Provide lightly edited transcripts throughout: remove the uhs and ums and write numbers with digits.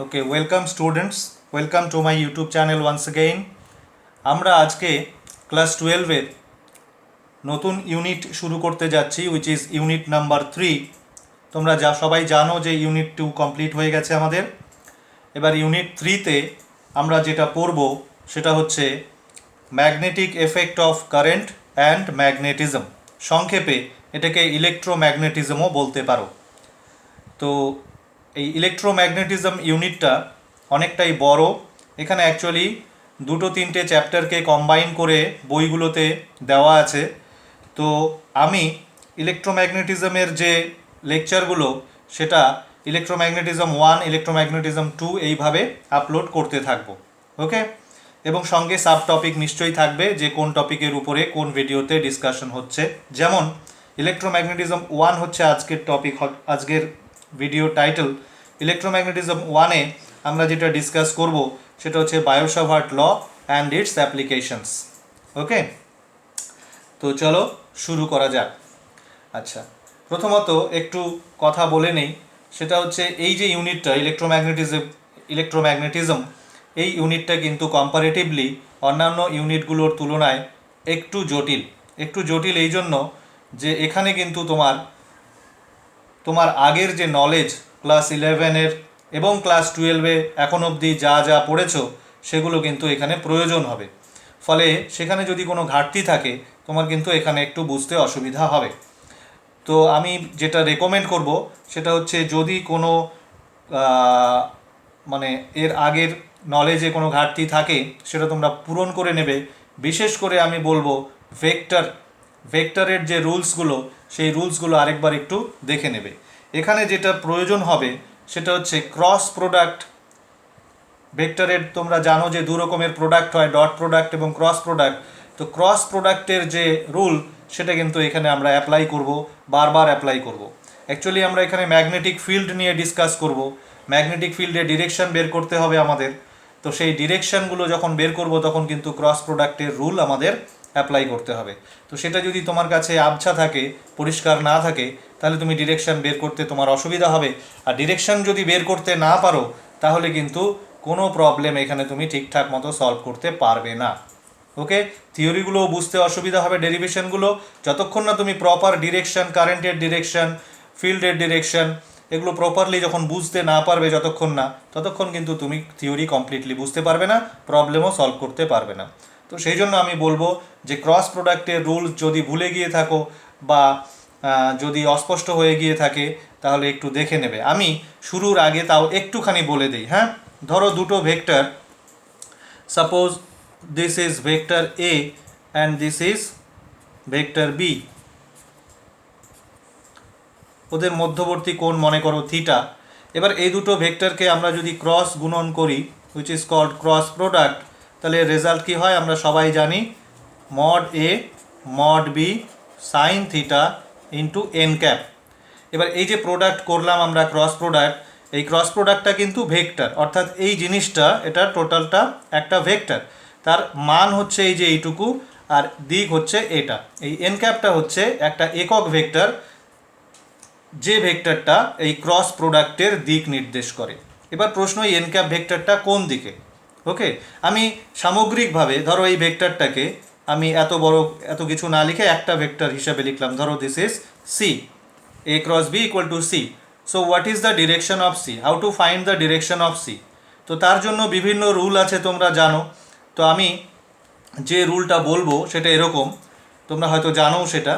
Okay, welcome students. Welcome to my YouTube channel once again. আমরা আজকে class 12 এর নতুন ইউনিট শুরু করতে যাচ্ছি which is ইউনিট নাম্বার 3. তোমরা সবাই জানো যে ইউনিট 2 কমপ্লিট হয়ে গেছে আমাদের। এবার ইউনিট 3 তে আমরা যেটা পড়ব সেটা হচ্ছে magnetic effect of current and magnetism. সংক্ষেপে এটাকে ইলেকট্রোম্যাগনেটিজমও বলতে পারো। তো এই ইলেকট্রোম্যাগনেটিজম ইউনিটটা অনেকটাই বড়। এখানে অ্যাকচুয়ালি দুটো তিনটে চ্যাপ্টারকে কম্বাইন করে বইগুলোতে দেওয়া আছে। তো আমি ইলেকট্রোম্যাগনেটিজমের যে লেকচারগুলো সেটা ইলেকট্রোম্যাগনেটিজম 1, ইলেকট্রোম্যাগনেটিজম 2 এইভাবে আপলোড করতে থাকবো। ওকে, এবং সঙ্গে সাব টপিক নিশ্চয়ই থাকবে যে কোন টপিকের উপরে কোন ভিডিওতে ডিসকাশন হচ্ছে। যেমন ইলেকট্রোম্যাগনেটিজম 1 হচ্ছে আজকের টপিক, আজকের ভিডিও টাইটেল। ইলেকট্রোম্যাগনেটিজম 1-এ আমরা যেটা ডিসকাস করব সেটা হচ্ছে bio-Savart law and it's applications. ওকে, তো চলো শুরু করা যাক। আচ্ছা, প্রথমত একটু কথা বলে নেই, সেটা হচ্ছে এই যে ইউনিটটা ইলেকট্রোম্যাগনেটিজম এই ইউনিটটা কিন্তু কম্পারেটিভলি অন্যান্য ইউনিটগুলোর তুলনায় একটু জটিল এই জন্য যে এখানে কিন্তু তোমার আগের যে নলেজ ক্লাস 11-এর এবং ক্লাস 12-এ এখন অবধি যা যা পড়েছো সেগুলো কিন্তু এখানে প্রয়োজন হবে। ফলে সেখানে যদি কোনো ঘাটতি থাকে তোমার কিন্তু এখানে একটু বুঝতে অসুবিধা হবে। তো আমি যেটা রেকমেন্ড করব সেটা হচ্ছে যদি কোনো মানে এর আগের নলেজে কোনো ঘাটতি থাকে সেটা তোমরা পূরণ করে নেবে। বিশেষ করে আমি বলবো ভেক্টরের যে রুলসগুলো সেই রুলসগুলো আরেকবার একটু দেখে নেবে। এখানে যেটা প্রয়োজন হবে সেটা হচ্ছে ক্রস প্রোডাক্ট। ভেক্টরের তোমরা জানো যে দু রকমের প্রোডাক্ট হয়, ডট প্রোডাক্ট এবং ক্রস প্রোডাক্ট। তো ক্রস প্রোডাক্টের যে রুল সেটা কিন্তু এখানে আমরা অ্যাপ্লাই করব, বারবার অ্যাপ্লাই করব। অ্যাকচুয়ালি আমরা এখানে ম্যাগনেটিক ফিল্ড নিয়ে ডিসকাস করব। ম্যাগনেটিক ফিল্ডে ডিরেকশন বের করতে হবে আমাদের। তো সেই ডিরেকশনগুলো যখন বের করব তখন কিন্তু ক্রস প্রোডাক্টের রুল আমাদের অ্যাপ্লাই করতে হবে। তো সেটা যদি তোমার কাছে আবছা থাকে, পরিষ্কার না থাকে, তাহলে তুমি ডিরেকশন বের করতে তোমার অসুবিধা হবে। আর ডিরেকশন যদি বের করতে না পারো তাহলে কিন্তু কোনো প্রবলেম এখানে তুমি ঠিকঠাক মতো সলভ করতে পারবে না। ওকে, থিওরিগুলোও বুঝতে অসুবিধা হবে, ডেরিভেশনগুলো যতক্ষণ না তুমি প্রপার ডিরেকশন, কারেন্টের ডিরেকশন, ফিল্ডের ডিরেকশন এগুলো প্রপারলি যখন বুঝতে না পারবে ততক্ষণ কিন্তু তুমি থিওরি কমপ্লিটলি বুঝতে পারবে না, প্রবলেমও সলভ করতে পারবে না। তো সেই জন্য আমি বলবো যে ক্রস প্রোডাক্টের রুলস যদি ভুলে গিয়ে থাকো বা যদি অস্পষ্ট হয়ে গিয়ে থাকে তাহলে একটু দেখে নেবে। আমি শুরুর আগে তাও একটুখানি বলে দিই। হ্যাঁ, ধরো দুটো vector, suppose this is vector A and this is vector B. ওদের মধ্যবর্তী কোণ মনে করো থিটা। এবার এই দুটো ভেক্টরকে আমরা যদি ক্রস গুণন করি which is called cross product, তাহলে রেজাল্ট কী হয় আমরা সবাই জানি, mod A mod B sine theta into N cap. এবার এই যে প্রোডাক্ট করলাম আমরা ক্রস প্রোডাক্ট, এই ক্রস প্রোডাক্টটা কিন্তু ভেক্টর, অর্থাৎ এই জিনিসটা এটা টোটালটা একটা ভেক্টর। তার মান হচ্ছে এই যে এইটুকু আর দিক হচ্ছে এটা। এই এন ক্যাপটা হচ্ছে একটা একক ভেক্টর যে ভেক্টরটা এই ক্রস প্রোডাক্টের দিক নির্দেশ করে। এবার প্রশ্ন, এই এন ক্যাপ ভেক্টরটা কোন দিকে? ওকে, আমি সামগ্রিকভাবে ধরো এই ভেক্টরটাকে আমি এত কিছু না লিখে একটা ভেক্টর হিসাবে লিখলাম। ধরো this is C, a cross b equal to c. So what is the direction of c? How to find the direction of c? তো তার জন্য বিভিন্ন রুল আছে, তোমরা জানো। তো আমি যে রুলটা বলবো সেটা এরকম, তোমরা হয়তো জানো সেটা।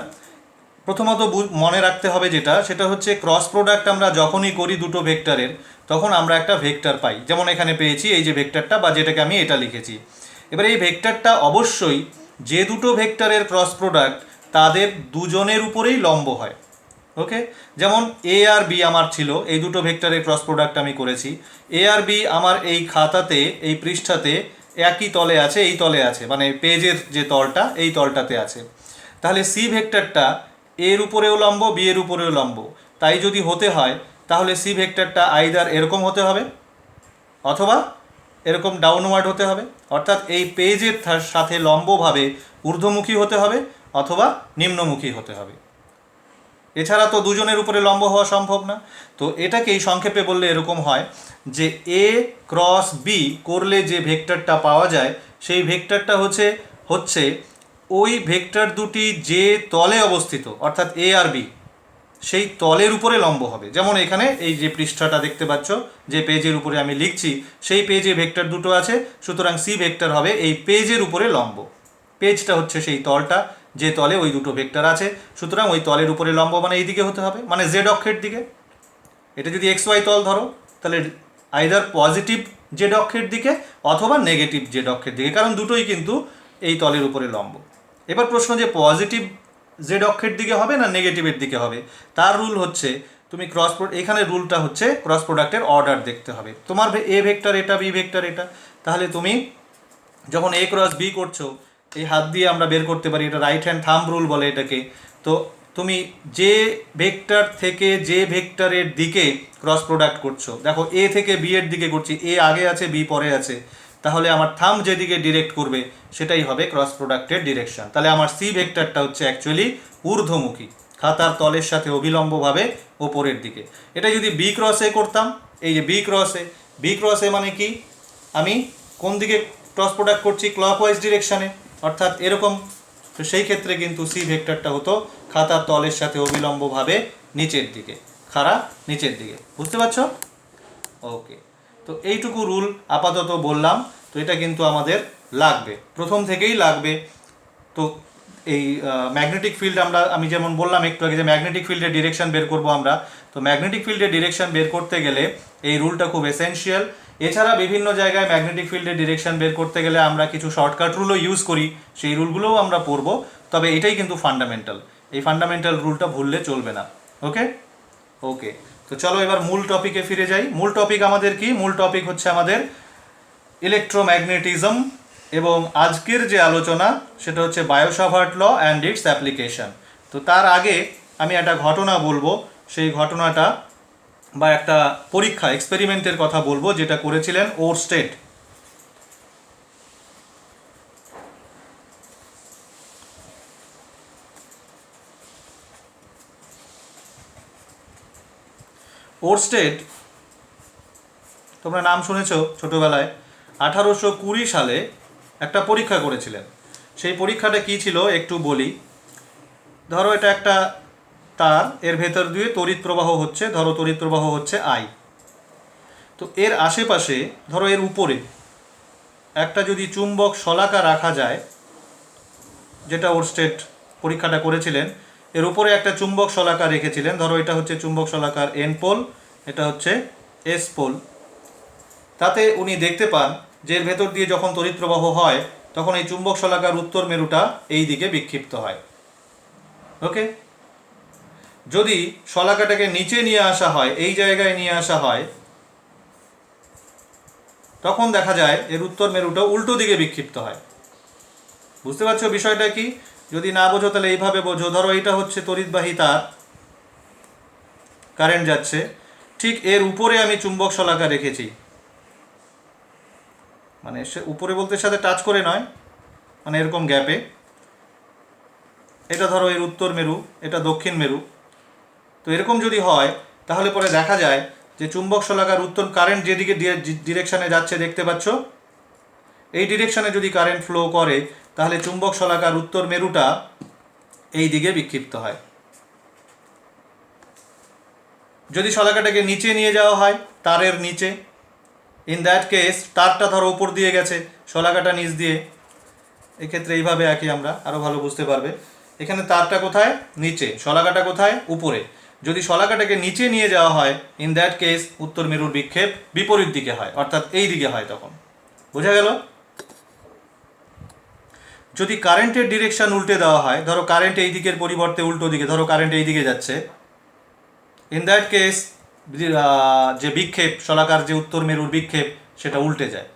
প্রথমত মনে রাখতে হবে সেটা হচ্ছে ক্রস প্রোডাক্ট আমরা যখনই করি দুটো ভেক্টরের তখন আমরা একটা ভেক্টর পাই। যেমন এখানে পেয়েছি এই যে ভেক্টরটা, বা যেটাকে আমি এটা লিখেছি। এবার এই ভেক্টরটা অবশ্যই যে দুটো ভেক্টরের ক্রস প্রোডাক্ট তাদের দুজনের উপরেই লম্ব হয়। ওকে, যেমন এ আর বি আমার ছিল, এই দুটো ভেক্টরের ক্রস প্রোডাক্ট আমি করেছি। এ আর বি আমার এই খাতাতে, এই পৃষ্ঠাতে একই তলে আছে, এই তলে আছে, মানে পেজের যে তলটা এই তলটাতে আছে। তাহলে সি ভেক্টরটা এর উপরেও লম্ব, বি এর উপরেও লম্ব। তাই যদি হতে হয় তাহলে সি ভেক্টরটা আইদার এরকম হতে হবে অথবা এরকম ডাউনওয়ার্ড হতে হবে, অর্থাৎ এই পেজের সাথে লম্বভাবে ঊর্ধ্বমুখী হতে হবে অথবা নিম্নমুখী হতে হবে। এছাড়া তো দুজনের উপরে লম্ব হওয়া সম্ভব না। তো এটাকেই সংক্ষেপে বললে এরকম হয় যে এ ক্রস বি করলে যে ভেক্টরটা পাওয়া যায় সেই ভেক্টরটা হচ্ছে ওই ভেক্টর দুটি যে তলে অবস্থিত, অর্থাৎ এ আর বি, সেই তলের উপরে লম্ব হবে। যেমন এখানে এই যে পৃষ্ঠাটা দেখতে পাচ্ছ, যে পেজের উপরে আমি লিখছি, সেই পেজে ভেক্টর দুটো আছে, সুতরাং সি ভেক্টর হবে এই পেজের উপরে লম্ব। পেজটা হচ্ছে সেই তলটা যে তলে ওই দুটো ভেক্টর আছে, সুতরাং ওই তলের উপরে লম্ব মানে এই দিকে হতে হবে, মানে জেড অক্ষের দিকে। এটা যদি এক্স ওয়াই তল ধরো তাহলে আইদার পজিটিভ জেড অক্ষের দিকে অথবা নেগেটিভ জেড অক্ষের দিকে, কারণ দুটোই কিন্তু এই তলের উপরে লম্ব। এবার প্রশ্ন যে পজিটিভ জেড অক্ষের দিকে হবে না নেগেটিভের দিকে হবে, তার রুল হচ্ছে তুমি এখানে রুলটা হচ্ছে ক্রস প্রোডাক্টের অর্ডার দেখতে হবে। তোমার এ ভেক্টর এটা, বি ভেক্টর এটা, তাহলে তুমি যখন এ ক্রস বি করছো, এই হাত দিয়ে আমরা বের করতে পারি, এটা রাইট হ্যান্ড থাম্ব রুল বলে এটাকে। তো তুমি যে ভেক্টর থেকে যে ভেক্টরের দিকে ক্রস প্রোডাক্ট করছো, দেখো এ থেকে বি এর দিকে করছি, এ আগে আছে বি পরে আছে, তাহলে আমার থাম্ব যেদিকে ডিরেক্ট করবে সেটাই হবে ক্রস প্রোডাক্টের ডিরেকশন। তাহলে আমার সি ভেক্টরটা হচ্ছে অ্যাকচুয়ালি ঊর্ধ্বমুখী, খাতার তলের সাথে অবিলম্বভাবে ওপরের দিকে। এটা যদি বি ক্রস এ করতাম, এই যে বি ক্রস এ মানে কি, আমি কোন দিকে ক্রস প্রোডাক্ট করছি, ক্লকওয়াইজ ডিরেকশানে, অর্থাৎ এরকম। তো সেই ক্ষেত্রে কিন্তু সি ভেক্টরটা হতো খাতার তলের সাথে অবিলম্বভাবে নিচের দিকে, খাড়া নিচের দিকে। বুঝতে পারছো? ওকে, তো এইটুকু রুল আপাতত বললাম। তো এটা কিন্তু আমাদের লাগবে, প্রথম থেকেই লাগবে। তো এই ম্যাগনেটিক ফিল্ড আমি যেমন বললাম একটু আগে যে ম্যাগনেটিক ফিল্ডের ডিরেকশন বের করব আমরা, তো ম্যাগনেটিক ফিল্ডের ডিরেকশন বের করতে গেলে এই রুলটা খুব এসেনশিয়াল। এছাড়া বিভিন্ন জায়গায় ম্যাগনেটিক ফিল্ডের ডিরেকশন বের করতে গেলে আমরা কিছু শর্টকাট রুলও ইউজ করি, সেই রুলগুলোও আমরা পড়ব। তবে এটাই কিন্তু ফান্ডামেন্টাল, এই ফান্ডামেন্টাল রুলটা ভুললে চলবে না। ওকে ওকে, তো চলো এবার মূল টপিকে ফিরে যাই। মূল টপিক আমাদের কি? মূল টপিক হচ্ছে আমাদের ইলেকট্রোম্যাগনেটিজম, এবং আজকের যে আলোচনা সেটা হচ্ছে bio-Savart law and its application. তো তার আগে আমি একটা ঘটনা বলবো, সেই ঘটনাটা বা একটা পরীক্ষা এক্সপেরিমেন্টের কথা বলবো যেটা করেছিলেন ওরস্টেড। ওরস্টেড তোমরা নাম শুনেছো ছোটোবেলায়, 1820 সালে একটা পরীক্ষা করেছিলেন। সেই পরীক্ষাটা কী ছিল একটু বলি। ধরো এটা একটা তার, এর ভেতর দিয়ে তড়িৎ প্রবাহ হচ্ছে, ধরো তড়িৎ প্রবাহ হচ্ছে আই। তো এর আশেপাশে ধরো এর উপরে একটা যদি চুম্বক শলাকা রাখা যায়, যেটা ওরস্টেড পরীক্ষাটা করেছিলেন, এর উপরে একটা চুম্বক শলাকা রেখেছিলেন। ধরো এটা হচ্ছে চুম্বক শলাকার এন পোল, এটা হচ্ছে এস পোল। তাতে উনি দেখতে পান যে এর ভেতর দিয়ে যখন তড়িৎ প্রবাহ হয় তখন এই চুম্বক শলাকার উত্তর মেরুটা এই দিকে বিক্ষিপ্ত হয়। ওকে, যদি শলাকাটাকে নিচে নিয়ে আসা হয়, এই জায়গায় নিয়ে আসা হয়, তখন দেখা যায় এর উত্তর মেরুটা উল্টো দিকে বিক্ষিপ্ত হয়। বুঝতে পারছো বিষয়টা কি? যদি না বোঝো তাহলে এইভাবে বোঝো। ধরো এটা হচ্ছে তড়িৎবাহী তার, কারেন্ট যাচ্ছে, ঠিক এর উপরে আমি চুম্বক শলাকা রেখেছি, মানে সে উপরে বলতে সাথে টাচ করে নয়, মানে এরকম গ্যাপে। এটা ধরো এর উত্তর মেরু, এটা দক্ষিণ মেরু। তো এরকম যদি হয় তাহলে পরে দেখা যায় যে চুম্বক শলাকার উত্তর কারেন্ট যেদিকে ডিরেকশানে যাচ্ছে দেখতে পাচ্ছ, এই ডিরেকশানে যদি কারেন্ট ফ্লো করে তাহলে চুম্বক শলাকার উত্তর মেরুটা এই দিকে বিক্ষিপ্ত হয়। যদি শলাকাটাকে নিচে নিয়ে যাওয়া হয় তারের নিচে, ইন দ্যাট কেস তারটা ধরো উপর দিয়ে গেছে, শলাকাটা নিচ দিয়ে, এক্ষেত্রে এইভাবে আঁকি আমরা, আরও ভালো বুঝতে পারবে। এখানে তারটা কোথায়? নিচে, শলাকাটা কোথায়? উপরে। যদি শলাকাটাকে নিচে নিয়ে যাওয়া হয়, ইন দ্যাট কেস উত্তর মেরুর বিক্ষেপ বিপরীত দিকে হয়, অর্থাৎ এই দিকে হয়। তখন বোঝা গেল? যদি কারেন্টের ডিরেকশন উল্টে দেওয়া হয়, ধরো কারেন্ট এই দিকের পরিবর্তে উল্টো দিকে, ধরো কারেন্ট এই দিকে যাচ্ছে, ইন দ্যাট কেস যে বিক্ষেপ, শলাকার যে উত্তর মেরুর বিক্ষেপ, সেটা উল্টে যায়।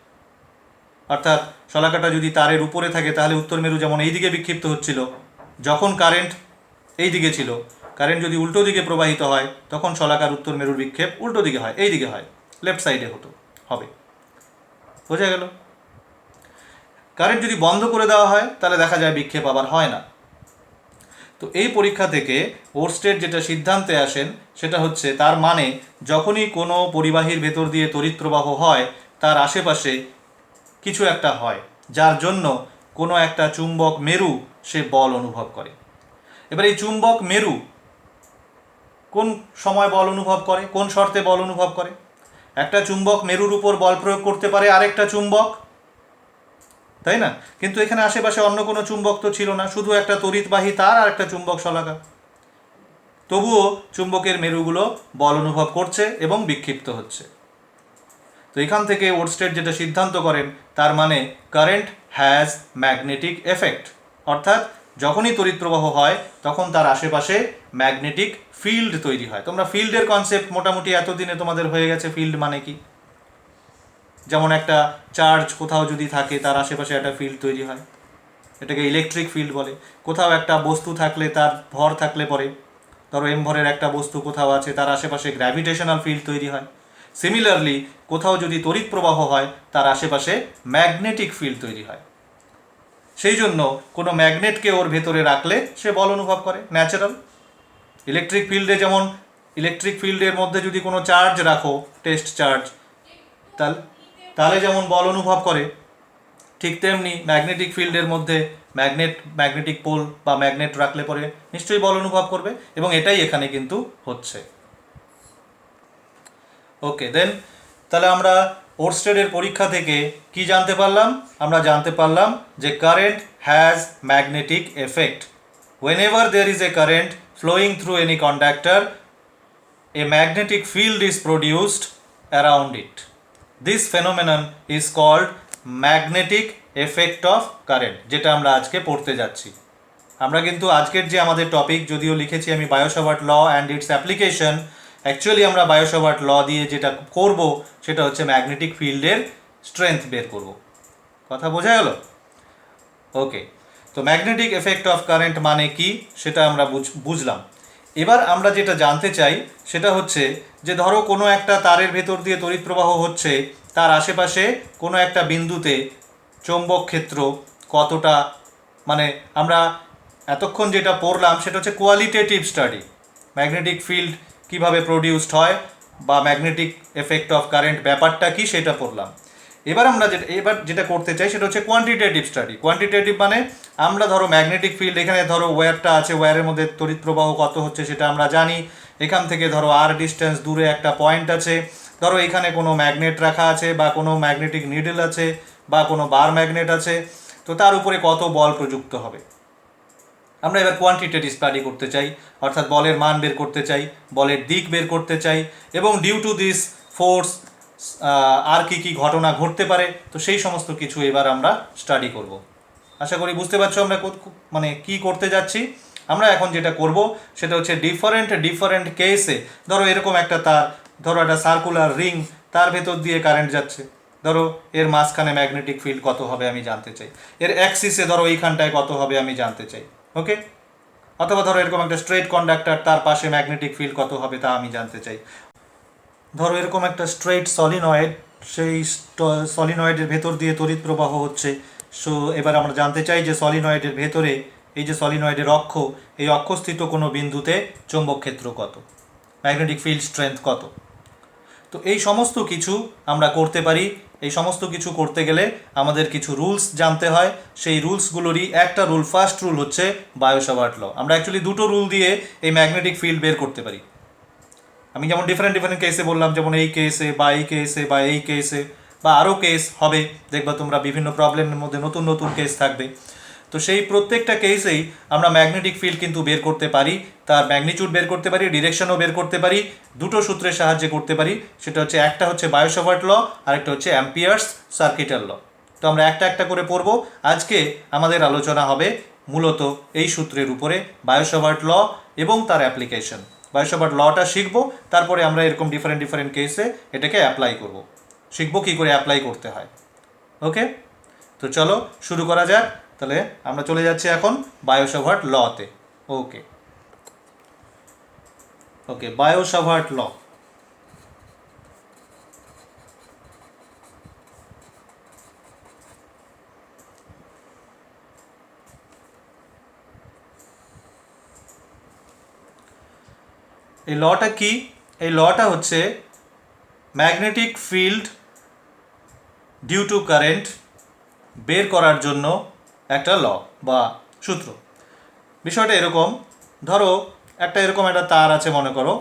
অর্থাৎ শলাকাটা যদি তারের উপরে থাকে তাহলে উত্তর মেরু যেমন এই দিকে বিক্ষিপ্ত হচ্ছিল যখন কারেন্ট এই দিকে ছিল, কারেন্ট যদি উল্টো দিকে প্রবাহিত হয় তখন শলাকার উত্তর মেরুর বিক্ষেপ উল্টো দিকে হয়, এই দিকে হয়, লেফট সাইডে হবে। বোঝা গেল? কারেন্ট যদি বন্ধ করে দেওয়া হয় তাহলে দেখা যায় বিক্ষেপ আবার হয় না। তো এই পরীক্ষা থেকে ওরস্টেড যেটা সিদ্ধান্তে আসেন সেটা হচ্ছে, তার মানে যখনই কোনো পরিবাহীর ভেতর দিয়ে তড়িৎ প্রবাহ হয় তার আশেপাশে কিছু একটা হয় যার জন্য কোনো একটা চুম্বক মেরু সে বল অনুভব করে। এবার এই চুম্বক মেরু কোন সময় বল অনুভব করে, কোন শর্তে বল অনুভব করে? একটা চুম্বক মেরুর উপর বল প্রয়োগ করতে পারে আরেকটা চুম্বক, তাই না? কিন্তু এখানে আশেপাশে অন্য কোনো চুম্বক তো ছিল না, শুধু একটা তড়িৎবাহী তার আর একটা চুম্বক শলাকা। তবুও চুম্বকের মেরুগুলো বল অনুভব করছে এবং বিক্ষিপ্ত হচ্ছে। তো এখান থেকে ওরস্টেড যেটা সিদ্ধান্ত করেন, তার মানে কারেন্ট হ্যাজ ম্যাগনেটিক এফেক্ট, অর্থাৎ যখনই তড়িৎ প্রবাহ হয় তখন তার আশেপাশে ম্যাগনেটিক ফিল্ড তৈরি হয়। তোমরা ফিল্ডের কনসেপ্ট মোটামুটি এতদিনে তোমাদের হয়ে গেছে, ফিল্ড মানে কি। যেমন একটা চার্জ কোথাও যদি থাকে তার আশেপাশে একটা ফিল্ড তৈরি হয়, এটাকে ইলেকট্রিক ফিল্ড বলে। কোথাও একটা বস্তু থাকলে, তার ভর থাকলে পরে, ধরো এম ভরের একটা বস্তু কোথাও আছে, তার আশেপাশে গ্র্যাভিটেশনাল ফিল্ড তৈরি হয়। সিমিলারলি কোথাও যদি তড়িৎ প্রবাহ হয় তার আশেপাশে ম্যাগনেটিক ফিল্ড তৈরি হয়। সেই জন্য কোনো ম্যাগনেটকে ওর ভেতরে রাখলে সে বল অনুভব করে, ন্যাচারাল। ইলেকট্রিক ফিল্ডে যেমন, ইলেকট্রিক ফিল্ডের মধ্যে যদি কোনো চার্জ রাখো, টেস্ট চার্জ, তাহলে যেমন বল অনুভব করে, ঠিক তেমনি ম্যাগনেটিক ফিল্ডের মধ্যে ম্যাগনেটিক পোল বা ম্যাগনেট রাখলে পরে নিশ্চয়ই বল অনুভব করবে, এবং এটাই এখানে কিন্তু হচ্ছে। ওকে, দেন তাহলে আমরা ওরস্টেডের পরীক্ষা থেকে কি জানতে পারলাম? আমরা জানতে পারলাম যে current has magnetic effect. whenever there is a current flowing through any conductor, a magnetic field is produced around it. This phenomenon is called magnetic effect of current, যেটা আমরা আজকে পড়তে যাচ্ছি। আমরা কিন্তু আজকের যে আমাদের টপিক, যদিও লিখেছি আমি Biot Savart law and its application, actually আমরা বায়ো-সাভার্ট ল দিয়ে যেটা করব সেটা হচ্ছে ম্যাগনেটিক ফিল্ডের স্ট্রেংথ বের করব। কথা বোঝা গেল? ওকে, তো ম্যাগনেটিক এফেক্ট অফ কারেন্ট মানে কি সেটা আমরা বুঝলাম। এবার আমরা যেটা জানতে চাই সেটা হচ্ছে যে ধরো কোনো একটা তারের ভেতর দিয়ে তড়িৎ প্রবাহ হচ্ছে, তার আশেপাশে কোনো একটা বিন্দুতে চৌম্বক ক্ষেত্র কতটা, মানে আমরা এতক্ষণ যেটা পড়লাম সেটা হচ্ছে কোয়ালিটেটিভ স্টাডি, ম্যাগনেটিক ফিল্ড কিভাবে প্রডিউসড হয় বা ম্যাগনেটিক এফেক্ট অফ কারেন্ট ব্যাপারটা কি সেটা পড়লাম। এবার যেটা করতে চাই সেটা হচ্ছে কোয়ান্টিটেটিভ স্টাডি। কোয়ান্টিটেটিভ মানে আমরা ধরো ম্যাগনেটিক ফিল্ড, এখানে ধরো ওয়্যারটা আছে, ওয়্যারের মধ্যে তড়িৎ প্রবাহ কত হচ্ছে সেটা আমরা জানি। এখান থেকে ধরো আর ডিস্টেন্স দূরে একটা পয়েন্ট আছে, ধরো এখানে কোনো ম্যাগনেট রাখা আছে বা কোনো ম্যাগনেটিক নিডল আছে বা কোনো বার ম্যাগনেট আছে, তো তার উপরে কত বল প্রযুক্ত হবে। আমরা এবার কোয়ান্টিটেটিভ স্টাডি করতে চাই, অর্থাৎ বলের মান বের করতে চাই, বলের দিক বের করতে চাই, এবং ডিউ টু দিস ফোর্স আর কি কি ঘটনা ঘটতে পারে, তো সেই সমস্ত কিছু এবার আমরা স্টাডি করব। আশা করি বুঝতে পারছো আমরা মানে কি করতে যাচ্ছি। আমরা এখন যেটা করব সেটা হচ্ছে ডিফারেন্ট কেসে, ধরো এরকম একটা তার, ধরো একটা সার্কুলার রিং, তার ভেতর দিয়ে কারেন্ট যাচ্ছে, ধরো এর মাঝখানে ম্যাগনেটিক ফিল্ড কত হবে আমি জানতে চাই, এর অ্যাক্সিসে ধরো এইখানটায় কত হবে আমি জানতে চাই। ওকে, অথবা ধরো এরকম একটা স্ট্রেট কন্ডাক্টর, তার পাশে ম্যাগনেটিক ফিল্ড কত হবে তা আমি জানতে চাই। ধরো এরকম একটা স্ট্রেট সলিনয়েড, সেই সলিনয়েডের ভেতর দিয়ে তড়িৎ প্রবাহ হচ্ছে। সো এবার আমরা জানতে চাই যে সলিনয়েডের ভেতরে, এই যে সলিনয়েডের অক্ষ, এই অক্ষস্থিত কোনো বিন্দুতে চৌম্বক ক্ষেত্র কত, ম্যাগনেটিক ফিল্ড স্ট্রেংথ কত। তো এই সমস্ত কিছু আমরা করতে পারি। এই সমস্ত কিছু করতে গেলে আমাদের কিছু রুলস জানতে হয়। সেই রুলসগুলোরই একটা রুল, ফার্স্ট রুল হচ্ছে বায়ো-সাভার্ট ল। আমরা অ্যাকচুয়ালি দুটো রুল দিয়ে এই ম্যাগনেটিক ফিল্ড বের করতে পারি। আমি যেমন ডিফারেন্ট কেসে বললাম, যেমন এই কেসে বা এই কেসে বা এই কেসে বা আরও কেস হবে, দেখবা তোমরা বিভিন্ন প্রবলেমের মধ্যে নতুন নতুন কেস থাকবে। তো সেই প্রত্যেকটা কেসেই আমরা ম্যাগনেটিক ফিল্ড কিন্তু বের করতে পারি, তার ম্যাগনিটিউড বের করতে পারি, ডিরেকশনও বের করতে পারি, দুটো সূত্রের সাহায্যে করতে পারি। সেটা হচ্ছে, একটা হচ্ছে বায়ো-সাভার্ট ল, আরেকটা হচ্ছে অ্যাম্পিয়ার্স সার্কিটাল ল। তো আমরা একটা একটা করে পড়বো। আজকে আমাদের আলোচনা হবে মূলত এই সূত্রের উপরে, বায়ো-সাভার্ট ল এবং তার অ্যাপ্লিকেশন। বায়ো-সাভার্ট লটা শিখবো, তারপরে আমরা এরকম ডিফারেন্ট কেসে এটাকে অ্যাপ্লাই করব, শিখবো কী করে অ্যাপ্লাই করতে হয়। ওকে, তো চলো শুরু করা যাক। তাহলে আমরা চলে যাচ্ছি এখন বায়ো-সাভার্ট লতে। ওকে, বায়ো-সাভার্ট ল। এই লটা কি? এই লটা হচ্ছে magnetic field due to current বের করার জন্য একটা ল বা সূত্র। বিষয়টা এরকম, ধরো এরকম একটা তার আছে মনে করো,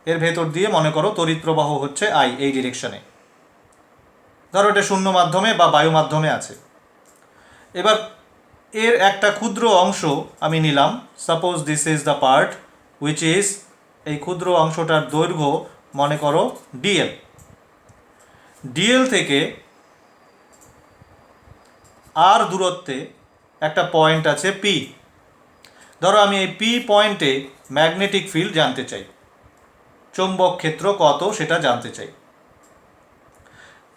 এর ভেতর দিয়ে মনে করো তড়িৎ প্রবাহ হচ্ছে আই এই ডিরেকশনে, ধরো এটা শূন্য মাধ্যমে বা বায়ু মাধ্যমে আছে। এবার এর একটা ক্ষুদ্র অংশ আমি নিলাম, suppose this is the part which is, এই ক্ষুদ্র অংশটার দৈর্ঘ্য মনে করো ডিএল। ডিএল থেকে আর দূরত্বে একটা পয়েন্ট আছে পি। ধরো আমি এই পি পয়েন্টে ম্যাগনেটিক ফিল্ড জানতে চাই, চৌম্বক ক্ষেত্র কত সেটা জানতে চাই।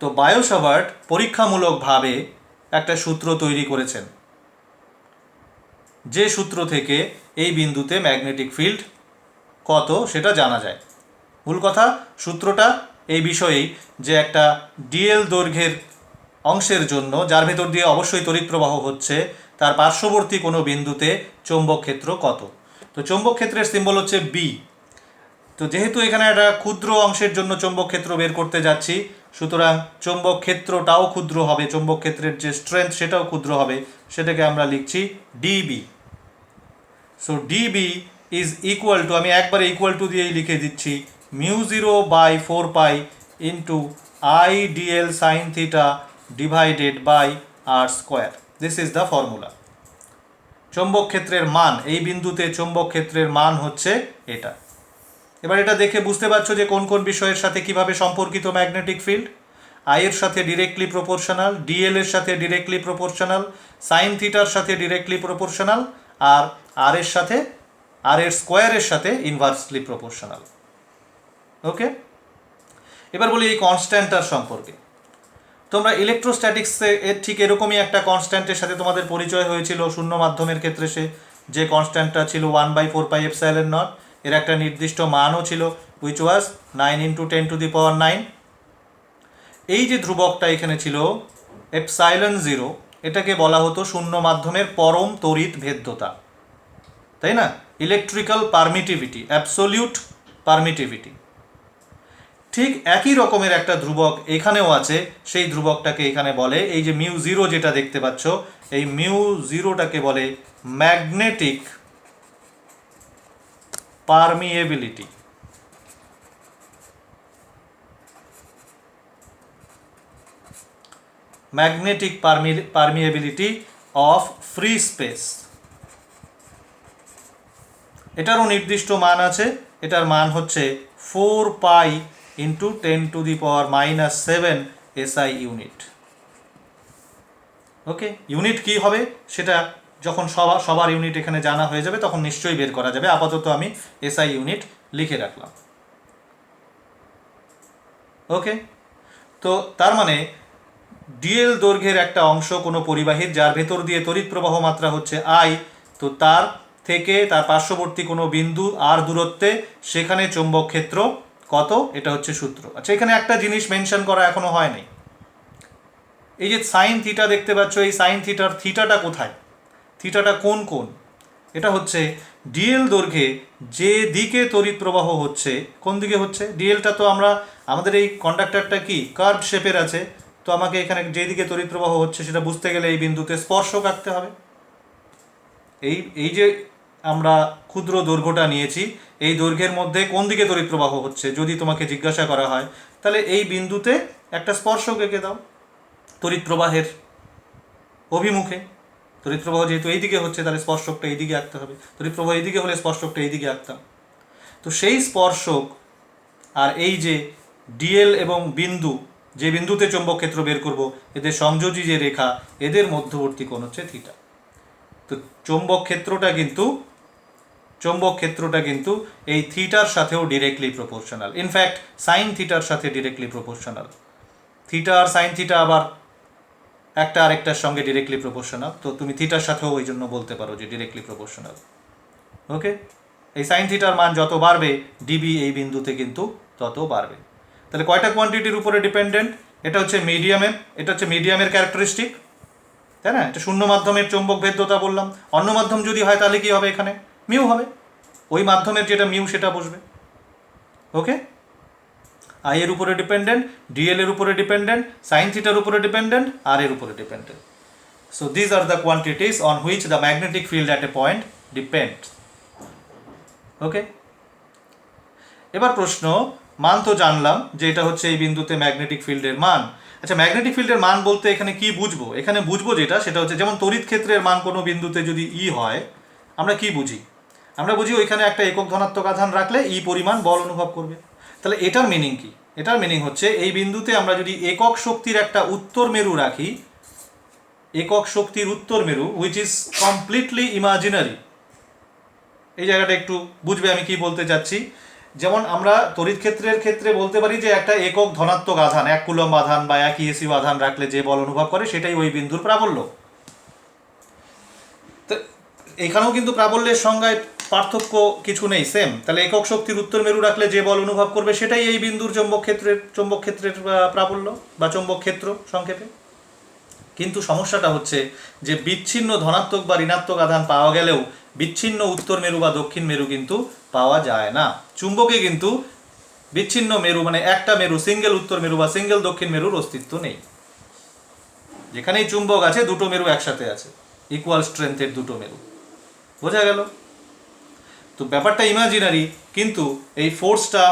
তো বায়ো-সাভার্ট পরীক্ষামূলকভাবে একটা সূত্র তৈরি করেছেন, যে সূত্র থেকে এই বিন্দুতে ম্যাগনেটিক ফিল্ড কত সেটা জানা যায়। মূল কথা সূত্রটা এই বিষয়েই যে একটা ডিএল দৈর্ঘ্যের অংশের জন্য, যার ভেতর দিয়ে অবশ্যই তড়িৎ প্রবাহ হচ্ছে, তার পার্শ্ববর্তী কোনো বিন্দুতে চৌম্বক ক্ষেত্র কত। তো চৌম্বক ক্ষেত্রের সিম্বল হচ্ছে বি। তো যেহেতু এখানে একটা ক্ষুদ্র অংশের জন্য চৌম্বক ক্ষেত্র বের করতে যাচ্ছি, সুতরাং চৌম্বক ক্ষেত্রটাও ক্ষুদ্র হবে, চৌম্বক ক্ষেত্রের যে স্ট্রেংথ সেটাও ক্ষুদ্র হবে, সেটাকে আমরা লিখছি D B. So D B is equal to, আমি একবারে ইকুয়াল টু দিয়েই লিখে দিচ্ছি, μ0/4π into I D L sine theta divided by R square. This is the formula. চৌম্বক ক্ষেত্রের মান, এই বিন্দুতে চৌম্বক ক্ষেত্রের মান হচ্ছে এটা। এবার এটা দেখে বুঝতে পারছো যে কোন কোন বিষয়ের সাথে কিভাবে সম্পর্কিত ম্যাগনেটিক ফিল্ড। আই এর সাথে ডিরেক্টলি প্রপোর্শনাল, ডিএল এর সাথে ডিরেক্টলি প্রপোর্শনাল, সাইন থিটার সাথে ডিরেক্টলি প্রপোর্শনাল, আর আর এর সাথে, আর এর স্কোয়ারের সাথে ইনভার্সলি প্রপোর্শনাল। ওকে, এবার বলি এই কনস্ট্যান্টটার সম্পর্কে। তোমরা ইলেকট্রোস্ট্যাটিক্সে এর ঠিক এরকমই একটা কনস্ট্যান্টের সাথে তোমাদের পরিচয় হয়েছিল শূন্য মাধ্যমের ক্ষেত্রে। যে কনস্ট্যান্টটা ছিল 1/4πε0, এর একটা নির্দিষ্ট মানও ছিল, উইচ ওয়াজ 9 × 10⁹ এই যে ধ্রুবকটা এখানে ছিল ε0, এটাকে বলা হতো শূন্য মাধ্যমের পরম তড়িৎ ভেদ্যতা, তাই না? Electrical permittivity, absolute permittivity. ঠিক একই রকমের একটা ধ্রুবক এখানেও আছে, সেই ধ্রুবকটাকে এখানে বলে, এই যে μ0 যেটা দেখতে পাচ্ছ, এই μ0টাকে বলে magnetic permeability. Magnetic permeability of free space. এটারও নির্দিষ্ট মান আছে, এটার মান হচ্ছে 4π × 10⁻⁻7 SI ইউনিট। ওকে, ইউনিট কি হবে সেটা যখন সবার ইউনিট এখানে জানা হয়ে যাবে তখন নিশ্চয়ই বের করা যাবে। আপাতত আমি SI ইউনিট লিখে রাখলাম। ওকে, তো তার মানে ডিএল দৈর্ঘ্যের একটা অংশ কোনো পরিবাহীর, যার ভেতর দিয়ে তড়িৎ প্রবাহ মাত্রা হচ্ছে আই, তো তার থেকে তার পার্শ্ববর্তী কোনো বিন্দু আর দূরত্বে সেখানে চৌম্বক ক্ষেত্র কত, এটা হচ্ছে সূত্র। আচ্ছা, এখানে একটা জিনিস মেনশন করা এখনো হয়নি। এই যে সাইন থিটা দেখতে পাচ্ছ, এই সাইন থিটার থিটাটা কোথায়, থিটাটা কোন কোন? এটা হচ্ছে ডিএল দৈর্ঘ্যে যে দিকে তড়িৎ প্রবাহ হচ্ছে, কোন দিকে হচ্ছে? ডিএলটা তো আমরা, আমাদের এই কন্ডাক্টরটা কি কার্ভ শেপের আছে, তো আমাকে এখানে যেদিকে তড়িৎ প্রবাহ হচ্ছে সেটা বুঝতে গেলে এই বিন্দুতে স্পর্শক আঁকতে হবে। এই যে আমরা ক্ষুদ্র দৈর্ঘ্যটা নিয়েছি, এই দৈর্ঘ্যের মধ্যে কোন দিকে তড়িৎ প্রবাহ হচ্ছে যদি তোমাকে জিজ্ঞাসা করা হয়, তাহলে এই বিন্দুতে একটা স্পর্শক এঁকে দাও তড়িৎ প্রবাহের অভিমুখে। তড়িৎ প্রবাহ যেহেতু এইদিকে হচ্ছে, তাহলে স্পর্শকটা এইদিকে আঁকতে হবে। তড়িৎ প্রবাহ এইদিকে হলে স্পর্শকটা এইদিকে আঁকতাম। তো সেই স্পর্শক আর এই যে ডিএল এবং বিন্দু, যে বিন্দুতে চৌম্বক ক্ষেত্র বের করব, এদের সংযোজী যে রেখা, এদের মধ্যবর্তী কোণ হচ্ছে থিটা। তো চৌম্বক ক্ষেত্রটা কিন্তু এই থিটার সাথেও ডিরেক্টলি প্রপোর্শনাল। ইনফ্যাক্ট সাইন থিটার সাথে ডিরেক্টলি প্রপোর্শনাল। থিটা আর সাইন থিটা আবার একটা আরেকটার সঙ্গে ডিরেক্টলি প্রপোর্শনাল, তো তুমি থিটার সাথেও ওই জন্য বলতে পারো যে ডিরেক্টলি প্রপোর্শনাল। ওকে, এই সাইন থিটার মান যত বাড়বে ডিবি এই বিন্দুতে কিন্তু তত বাড়বে। তাহলে কয়টা কোয়ান্টিটির উপরে ডিপেন্ডেন্ট? এটা হচ্ছে মিডিয়ামের ক্যারেক্টারিস্টিক, তাই না? এটা শূন্য মাধ্যমের চৌম্বক ভেদ্যতা বললাম। অন্য মাধ্যম যদি হয় তাহলে কি হবে, এখানে মিউ হবে। ওই মাধ্যমের যেটা মিউ সেটা বসবে। ওকে, আই এর উপরে ডিপেন্ডেন্ট, ডিএল এর উপরে ডিপেন্ডেন্ট, সাইন থিটার উপরে ডিপেন্ডেন্ট, আর এর উপরে dependent. So this are the quantities on which the magnetic field at a point depends. Okay, এবার প্রশ্ন, মান তো জানলাম যে এটা হচ্ছে এই বিন্দুতে ম্যাগনেটিক ফিল্ডের মান। আচ্ছা, ম্যাগনেটিক ফিল্ডের মান বলতে এখানে কি বুঝবো? এখানে বুঝবো সেটা হচ্ছে, যেমন তড়িৎ ক্ষেত্রের মান কোনো বিন্দুতে যদি ই হয়, আমরা কি বুঝি? আমরা বুঝি ওইখানে একটা একক ধনাত্মক আধান রাখলে ই পরিমাণ বল অনুভব করবে। তাহলে এটার মিনিং কি? এটার মিনিং হচ্ছে এই বিন্দুতে আমরা যদি একক শক্তির একটা উত্তর মেরু রাখি, একক শক্তির উত্তর মেরু হুইচ ইজ কমপ্লিটলি ইমাজিনারি। এই জায়গাটা একটু বুঝবে আমি কি বলতে চাচ্ছি। যেমন আমরা তড়িৎ ক্ষেত্রের ক্ষেত্রে বলতে পারি যে একটা একক ধনাত্মক আধান, 1 কুলম্ব আধান বা 1 ইএসইউ আধান রাখলে যে বল অনুভব করে সেটাই ওই বিন্দুর প্রাবল্য। তো এখানেও কিন্তু প্রাবল্যের সংজ্ঞায় পার্থক্য কিছু নেই, সেম। তাহলে একক শক্তির উত্তর মেরু রাখলে যে বল অনুভব করবে সেটাই এই বিন্দুর চৌম্বক ক্ষেত্রের প্রাবল্য বা চৌম্বক ক্ষেত্র সংক্ষেপে। কিন্তু সমস্যাটা হচ্ছে যে বিচ্ছিন্ন ধনাত্মক বা ঋণাত্মক আধান পাওয়া গেলেও বিচ্ছিন্ন উত্তর মেরু বা দক্ষিণ মেরু কিন্তু পাওয়া যায় না। চুম্বকে কিন্তু বিচ্ছিন্ন মেরু মানে একটা মেরু, সিঙ্গেল উত্তর মেরু বা সিঙ্গেল দক্ষিণ মেরুর অস্তিত্ব নেই। যেখানেই চুম্বক আছে দুটো মেরু একসাথে আছে, ইকুয়াল স্ট্রেংথের দুটো মেরু। বোঝা গেল? তো ব্যাপারটা ইমাজিনারি, কিন্তু এই ফোর্সটা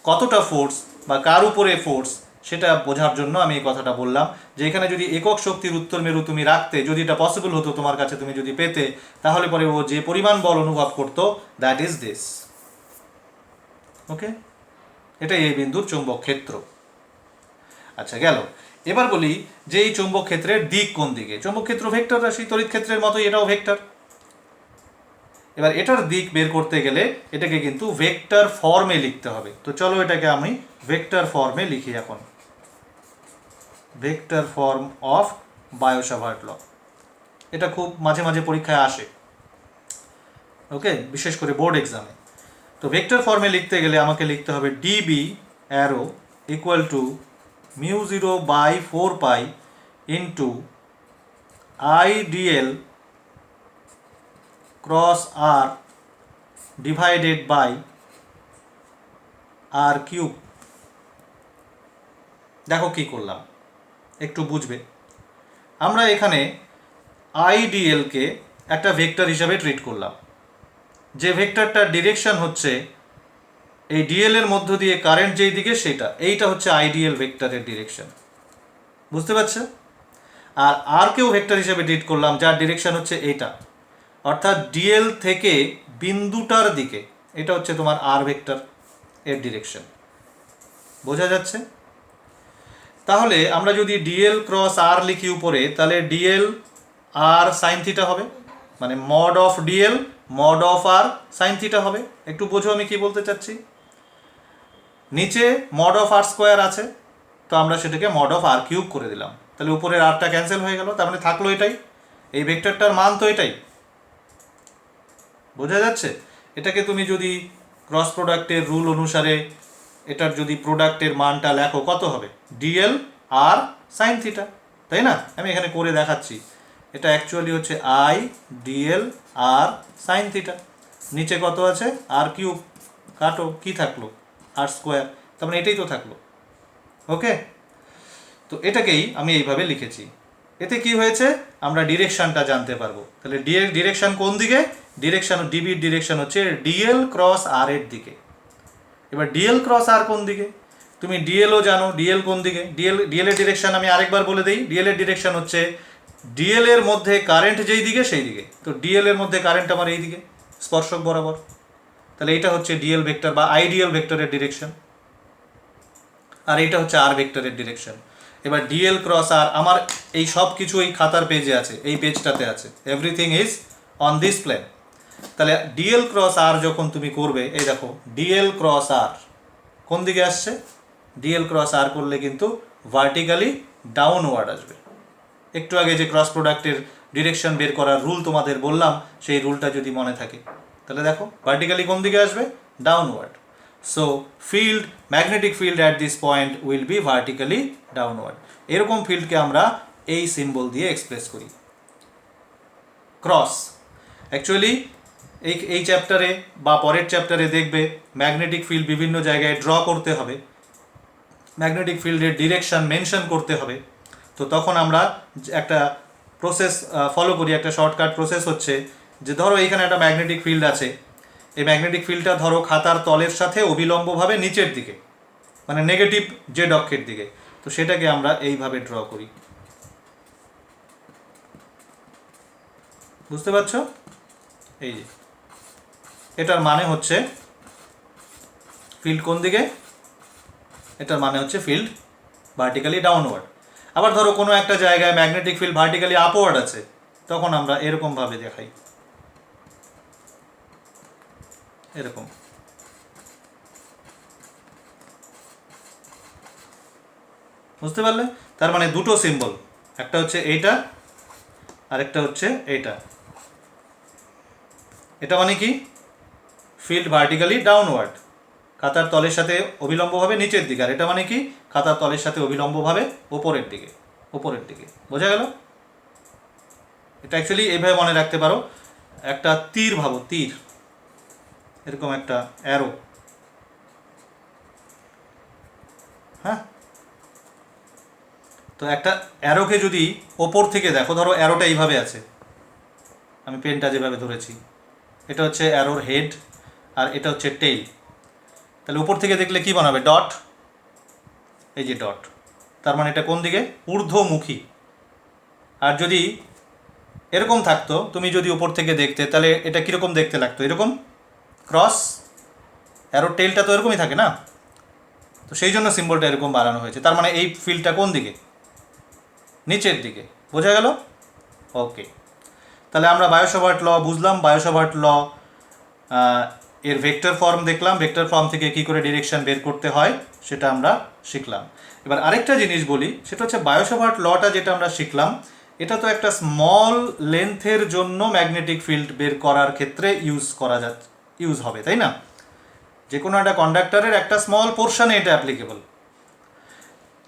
কতটা ফোর্স বা কার উপরে ফোর্স সেটা বোঝার জন্য আমি এই কথাটা বললাম যে এখানে যদি একক শক্তির উত্তর মেরু তুমি রাখতে, যদি এটা পসিবল হতো তোমার কাছে, তুমি যদি পেতে, তাহলে পরে ও যে পরিমাণ বল অনুভব করতো, দ্যাট ইজ দিস। ওকে, এটাই এই বিন্দুর চৌম্বক ক্ষেত্র। আচ্ছা, গেল। এবার বলি যে এই চৌম্বক ক্ষেত্রের দিক কোন দিকে। চৌম্বক ক্ষেত্র ভেক্টর রাশি, তড়িৎ ক্ষেত্রের মতোই এটাও ভেক্টর। এবার এটার দিক বের করতে গেলে এটাকে কিন্তু ভেক্টর ফর্মে লিখতে হবে। তো চলো এটাকে আমি ভেক্টর ফর্মে লিখি এখন। ভেক্টর ফর্ম অফ বায়ো-সাভার্ট ল, এটা খুব মাঝে মাঝে পরীক্ষায় আসে। ওকে, বিশেষ করে বোর্ড এক্সামে। তো ভেক্টর ফর্মে লিখতে গেলে আমাকে লিখতে হবে D B arrow equal to μ0/4π into I D L cross R divided by R cube. দেখো কি করলাম, একটু বুঝবে। আমরা এখানে আইডিএলকে একটা ভেক্টর হিসাবে ট্রিট করলাম, যে ভেক্টরটার ডিরেকশন হচ্ছে এই ডিএল এর মধ্য দিয়ে কারেন্ট যেই দিকে সেটা, এইটা হচ্ছে আইডিএল ভেক্টরের ডিরেকশন। বুঝতে পারছো? আর আর কেও ভেক্টর হিসাবে ট্রিট করলাম যার ডিরেকশন হচ্ছে এইটা, অর্থাৎ ডিএল থেকে বিন্দুটার দিকে, এটা হচ্ছে তোমার আর ভেক্টর এর ডিরেকশন। বোঝা যাচ্ছে? তাহলে আমরা যদি ডিএল ক্রস আর লিখি উপরে, তাহলে ডিএল আর সাইন থিটা হবে, মানে mod of DL mod of R sine theta হবে। একটু বোঝো আমি কি বলতে চাচ্ছি। নিচে মড অফ আর স্কোয়ার আছে, তো আমরা সেটাকে মড অফ আর কিউব করে দিলাম, তাহলে উপরের আরটা ক্যান্সেল হয়ে গেল, তার মানে থাকলো এটাই, এই ভেক্টরটার মান তো এটাই। বোঝা যাচ্ছে? এটাকে তুমি যদি ক্রস প্রোডাক্টের রুল অনুসারে এটার যদি প্রোডাক্টের মানটা লেখো, কত হবে? ডিএল আর সাইন থিটা, তাই না? আমি এখানে করে দেখাচ্ছি। এটা অ্যাকচুয়ালি হচ্ছে I DL R sine theta. নিচে কত আছে? আর কিউব, কাটো, কি থাকলো? আর স্কোয়ার, তার মানে এটাই তো থাকলো। ওকে, তো এটাকেই আমি এইভাবে লিখেছি। এতে কি হয়েছে? আমরা ডিরেকশনটা জানতে পারবো। তাহলে ডিরেকশন কোন দিকে? ডিরেকশন, ডিবির ডিরেকশন হচ্ছে ডিএল ক্রস আর এর দিকে। এবার ডিএল ক্রস আর কোন দিকে? তুমি ডিএলও জানো, ডিএল কোন দিকে? ডিএল এর ডিরেকশন আমি আরেকবার বলে দিই। ডিএল এর ডিরেকশন হচ্ছে ডিএল এর মধ্যে কারেন্ট যেই দিকে সেই দিকে। তো ডিএল এর মধ্যে কারেন্ট আমার এই দিকে, স্পর্শক বরাবর। তাহলে এটা হচ্ছে ডিএল ভেক্টর বা আইডিয়াল ভেক্টরের ডিরেকশন, আর এটা হচ্ছে আর ভেক্টরের ডিরেকশন। এবার ডিএল ক্রস আর আমার এই সব কিছু এই খাতার পেজে আছে, এই পেজটাতে আছে, everything is on this plane. তাহলে ডিএল ক্রস আর যখন তুমি করবে, এই দেখো ডিএল ক্রস আর কোন দিকে আসছে? ডিএল ক্রস আর করলে কিন্তু ভার্টিক্যালি ডাউনওয়ার্ড আসবে। একটু আগে যে ক্রস প্রোডাক্টের ডিরেকশন বের করার রুল তোমাদের বললাম, সেই রুলটা যদি মনে থাকে, তাহলে দেখো ভার্টিক্যালি কোন দিকে আসবে? Downward. So field, magnetic field at this point will be vertically downward. এরকম ফিল্ডকে আমরা এই সিম্বল দিয়ে এক্সপ্রেস করি, ক্রস। অ্যাকচুয়ালি এই চ্যাপ্টারে বা পরের চ্যাপ্টারে দেখবে ম্যাগনেটিক ফিল্ড বিভিন্ন জায়গায় ড্র করতে হবে, ম্যাগনেটিক ফিল্ডের ডিরেকশন মেনশন করতে হবে। তো তখন আমরা একটা প্রসেস ফলো করি, একটা শর্টকাট প্রসেস হচ্ছে যে ধরো এইখানে একটা ম্যাগনেটিক ফিল্ড আছে, এই ম্যাগনেটিক ফিল্ডটা ধরো খাতার তলের সাথে অবিলম্বভাবে নিচের দিকে, মানে নেগেটিভ জেড অক্ষের দিকে। তো সেটাকে আমরা এইভাবে ড্র করি, বুঝতে পারছো? এই যে এটার মানে হচ্ছে ফিল্ড কোন দিকে, এটার মানে হচ্ছে ফিল্ড ভার্টিক্যালি ডাউনওয়ার্ড। আবার ধরো কোনো একটা জায়গায় ম্যাগনেটিক ফিল্ড ভার্টিক্যালি আপওয়ার্ড আছে, তখন আমরা এরকমভাবে দেখাই, এরকম। বুঝতে পারলে? তার মানে দুটো সিম্বল, একটা হচ্ছে এইটা আরেকটা হচ্ছে এইটা। এটা মানে কি? ফিল্ড ভার্টিক্যালি ডাউনওয়ার্ড, খাতার তলের সাথে অবিলম্বভাবে নিচের দিকে। আর এটা মানে কি? খাতার তলের সাথে অবিলম্বভাবে ওপরের দিকে, ওপরের দিকে। বোঝা গেল? এটা অ্যাকচুয়ালি এইভাবে মনে রাখতে পারো, একটা তীর ভাবো, তীর, এরকম একটা অ্যারো। হ্যাঁ, তো একটা অ্যারোকে যদি ওপর থেকে দেখো, ধরো অ্যারোটা এইভাবে আছে, আমি পেনটা যেভাবে ধরেছি, এটা হচ্ছে অ্যারোর হেড আর এটা হচ্ছে টেইল। তাহলে উপর থেকে দেখলে কি বানাবে? ডট, এই যে ডট। তার মানে এটা কোন দিকে? ঊর্ধ্বমুখী। আর যদি এরকম থাকতো, তুমি যদি উপর থেকে দেখতে, তাহলে এটা কীরকম দেখতে লাগতো? এরকম ক্রস, অ্যারোর টেইলটা তো এরকমই থাকে না? তো সেই জন্য সিম্বলটা এরকম বানানো হয়েছে। তার মানে এই ফিল্ডটা কোন দিকে? নিচের দিকে। বোঝা গেল? ওকে, তাহলে আমরা বায়ো-সাভার্ট ল বুঝলাম। বায়ো-সাভার্ট ল এর ভেক্টর ফর্ম দেখলাম, ভেক্টর ফর্ম থেকে কী করে ডিরেকশন বের করতে হয় সেটা আমরা শিখলাম। এবার আরেকটা জিনিস বলি, সেটা হচ্ছে বায়ো-সাভার্ট লটা যেটা আমরা শিখলাম, এটা তো একটা স্মল লেন্থের জন্য ম্যাগনেটিক ফিল্ড বের করার ক্ষেত্রে ইউজ হবে, তাই না? যে কোনো একটা কন্ডাক্টরের একটা স্মল পোর্শনে এটা অ্যাপ্লিকেবল।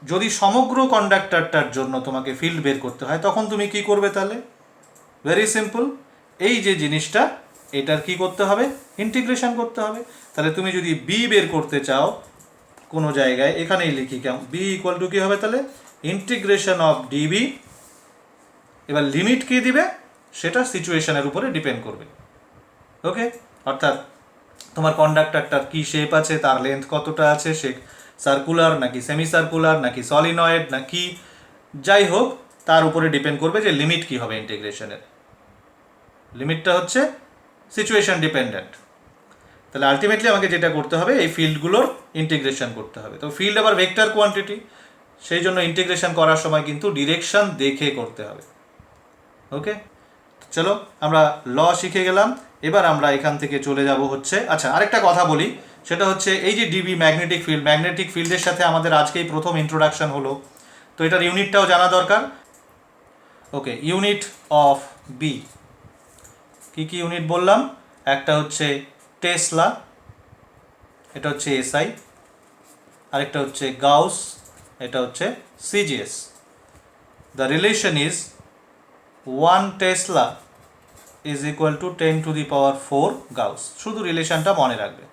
যদি সমগ্র কন্ডাক্টরটার জন্য তোমাকে ফিল্ড বের করতে হয়, তখন তুমি কি করবে তাহলে? ভেরি সিম্পল, এই যে জিনিসটা, এটার কি করতে হবে? ইন্টিগ্রেশন করতে হবে। তাহলে তুমি যদি বি বের করতে চাও কোনো জায়গায়, এখানেই লিখি কেমন, বি ইকুয়াল টু কী হবে তাহলে? Integration of DB. এবার লিমিট কী দিবে সেটা সিচুয়েশনের উপরে ডিপেন্ড করবে। ওকে, অর্থাৎ তোমার কন্ডাক্টরটার কী শেপ আছে, তার লেন্থ কতটা আছে, সে সার্কুলার নাকি সেমি সার্কুলার নাকি সলিনয়েড নাকি, যাই হোক, তার উপরে ডিপেন্ড করবে যে লিমিট কী হবে ইন্টিগ্রেশনের। লিমিটটা হচ্ছে সিচুয়েশন ডিপেন্ডেন্ট। তাহলে আলটিমেটলি আমাকে যেটা করতে হবে, এই ফিল্ডগুলোর ইন্টিগ্রেশন করতে হবে। তো ফিল্ড আবার ভেক্টর কোয়ান্টিটি, সেই জন্য ইন্টিগ্রেশন করার সময় কিন্তু ডিরেকশন দেখে করতে হবে। ওকে, চলো আমরা ল শিখে গেলাম। এবার আমরা এখান থেকে চলে যাব হচ্ছে, আচ্ছা আরেকটা কথা বলি, সেটা হচ্ছে এই যে ডিবি ম্যাগনেটিক ফিল্ড, ম্যাগনেটিক ফিল্ডের সাথে আমাদের আজকেই প্রথম ইন্ট্রোডাকশন হলো, তো এটার ইউনিটটাও জানা দরকার। ওকে, ইউনিট অফ বি, কী কী ইউনিট বললাম? একটা হচ্ছে টেসলা, এটা হচ্ছে এসআই, আরেকটা হচ্ছে গাউস, এটা হচ্ছে CGS. The relation is 1 tesla is equal to 10⁴ gauss. শুধু রিলেশনটা মনে রাখবে।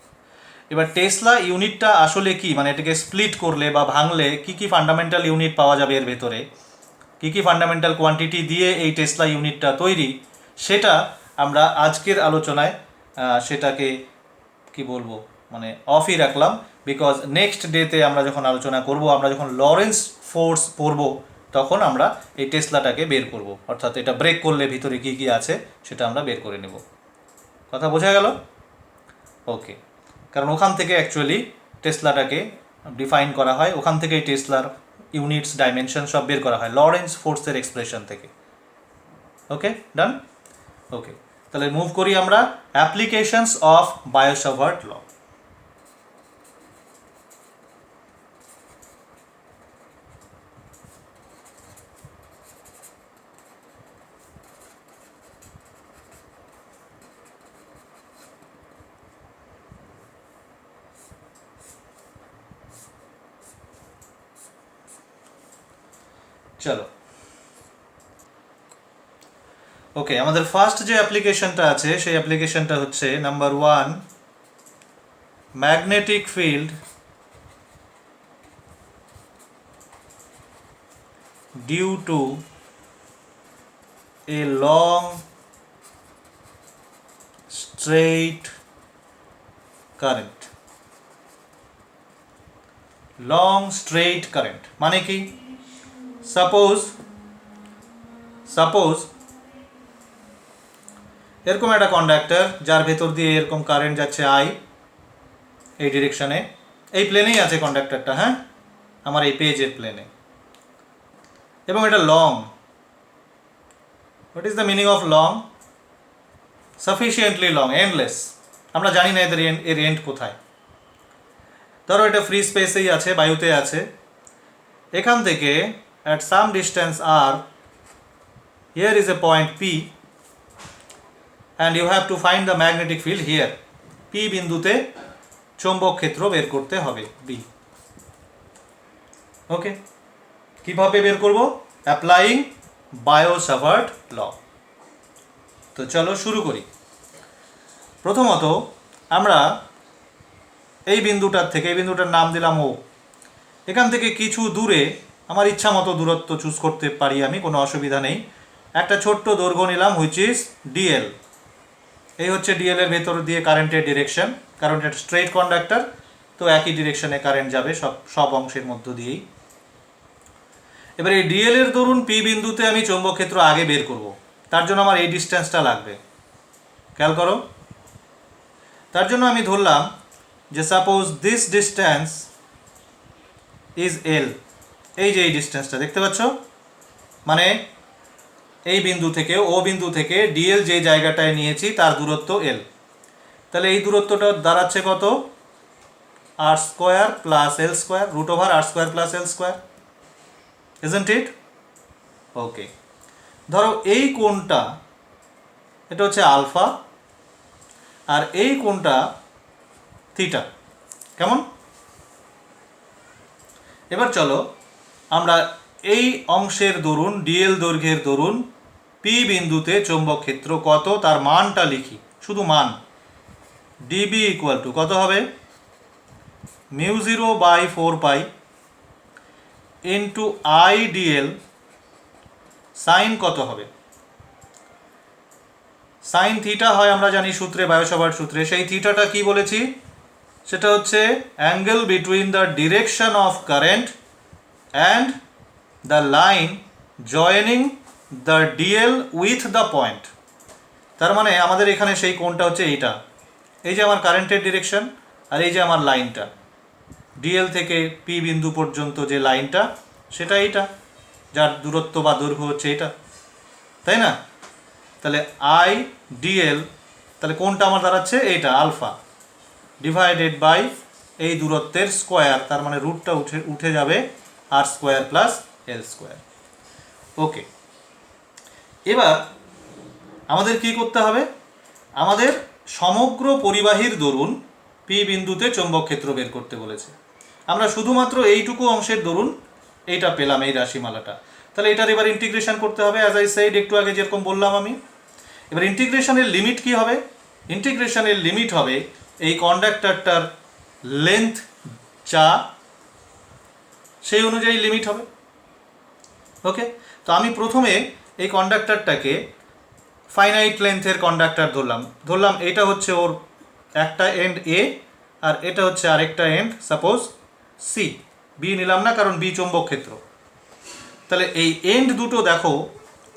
এবার টেসলা ইউনিটটা আসলে কি, মানে এটাকে স্প্লিট করলে বা ভাঙলে কী কী ফান্ডামেন্টাল ইউনিট পাওয়া যাবে এর ভেতরে, কী কী ফান্ডামেন্টাল কোয়ান্টিটি দিয়ে এই টেসলা ইউনিটটা তৈরি, সেটা আমরা আজকের আলোচনায় সেটাকে কি বলবো, মানে অফই রাখলাম। বিকজ নেক্সট ডেতে আমরা যখন আলোচনা করব, আমরা যখন লরেন্স ফোর্স পড়ব, তখন আমরা এই টেসলাটাকে বের করব, অর্থাৎ এটা ব্রেক করলে ভিতরে কী কী আছে সেটা আমরা বের করে নেব। কথা বোঝা গেল? ওকে, কারণ ওখান থেকে অ্যাকচুয়ালি টেসলাটাকে ডিফাইন করা হয়, ওখান থেকেই টেসলার ইউনিটস, ডাইমেনশন সব বের করা হয় লরেন্স ফোর্সের এক্সপ্রেশন থেকে। ওকে, ডান। ওকে, তাহলে মুভ করি আমরা অ্যাপ্লিকেশনস অফ বায়ো-সাভার্ট ল। চলো, ওকে, আমাদের ফার্স্ট যে অ্যাপ্লিকেশনটা আছে সেই অ্যাপ্লিকেশনটা হচ্ছে number 1, magnetic field due to a long straight current. Long straight current মানে কি? সাপোজ এরকম একটা কন্ডাক্টর যার ভেতর দিয়ে এরকম কারেন্ট যাচ্ছে আই এই ডিরেকশনে, এই প্লেনেই আছে কন্ডাক্টরটা, হ্যাঁ, আমার এই পেজের প্লেনে, এবং এটা long. What is the meaning of long? Sufficiently long, endless. আমরা জানি না এর এন্ড কোথায়। ধরো এটা ফ্রি স্পেসেই আছে, বায়ুতে আছে, এখান থেকে at some distance R here is a point P and you have to find the magnetic field here. P বিন্দুতে চৌম্বক ক্ষেত্র বের করতে হবে, বি। ওকে, কিভাবে বের করব? অ্যাপ্লাইং বায়ো-সাভার্ট ল। তো চলো শুরু করি। প্রথমত আমরা এই বিন্দুটার থেকে, এই বিন্দুটার নাম দিলাম ও, এখান থেকে কিছু দূরে, আমার ইচ্ছা মতো দূরত্ব চুজ করতে পারি আমি, কোনো অসুবিধা নেই। একটা ছোট্ট দৈর্ঘ্য নিলাম হুইচ ইজ ডিএল। এই হচ্ছে ডিএল এর ভেতর দিয়ে কারেন্টের ডিরেকশন, কারণ এটা স্ট্রেট কন্ডাক্টর, তো একই ডিরেকশনে কারেন্ট যাবে সব অংশের মধ্য দিয়েই। এবার এই ডিএল এর দরুন পি বিন্দুতে আমি চৌম্বক ক্ষেত্র আগে বের করব, তার জন্য আমার এই ডিস্টেন্সটা লাগবে। খেয়াল করো, তার জন্য আমি ধরলাম যে সাপোজ দিস ডিস্টেন্স ইজ এল। এই যে এই ডিস্টেন্সটা দেখতে পাচ্ছ, মানে এই বিন্দু থেকে, ও বিন্দু থেকে ডিএল যে জায়গাটায় নিয়েছি তার দূরত্ব এল। তাহলে এই দূরত্বটা দাঁড়াচ্ছে কত? R square plus L square, root over R square plus L square, isn't it? Okay, ধরো এই কোণটা, এটা হচ্ছে আলফা, আর এই কোণটা থিটা, কেমন? এবার চলো আমরা এই অংশের দরুন, ডিএল দৈর্ঘ্যের দরুন পি বিন্দুতে চৌম্বক ক্ষেত্র কত তার মানটা লিখি, শুধু মান। ডিবি ইকুয়াল টু কত হবে? μ0/4π ইন্টু আই ডিএল। সাইন কত হবে? সাইন থিটা হয় আমরা জানি সূত্রে, বায়ো-সাভার্ট সূত্রে। সেই থিটাটা কি বলেছি? সেটা হচ্ছে angle between the direction of current and the line joining the DL with the point. তার মানে আমাদের এখানে সেই কোণটা হচ্ছে এইটা, এই যে আমার কারেন্টের ডিরেকশন, আর এই যে আমার লাইনটা ডিএল থেকে পি বিন্দু পর্যন্ত যে লাইনটা, সেটা এইটা, যার দূরত্ব বা দৈর্ঘ্য হচ্ছে এটা, তাই না? তাহলে আই ডিএল, তাহলে কোণটা আমার দাঁড়াচ্ছে এইটা আলফা, ডিভাইডেড বাই এই দূরত্বের স্কোয়ার, তার মানে রুটটা উঠে যাবে আর স্কোয়ার প্লাস এল স্কোয়ার। ওকে, এবার আমাদের কি করতে হবে? আমাদের সমগ্র পরিবাহীর দরুন পি বিন্দুতে চৌম্বক ক্ষেত্র বের করতে বলেছে। আমরা শুধুমাত্র এইটুকু অংশের দরুন এইটা পেলাম, এই রাশিমালাটা। তাহলে এটার এবার ইন্টিগ্রেশন করতে হবে, অ্যাজ আই সেড, একটু আগে যেরকম বললাম আমি। এবার ইন্টিগ্রেশনের লিমিট কি হবে? ইন্টিগ্রেশনের লিমিট হবে এই কন্ডাক্টরটার লেন্থ যা, সেই অনুযায়ী লিমিট হবে। ওকে, তো আমি প্রথমে এই কন্ডাক্টরটাকে ফাইনাইট লেন্থের কন্ডাক্টর ধরলাম এটা হচ্ছে ওর একটা এন্ড এ, আর এটা হচ্ছে আরেকটা এন্ড সাপোজ সি। বি নিলাম না, কারণ বি চৌম্বক ক্ষেত্র। তাহলে এই এন্ড দুটো দেখো,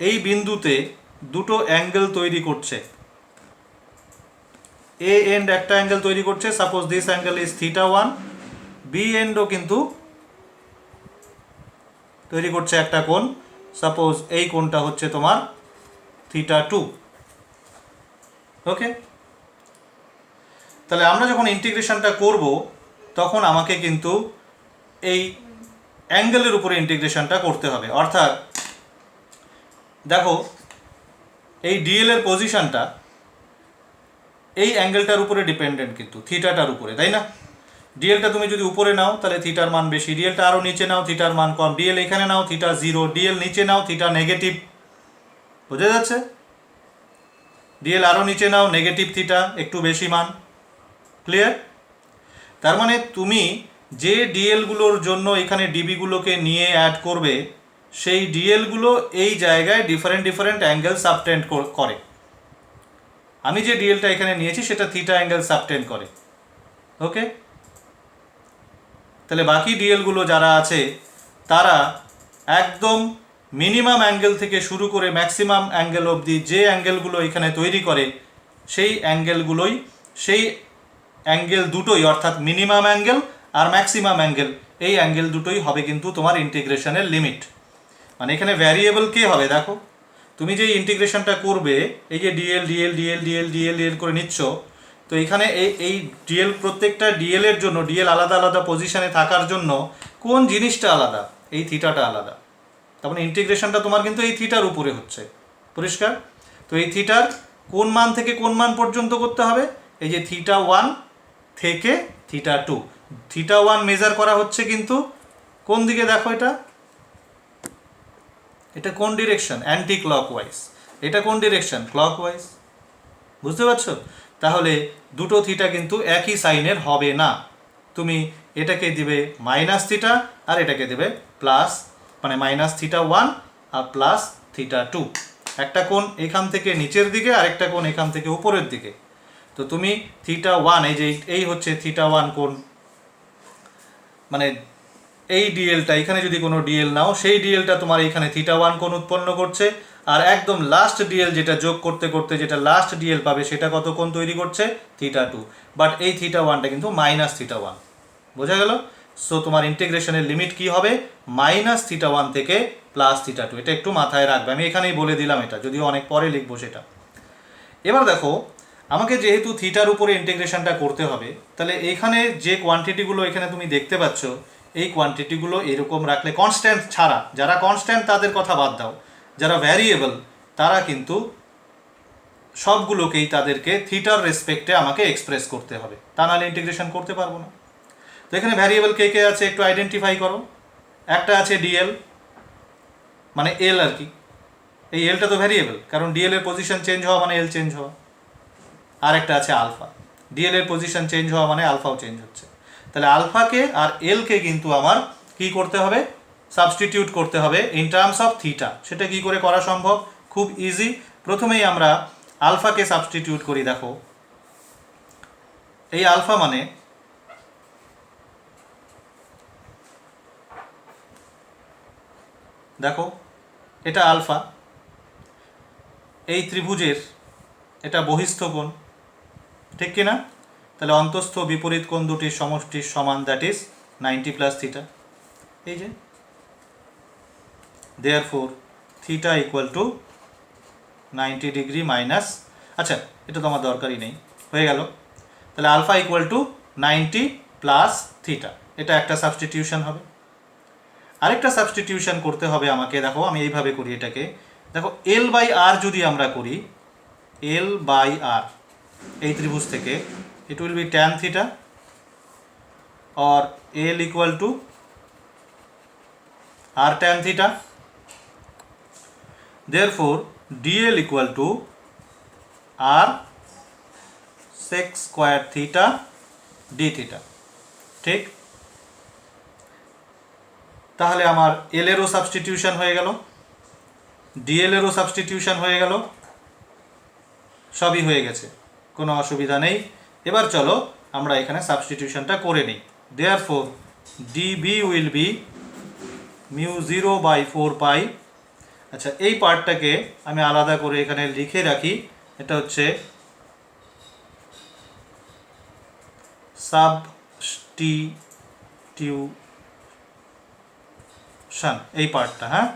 এই বিন্দুতে দুটো অ্যাঙ্গেল তৈরি করছে। এ এন্ড একটা অ্যাঙ্গেল তৈরি করছে, suppose this angle is θ1। B এন্ডও কিন্তু তৈরি করছে একটা কোণ, সাপোজ এই কোণটা হচ্ছে তোমার θ2। ওকে, তাহলে আমরা যখন ইন্টিগ্রেশনটা করব তখন আমাকে কিন্তু এই অ্যাঙ্গেলের উপরে ইন্টিগ্রেশনটা করতে হবে। অর্থাৎ দেখো এই ডিএল এর পজিশনটা এই অ্যাঙ্গেলটার উপরে ডিপেন্ডেন্ট, কিন্তু থিটাটার উপরে, তাই না? ডিএলটা তুমি যদি উপরে নাও তাহলে থিটার মান বেশি, ডিএলটা আরও নিচে নাও থিটার মান কম, ডিএল এখানে নাও থিটা 0, ডিএল নিচে নাও থিটা নেগেটিভ। বোঝা যাচ্ছে? ডিএল আরও নিচে নাও, নেগেটিভ থিটা, একটু বেশি মান। ক্লিয়ার? তার মানে তুমি যে ডিএলগুলোর জন্য এখানে ডিবিগুলোকে নিয়ে অ্যাড করবে, সেই ডিএলগুলো এই জায়গায় ডিফারেন্ট ডিফারেন্ট অ্যাঙ্গেল সাবটেন্ড করে। আমি যে ডিএলটা এখানে নিয়েছি সেটা থিটা অ্যাঙ্গেল সাবটেন্ড করে। ওকে, তাহলে বাকি ডিএলগুলো যারা আছে তারা একদম মিনিমাম অ্যাঙ্গেল থেকে শুরু করে ম্যাক্সিমাম অ্যাঙ্গেল অবধি যে অ্যাঙ্গেলগুলো এখানে তৈরি করে, সেই অ্যাঙ্গেল দুটোই, অর্থাৎ মিনিমাম অ্যাঙ্গেল আর ম্যাক্সিমাম অ্যাঙ্গেল, এই অ্যাঙ্গেল দুটোই হবে কিন্তু তোমার ইন্টিগ্রেশনের লিমিট। মানে এখানে ভ্যারিয়েবল কে হবে দেখো, তুমি যে ইন্টিগ্রেশনটা করবে, এই যে DL DL DL DL DL DL করে নিচ্ছ, তো এখানে এই ডিএল, প্রত্যেকটা ডিএল এর জন্য, ডিএল আলাদা আলাদা পজিশনে থাকার জন্য কোন জিনিসটা আলাদা, এই থিটাটা আলাদা। তার মানে ইন্টিগ্রেশনটা তোমার কিন্তু এই থিটার উপরে হচ্ছে। পরিষ্কার? তো এই থিটার কোন মান থেকে কোন মান পর্যন্ত করতে হবে, এই যে থিটা 1 থেকে থিটা 2। থিটা 1 মেজার করা হচ্ছে কিন্তু কোন দিকে দেখো, এটা কোন ডিরেকশন, অ্যান্টি ক্লকওয়াইজ। এটা কোন ডিরেকশন, ক্লকওয়াইজ। বুঝতে পারছো? তাহলে দুটো থিটা কিন্তু একই সাইনের হবে না। তুমি এটাকে দিবে মাইনাস থিটা আর এটাকে দেবে প্লাস, মানে মাইনাস থিটা 1 আর প্লাস থিটা 2। একটা কোণ এখান থেকে নিচের দিকে আর একটা কোণ এখান থেকে উপরের দিকে। তো তুমি থিটা 1, এই হচ্ছে থিটা 1 কোণ, মানে এই ডিএলটা, এখানে যদি কোনো ডিএল নাও, সেই ডিএলটা তোমার এইখানে থিটা 1 কোণ উৎপন্ন করছে, আর একদম লাস্ট ডিএল যেটা যোগ করতে করতে যেটা লাস্ট ডিএল পাবে সেটা কত কোণ তৈরি করছে, থিটা 2। বাট এই থিটা 1টা কিন্তু মাইনাস থিটা 1। বোঝা গেল? সো তোমার ইন্টিগ্রেশনের লিমিট কি হবে, মাইনাস থিটা 1 থেকে প্লাস থিটা 2। এটা একটু মাথায় রাখবে, আমি এখানেই বলে দিলাম এটা, যদিও অনেক পরে লিখবো সেটা। এবার দেখো, আমাকে যেহেতু থিটার উপরে ইন্টিগ্রেশনটা করতে হবে, তাহলে এখানে যে কোয়ান্টিটিগুলো এখানে তুমি দেখতে পাচ্ছ, এই কোয়ান্টিটিগুলো এরকম রাখলে, কনস্ট্যান্ট ছাড়া, যারা কনস্ট্যান্ট তাদের কথা বাদ দাও, যারা ভ্যারিয়েবল তারা কিন্তু সবগুলোকেই তাদেরকে থিটার রেসপেক্টে আমাকে এক্সপ্রেস করতে হবে, তা নাহলে ইন্টিগ্রেশন করতে পারবো না। তো এখানে ভ্যারিয়েবল কে কে আছে একটু আইডেন্টিফাই করো। একটা আছে ডিএল, মানে এল আর কি। এই এলটা তো ভ্যারিয়েবল, কারণ ডিএল এর পজিশন চেঞ্জ হওয়া মানে এল চেঞ্জ হওয়া। আর একটা আছে আলফা, ডিএল এর পজিশন চেঞ্জ হওয়া মানে আলফাও চেঞ্জ হচ্ছে। তাহলে আলফাকে আর এলকে কিন্তু আমার কি করতে হবে, সাবস্টিটিউট করতে হবে ইন টার্মস অফ থিটা। সেটা কি করে করা সম্ভব, খুব ইজি। প্রথমেই আমরা আলফাকে সাবস্টিটিউট করি। দেখো, এই আলফা মানে দেখো এটা আলফা, এই ত্রিভুজের এটা বহিস্থ কোণ, ঠিক কিনা? তাহলে অন্তস্থ বিপরীত কোণ দুটির সমষ্টির সমান, দ্যাট ইজ 90 প্লাস থিটা। এই যে therefore theta equal to 90 degree minus, আচ্ছা এটা তো আমার দরকারই নেই, হয়ে গেল। তাহলে alpha equal to 90 plus theta, এটা একটা সাবস্টিটিউশন হবে। আরেকটা সাবস্টিটিউশন করতে হবে আমাকে। দেখো আমি এইভাবে করি এটাকে, দেখো এল বাই আর যদি আমরা করি, এল বাই আর এই ত্রিভুজ থেকে, it will be tan theta or L equal to R tan theta. Therefore DL equal to R sec square theta d theta. ঠিক? তাহলে আমার এল এরও সাবস্টিটিউশন হয়ে গেল, ডিএল এরও সাবস্টিটিউশন হয়ে গেল, সবই হয়ে গেছে, কোনো অসুবিধা নেই। এবার চলো আমরা এখানে সাবস্টিটিউশনটা করে নিই। Therefore DB will be mu 0/4 পাই। আচ্ছা, এই পার্টটাকে আমি আলাদা করে এখানে লিখে রাখি, এটা হচ্ছে সাবস্টিটিউশন, এই পার্টটা। হ্যাঁ,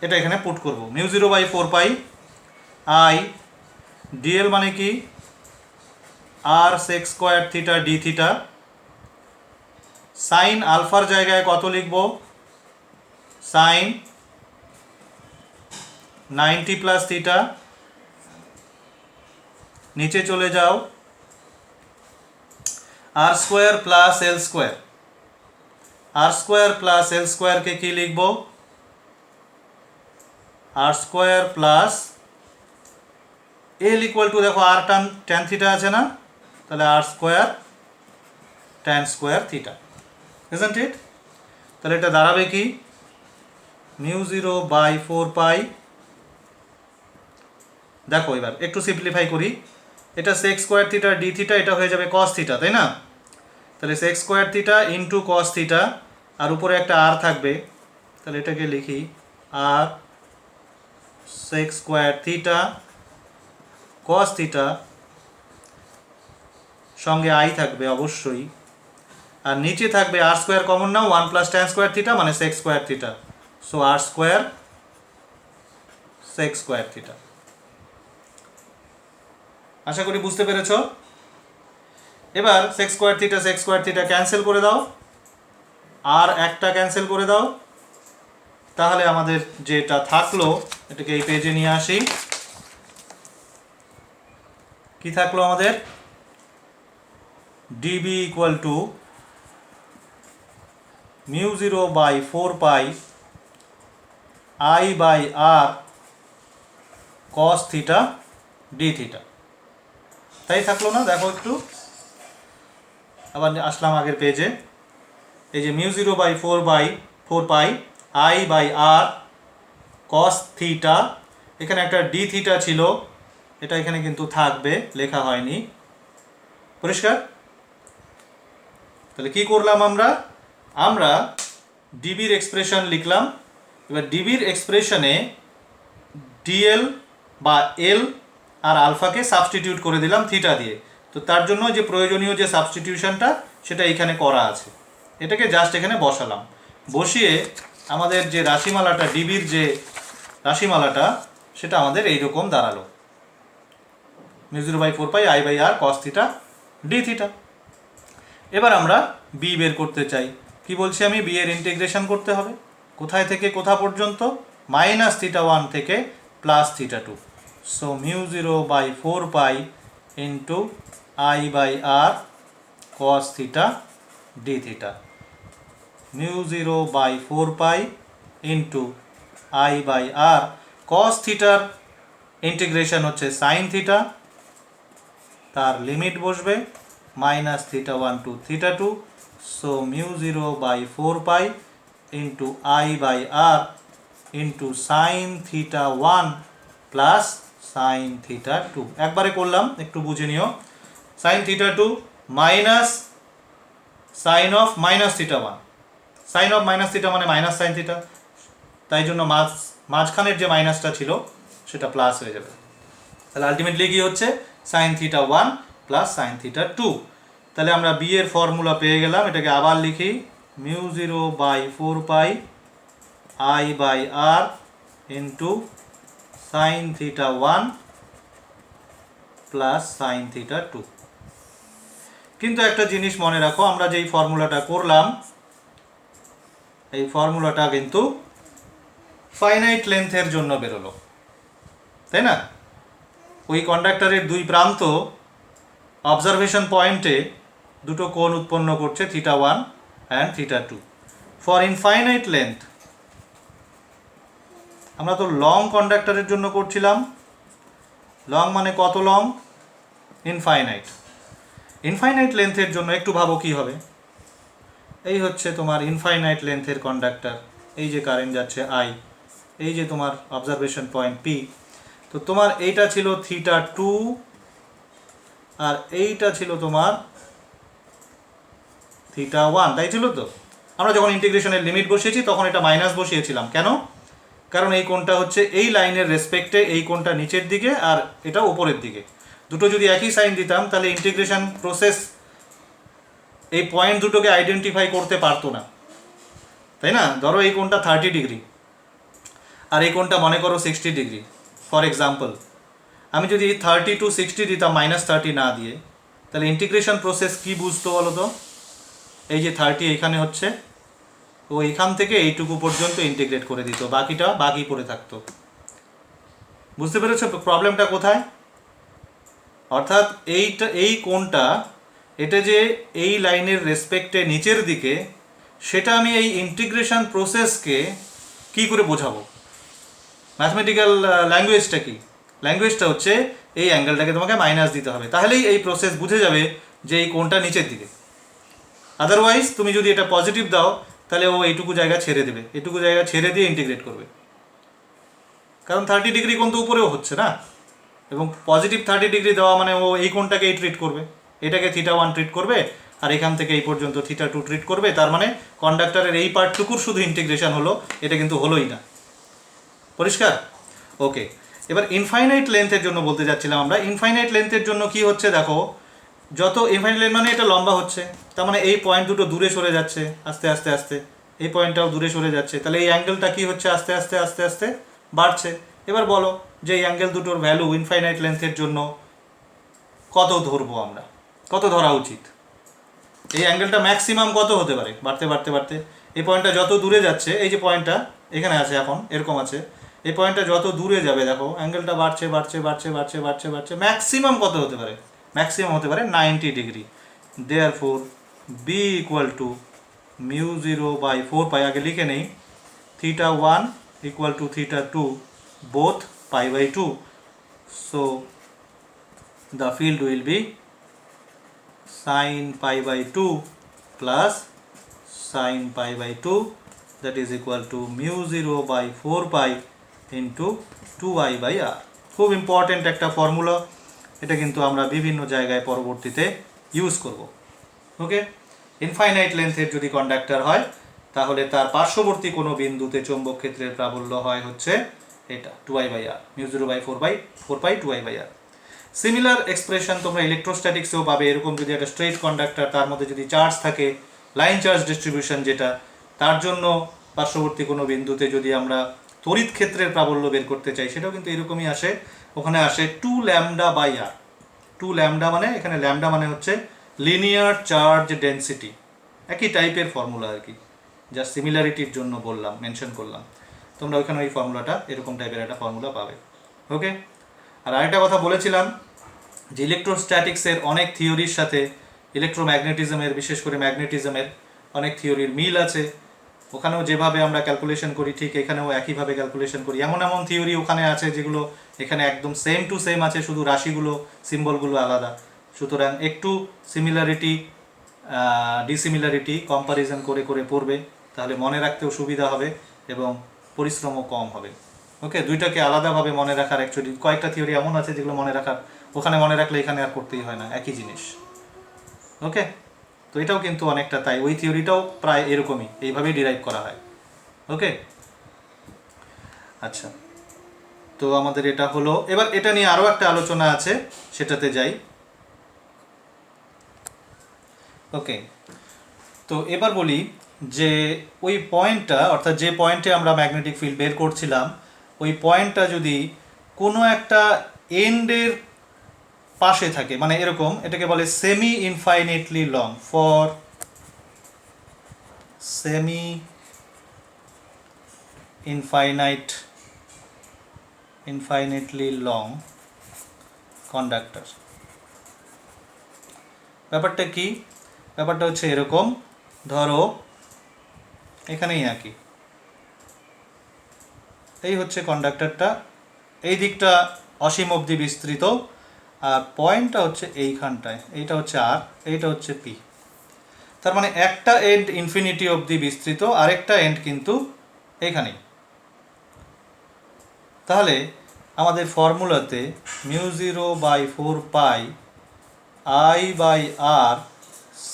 এটা এখানে পুট করব, মিউ 0/4 পাই আই ডিএল মানে কি, R sec square theta D theta. Sine আলফার জায়গায় কত লিখব, সাইন 90 প্লাস থিটা, নিচে চলে যাও, R square plus L square, R square plus L স্কোয়ারকে কি লিখব, R square plus L equal to দেখো আর ট্যান থিটা আছে না, তাহলে R square tan square theta, isn't it? তাহলে এটা দাঁড়াবে কি মিউ 0/4 পাই। দেখো এবার একটু সিম্পলিফাই করি, এটা sec square theta D theta, এটা হয়ে যাবে কস থিটা, তাই না? তাহলে sec square theta into cos theta, আর উপরে একটা আর থাকবে, তাহলে এটাকে লিখি r sec square theta cos theta, সঙ্গে আই থাকবে অবশ্যই, আর নিচে থাকবে আর স্কোয়ার কমন নাও, 1 প্লাস ট্যান স্কোয়ার থিটা মানে sec square theta, so r square sec square theta. আশা করি বুঝতে পেরেছ। এবার সেক স্কোয়ার থিটা ক্যান্সেল করে দাও, আর একটা ক্যান্সেল করে দাও, তাহলে আমাদের যেটা থাকলো এটাকে এই পেজে নিয়ে আসি। কি থাকলো আমাদের? DB equal to mu 0/4 pi I by R cos theta D theta, তাই থাকলো না? দেখো একটু, আবার আসলাম আগের পেজে, এই যে mu 0/4 pi I by R cos theta, এখানে একটা ডি থিটা ছিল, এটা এখানে কিন্তু থাকবে, লেখা হয়নি, পরিষ্কার? তাহলে কি করলাম আমরা ডিবির এক্সপ্রেশন লিখলাম। এবার ডিবির এক্সপ্রেশনে ডিএল বা এল আর আলফাকে সাবস্টিটিউট করে দিলাম থিটা দিয়ে। তো তার জন্য যে প্রয়োজনীয় যে সাবস্টিটিউশনটা সেটা এখানে করা আছে, এটাকে জাস্ট এখানে বসালাম, বসিয়ে আমাদের যে রাশিমালাটা, ডিবির যে রাশিমালাটা, সেটা আমাদের এইরকম দাঁড়ালো, mu 0/4 pi I by R cos theta D theta. এবার আমরা বি বের করতে চাই। কি বলছি আমি? বি এর ইন্টিগ্রেশন করতে হবে, কোথায় থেকে কোথা পর্যন্ত? -θ1 থেকে +θ2, so mu 0/4 pi into I by R cos theta D theta, mu 0/4 pi into I by R cos থিটার ইন্টিগ্রেশন হচ্ছে সাইন থিটা, তার লিমিট বসবে -θ1 to θ2, so mu 0/4 pi into I by r into sine θ1 plus sine θ2। একবারে করলাম, একটু বুঝে নিও। Sine θ2 minus sine of -θ1, sine of -θ মানে মাইনাস সাইন থিটা, তাই জন্য মাঝখানের যে মাইনাসটা ছিল সেটা প্লাস হয়ে যাবে। তাহলে আলটিমেটলি কি হচ্ছে? Sine θ1 plus sine θ2। তাহলে আমরা বি এর ফর্মুলা পেয়ে গেলাম, এটাকে আবার লিখি, mu 0/4 pi I by r into sine θ1 plus sine θ2। কিন্তু একটা জিনিস মনে রাখো, আমরা যেই ফর্মুলাটা করলাম, এই ফর্মুলাটা কিন্তু ফাইনাইট লেন্থের জন্য বেরোলো, তাই না? ওই কন্ডাক্টরের দুই প্রান্ত অবজারভেশন পয়েন্টে দুটো কোণ উৎপন্ন করছে, θ1 অ্যান্ড θ2। ফর ইনফাইনাইট লেন্থ, আমরা তো লং কন্ডাক্টরের জন্য করছিলাম, লং মানে কত লং? ইনফাইনাইট। ইনফাইনাইট লেন্থের জন্য একটু ভাবো কি হবে। এই হচ্ছে তোমার ইনফাইনাইট লেন্থের কন্ডাক্টর, এই যে কারেন্ট যাচ্ছে আই, এই যে তোমার অবজারভেশন পয়েন্ট পি, তো তোমার এইটা ছিল θ2 আর এইটা ছিল তোমার θ1, তাই ছিল তো? আমরা যখন ইন্টিগ্রেশনের লিমিট বসিয়েছি তখন এটা মাইনাস বসিয়েছিলাম, কেন? কারণ এই কোণটা হচ্ছে এই লাইনের রেসপেক্টে, এই কোণটা নিচের দিকে আর এটা উপরের দিকে, দুটো যদি একই সাইন দিতাম তাহলে ইন্টিগ্রেশন প্রসেস এই পয়েন্ট দুটোকে আইডেন্টিফাই করতে পারতো না, তাই না? ধরো এই কোণটা 30 ডিগ্রি আর এই কোণটা মনে করো 60 ডিগ্রি, ফর এক্সাম্পল। আমি যদি 30 টু 60 দিতাম -30 না দিয়ে, তাহলে ইন্টিগ্রেশন প্রসেস কি বুঝতো বলো তো? এই যে 30 এখানে হচ্ছে, ও এখান থেকে এইটুকু পর্যন্ত ইন্টিগ্রেট করে দিত, বাকিটা বাকি পড়ে থাকতো। বুঝতে পেরেছো প্রবলেমটা কোথায়? অর্থাৎ এই কোণটা, এটা যে এই লাইনের রেসপেক্টে নিচের দিকে, সেটা আমি এই ইন্টিগ্রেশন প্রসেসকে কি করে বোঝাবো? ম্যাথমেটিক্যাল ল্যাঙ্গুয়েজটা কি? ল্যাঙ্গুয়েজটা হচ্ছে এই অ্যাঙ্গেলটাকে তোমাকে মাইনাস দিতে হবে, তাহলেই এই প্রসেস বুঝে যাবে যে এই কোণটা নিচের দিকে। আদারওয়াইজ তুমি যদি এটা পজিটিভ দাও তাহলে ও এইটুকু জায়গা ছেড়ে দেবে, এটুকু জায়গা ছেড়ে দিয়ে ইন্টিগ্রেট করবে, কারণ 30 ডিগ্রি কোণ তো উপরেও হচ্ছে না, এবং পজিটিভ 30 ডিগ্রি দেওয়া মানে ও এই কোণটাকেই ট্রিট করবে, এটাকে θ1 ট্রিট করবে, আর এখান থেকে এই পর্যন্ত θ2 ট্রিট করবে। তার মানে কন্ডাক্টরের এই পার্টটুকুর শুধু ইন্টিগ্রেশন হলো, এটা কিন্তু হলোই না। পরিষ্কার? ওকে, এবার ইনফাইনাইট লেন্থের জন্য বলতে যাচ্ছিলাম আমরা। ইনফাইনাইট লেন্থের জন্য কি হচ্ছে দেখো, যত ইনফাইনাইট লেন্থ মানে এটা লম্বা হচ্ছে, তার মানে এই পয়েন্ট দুটো দূরে সরে যাচ্ছে আস্তে আস্তে আস্তে, এই পয়েন্টটাও দূরে সরে যাচ্ছে, তাহলে এই অ্যাঙ্গেলটা কি হচ্ছে আস্তে আস্তে আস্তে আস্তে বাড়ছে। এবার বলো যে এই অ্যাঙ্গেল দুটোর ভ্যালু ইনফাইনাইট লেন্থের জন্য কত ধরবো আমরা, কত ধরা উচিত? এই অ্যাঙ্গেলটা ম্যাক্সিমাম কত হতে পারে বাড়তে বাড়তে বাড়তে? এই পয়েন্টটা যত দূরে যাচ্ছে, এই যে পয়েন্টটা এখানে আছে এখন এরকম আছে, এই পয়েন্টটা যত দূরে যাবে দেখো অ্যাঙ্গেলটা বাড়ছে বাড়ছে বাড়ছে বাড়ছে বাড়ছে বাড়ছে, ম্যাক্সিমাম কত হতে পারে? ম্যাক্সিমাম হতে পারে 90 degree. Therefore B equal to μ0/4π, আগে লিখে নেই, θ1 equal to θ2 both π/2, so the field will be sin π/2 plus sin π/2, that is equal to μ0/4π into 2I/r। খুব ইম্পর্টেন্ট একটা ফর্মুলা, এটা কিন্তু আমরা বিভিন্ন জায়গায় পরবর্তীতে ইউজ করব। ওকে, ইনফাইনাইট লেন্থের যদি কন্ডাক্টর হয় তাহলে তার পার্শ্ববর্তী কোনো বিন্দুতে চৌম্বক ক্ষেত্রের প্রাবল্য হয় হচ্ছে এটা 2I/r, μ0/4π 2I/r। সিমিলার এক্সপ্রেশন তোমরা ইলেকট্রোস্ট্যাটিক্সেও পাবে। এরকম যদি একটা স্ট্রেট কন্ডাক্টর, তার মধ্যে যদি চার্জ থাকে, লাইন চার্জ ডিস্ট্রিবিউশন যেটা, তার জন্য পার্শ্ববর্তী কোনো বিন্দুতে যদি আমরা তড়িৎ ক্ষেত্রের প্রাবল্য বের করতে চাই, সেটাও কিন্তু এরকমই আসে। ওখানে আসে 2λ/r। 2λ মানে, এখানে ল্যামডা মানে হচ্ছে লিনিয়ার চার্জ ডেন্সিটি, একই টাইপের ফর্মুলা আর কি, যা সিমিলারিটির জন্য বললাম, মেনশন করলাম। তোমরা ওইখানে ওই ফর্মুলাটা, এরকম টাইপের একটা ফর্মুলা পাবে। ওকে, আর আরেকটা কথা বলেছিলাম যে ইলেকট্রোস্ট্যাটিক্সের অনেক থিওরির সাথে ইলেকট্রোম্যাগনেটিজমের, বিশেষ করে ম্যাগনেটিজমের অনেক থিওরির মিল আছে। ওখানেও যেভাবে আমরা ক্যালকুলেশন করি ঠিক এখানেও একইভাবে ক্যালকুলেশন করি। এমন এমন থিওরি ওখানে আছে যেগুলো এখানে একদম সেম টু সেম আছে, শুধু রাশিগুলো, সিম্বলগুলো আলাদা। সুতরাং একটু সিমিলারিটি ডিসিমিলারিটি কম্পারিজন করে করে পড়বে, তাহলে মনে রাখতেও সুবিধা হবে এবং পরিশ্রমও কম হবে। ওকে, দুইটাকে আলাদাভাবে মনে রাখার, অ্যাকচুয়ালি কয়েকটা থিওরি এমন আছে যেগুলো মনে রাখার, ওখানে মনে রাখলে এখানে আর করতেই হয় না, একই জিনিস। ওকে, তো এটাও কিন্তু অনেকটা তাই, ওই থিওরিটাও প্রায় এরকমই, এইভাবেই ডিরাইভ করা হয়। ওকে, আচ্ছা, তো আমাদের এটা হলো। এবার এটা নিয়ে আরও একটা আলোচনা আছে, সেটাতে যাই। ওকে, তো এবার বলি যে ওই পয়েন্টটা, অর্থাৎ যে পয়েন্টে আমরা ম্যাগনেটিক ফিল্ড বের করছিলাম, ওই পয়েন্টটা যদি কোনো একটা এন্ডের পাশে থাকে, মানে এরকম, এটাকে বলে semi infinitely long, for semi infinitely long conductor. ব্যাপারটা কি? ব্যাপারটা হচ্ছে এরকম, ধরো এখানেই আঁকি, এই হচ্ছে কন্ডাক্টরটা, এই দিকটা অসীম অবধি বিস্তৃত, আর পয়েন্টটা হচ্ছে এইখানটায়, এইটা হচ্ছে আর, এইটা হচ্ছে পি। তার মানে একটা এন্ড ইনফিনিটি অবধি বিস্তৃত, আরেকটা এন্ড কিন্তু এইখানেই। তাহলে আমাদের ফর্মুলাতে μ0/4π I/r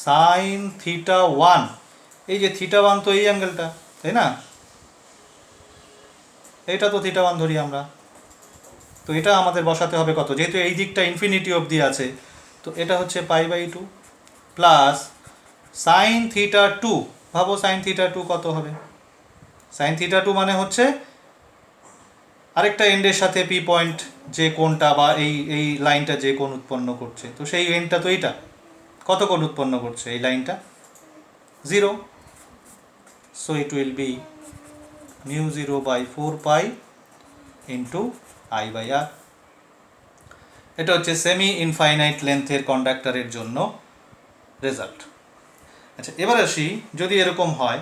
সাইন θ1, এই যে θ1 তো এই অ্যাঙ্গেলটা, তাই না? এইটা তো θ1 ধরি আমরা, তো এটা আমাদের বসাতে হবে কত, যেহেতু এই দিকটা ইনফিনিটি অবধি আছে, তো এটা হচ্ছে π/2 প্লাস সাইন θ2। ভাবো সাইন θ2 কত হবে? সাইন θ2 মানে হচ্ছে আরেকটা এন্ডের সাথে পি পয়েন্ট যে কোণটা, বা এই লাইনটা যে কোণ উৎপন্ন করছে, তো সেই এন্ডটা তো এইটা, কত কোণ উৎপন্ন করছে এই লাইনটা? 0। So it will be μ0/4π into I/r। এটা হচ্ছে সেমি ইনফাইনাইট লেন্থের কন্ডাক্টরের জন্য রেজাল্ট। আচ্ছা, এবার আসি, যদি এরকম হয়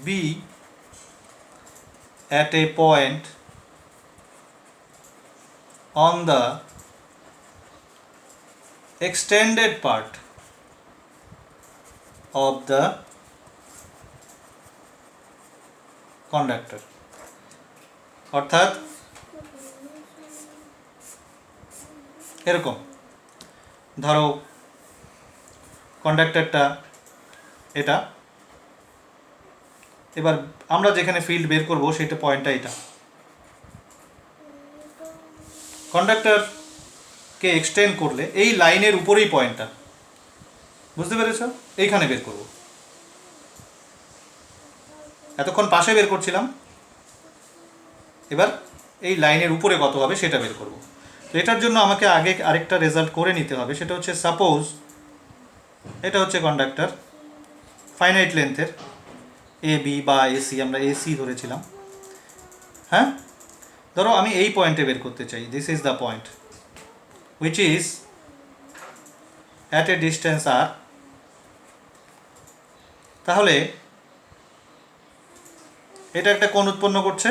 B at a point on the extended part of the conductor অর্থাৎ এরকম ধরো কন্ডাক্টরটা এটা, এবার আমরা যেখানে ফিল্ড বের করব সেটা পয়েন্টটা এটা। কন্ডাক্টরকে এক্সটেন্ড করলে এই লাইনের উপরেই পয়েন্টটা, বুঝতে পেরেছ? এইখানে বের করব, এতক্ষণ পাশে বের করছিলাম, এবার এই লাইনের উপরে কত হবে সেটা বের করব। তো এটার জন্য আমাকে আগে আরেকটা রেজাল্ট করে নিতে হবে, সেটা হচ্ছে সাপোজ এটা হচ্ছে কন্ডাক্টর ফাইনাইট লেন্থের এ বি বা এসি, আমরা এসি ধরেছিলাম। হ্যাঁ, ধরো আমি এই পয়েন্টে বের করতে চাই, this is the point which is at a distance r. তাহলে এটা একটা কোণ উৎপন্ন করছে,